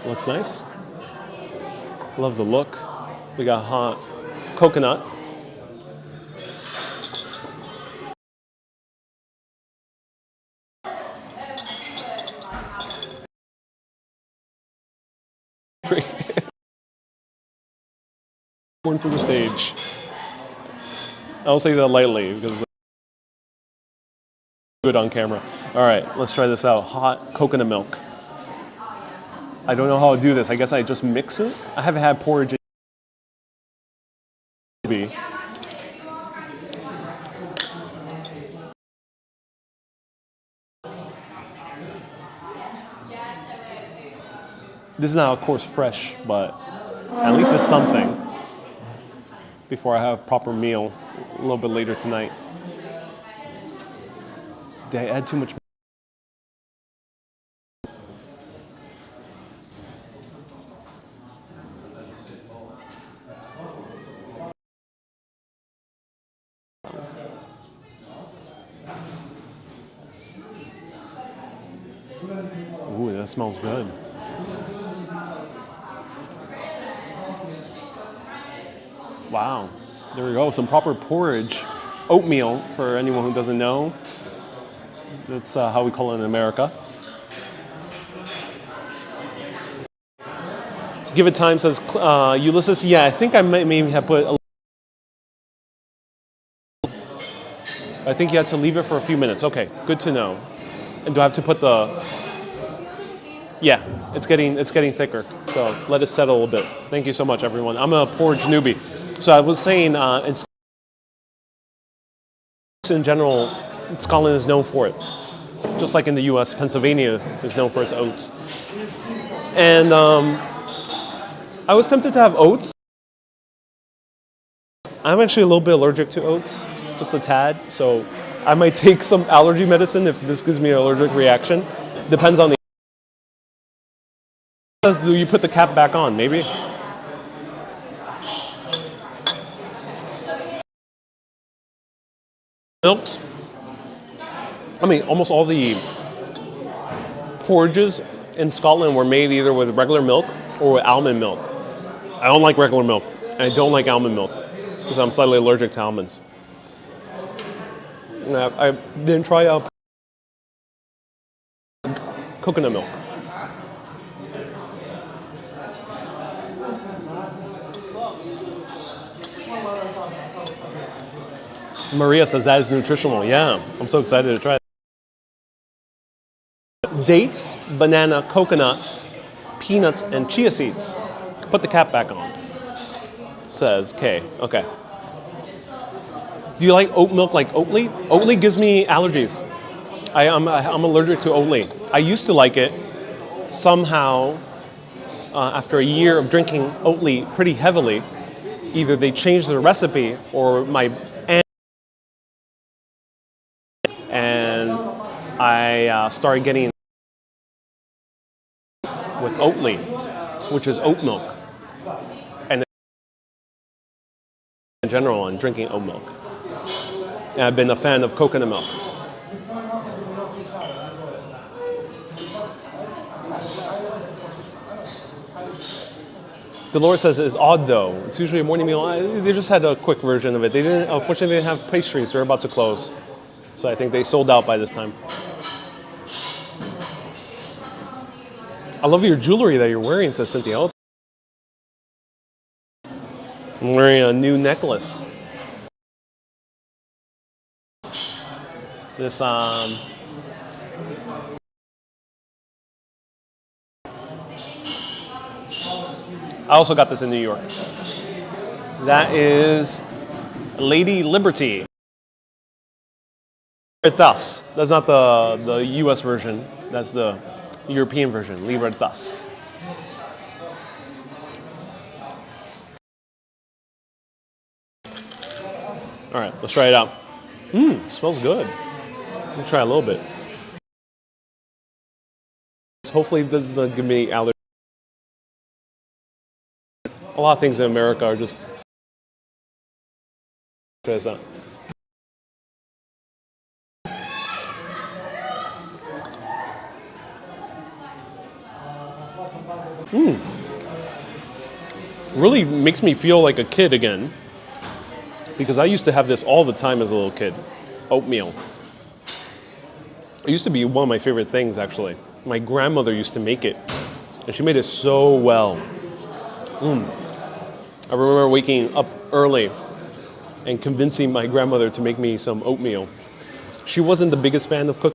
Wow. Looks nice. Love the look. We got hot coconut. Born for the stage. I'll say that lightly because it's good on camera. All right, let's try this out. Hot coconut milk. I don't know how to do this. I guess I just mix it. I haven't had porridge. This is not, of course, fresh, but at least it's something before I have a proper meal a little bit later tonight. Did I add too much? Ooh, that smells good. Wow, there we go. Some proper porridge, oatmeal for anyone who doesn't know. That's how we call it in America. Give it time, says Ulysses. Yeah, I think I maybe have put I think you have to leave it for a few minutes. Okay, good to know. And do I have to put the... Yeah, it's getting thicker. So let it settle a little bit. Thank you so much, everyone. I'm a porridge newbie. So I was saying, in general, Scotland is known for it. Just like in the U.S., Pennsylvania is known for its oats. And I was tempted to have oats. I'm actually a little bit allergic to oats, just a tad. So I might take some allergy medicine if this gives me an allergic reaction. Depends on the... Do you put the cap back on, maybe? Milks. I mean, almost all the porridges in Scotland were made either with regular milk or with almond milk. I don't like regular milk. I don't like almond milk because I'm slightly allergic to almonds. I didn't try out coconut milk. Maria says that is nutritional. Yeah, I'm so excited to try it. Dates, banana, coconut, peanuts, and chia seeds. Put the cap back on. Says Kay. Okay. Do you like oat milk like Oatly? Oatly gives me allergies. I'm allergic to Oatly. I used to like it. Somehow, after a year of drinking Oatly pretty heavily, either they changed the recipe or my aunt and I started getting with Oatly, which is oat milk, and in general, and drinking oat milk. And I've been a fan of coconut milk. Dolores says it's odd though. It's usually a morning meal. They just had a quick version of it. They didn't. Unfortunately, they didn't have pastries. They're about to close, so I think they sold out by this time. I love your jewelry that you're wearing, says Cynthia. I'm wearing a new necklace. This I also got this in New York. That is Lady Liberty. Libertas. That's not the US version. That's the European version. Libertas. All right, let's try it out. Smells good. Let me try a little bit. Hopefully this doesn't give me allergies. A lot of things in America are just... Try this out. Really makes me feel like a kid again. Because I used to have this all the time as a little kid. Oatmeal. It used to be one of my favorite things, actually. My grandmother used to make it. And she made it so well. I remember waking up early and convincing my grandmother to make me some oatmeal. She wasn't the biggest fan of cooking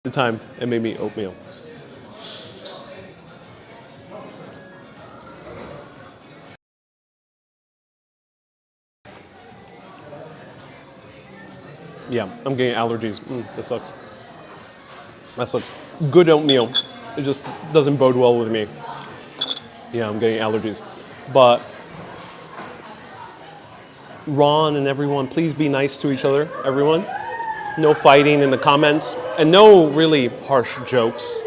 at the time and made me oatmeal. Yeah, I'm getting allergies. That sucks. That sucks. Good oatmeal. It just doesn't bode well with me. Yeah, I'm getting allergies. But Ron and everyone, please be nice to each other, everyone. No fighting in the comments, and no really harsh jokes.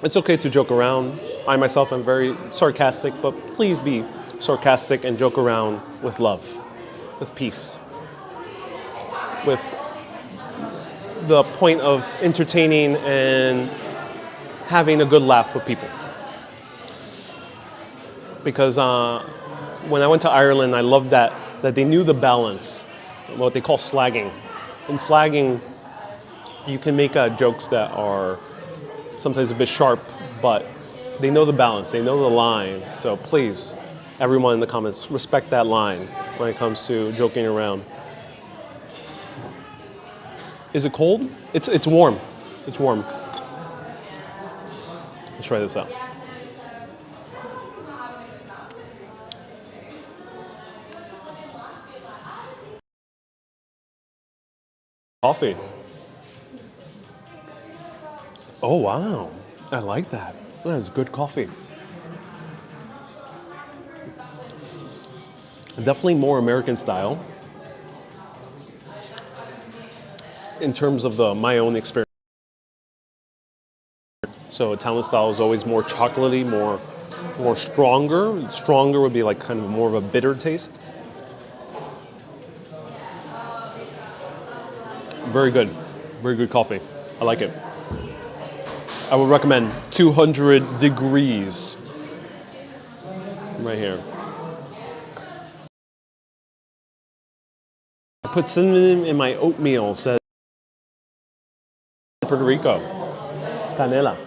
It's okay to joke around. I myself am very sarcastic, but please be sarcastic and joke around with love, with peace, with the point of entertaining and having a good laugh with people. Because when I went to Ireland, I loved that they knew the balance, what they call slagging. In slagging, you can make jokes that are sometimes a bit sharp, but they know the balance, they know the line. So please, everyone in the comments, respect that line when it comes to joking around. Is it cold? It's warm. It's warm. Let's try this out. Coffee. Oh wow, I like that. That is good coffee. Definitely more American style in terms of my own experience. So Italian style is always more chocolatey, more stronger. Stronger would be like kind of more of a bitter taste. Very good coffee. I like it. I would recommend 200 degrees right here. I put cinnamon in my oatmeal, says Puerto Rico. Canela.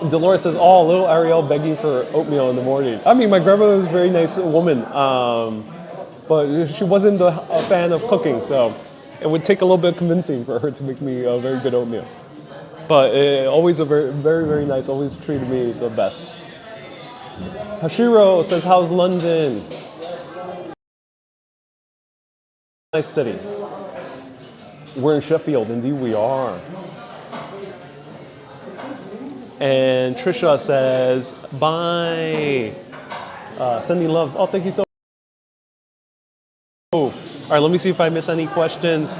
Dolores says, oh, little Ariel begging for oatmeal in the morning. I mean, my grandmother was a very nice woman, but she wasn't a fan of cooking, so it would take a little bit of convincing for her to make me a very good oatmeal. But always a very, very, very nice, always treated me the best. Hashiro says, how's London? Nice city. We're in Sheffield, indeed we are. And Trisha says, bye. Sending love. Oh, thank you so much. Oh, all right, let me see if I miss any questions.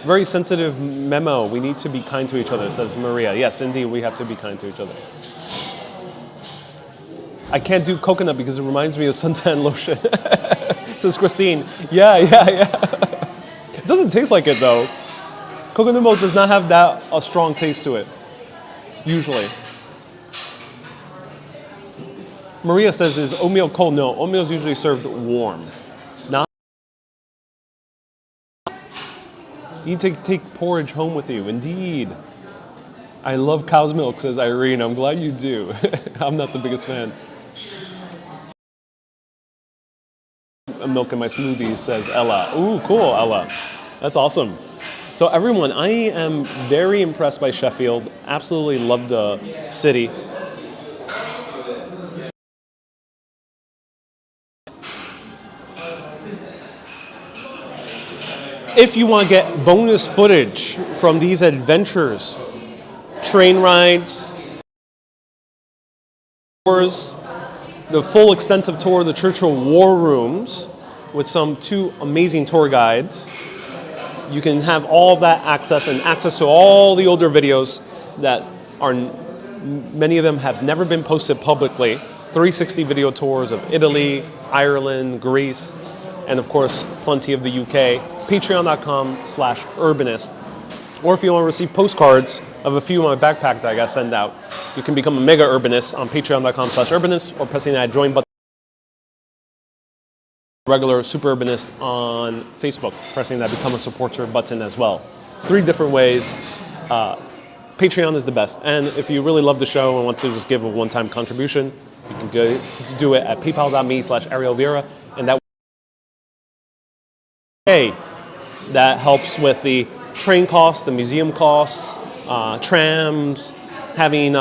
Very sensitive memo. We need to be kind to each other, says Maria. Yes, indeed, we have to be kind to each other. I can't do coconut because it reminds me of suntan lotion, says Christine. Yeah. It doesn't taste like it, though. Coconut milk does not have a strong taste to it, usually. Maria says, is oatmeal cold? No, oatmeal is usually served warm. You need to take porridge home with you. Indeed. I love cow's milk, says Irene. I'm glad you do. I'm not the biggest fan. Milk in my smoothies, says Ella. Ooh, cool, Ella. That's awesome. So everyone, I am very impressed by Sheffield. Absolutely love the city. If you want to get bonus footage from these adventures, train rides, tours, the full extensive tour of the Churchill War Rooms with some 2 amazing tour guides, you can have all of that access and access to all the older videos that are, many of them have never been posted publicly. 360 video tours of Italy, Ireland, Greece, and of course, plenty of the UK. Patreon.com/urbanist. Or if you want to receive postcards of a few in my backpack that I got sent out, you can become a mega urbanist on patreon.com/urbanist or pressing that join button. Regular super urbanist on Facebook, pressing that become a supporter button as well. 3 different ways Patreon is the best. And if you really love the show and want to just give a one-time contribution, you can go do it at paypal.me/ArielVieira, and that helps with the train costs, the museum costs, trams, having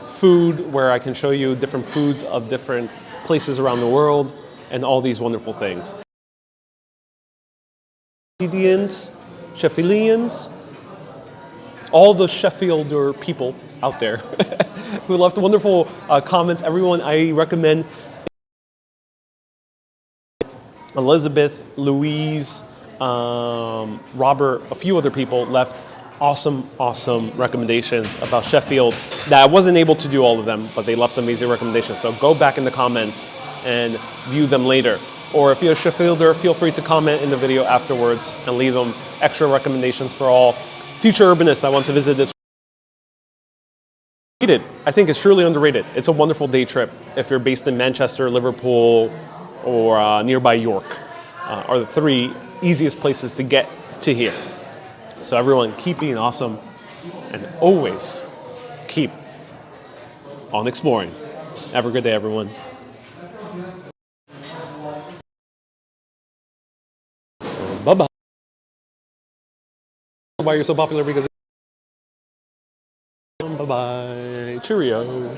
food where I can show you different foods of different places around the world, and all these wonderful things. Sheffieldians, all the Sheffielder people out there who left wonderful comments. Everyone, I recommend Elizabeth, Louise, Robert, a few other people left awesome recommendations about Sheffield that I wasn't able to do all of them, but they left amazing recommendations. So go back in the comments and view them later. Or if you're a Sheffielder, feel free to comment in the video afterwards and leave them extra recommendations for all future urbanists I want to visit this. I think it's truly underrated. It's a wonderful day trip if you're based in Manchester, Liverpool, or nearby York, are the 3 easiest places to get to here. So everyone, keep being awesome and always keep on exploring. Have a good day, everyone. Bye-bye. Why you're so popular, because bye-bye. Cheerio.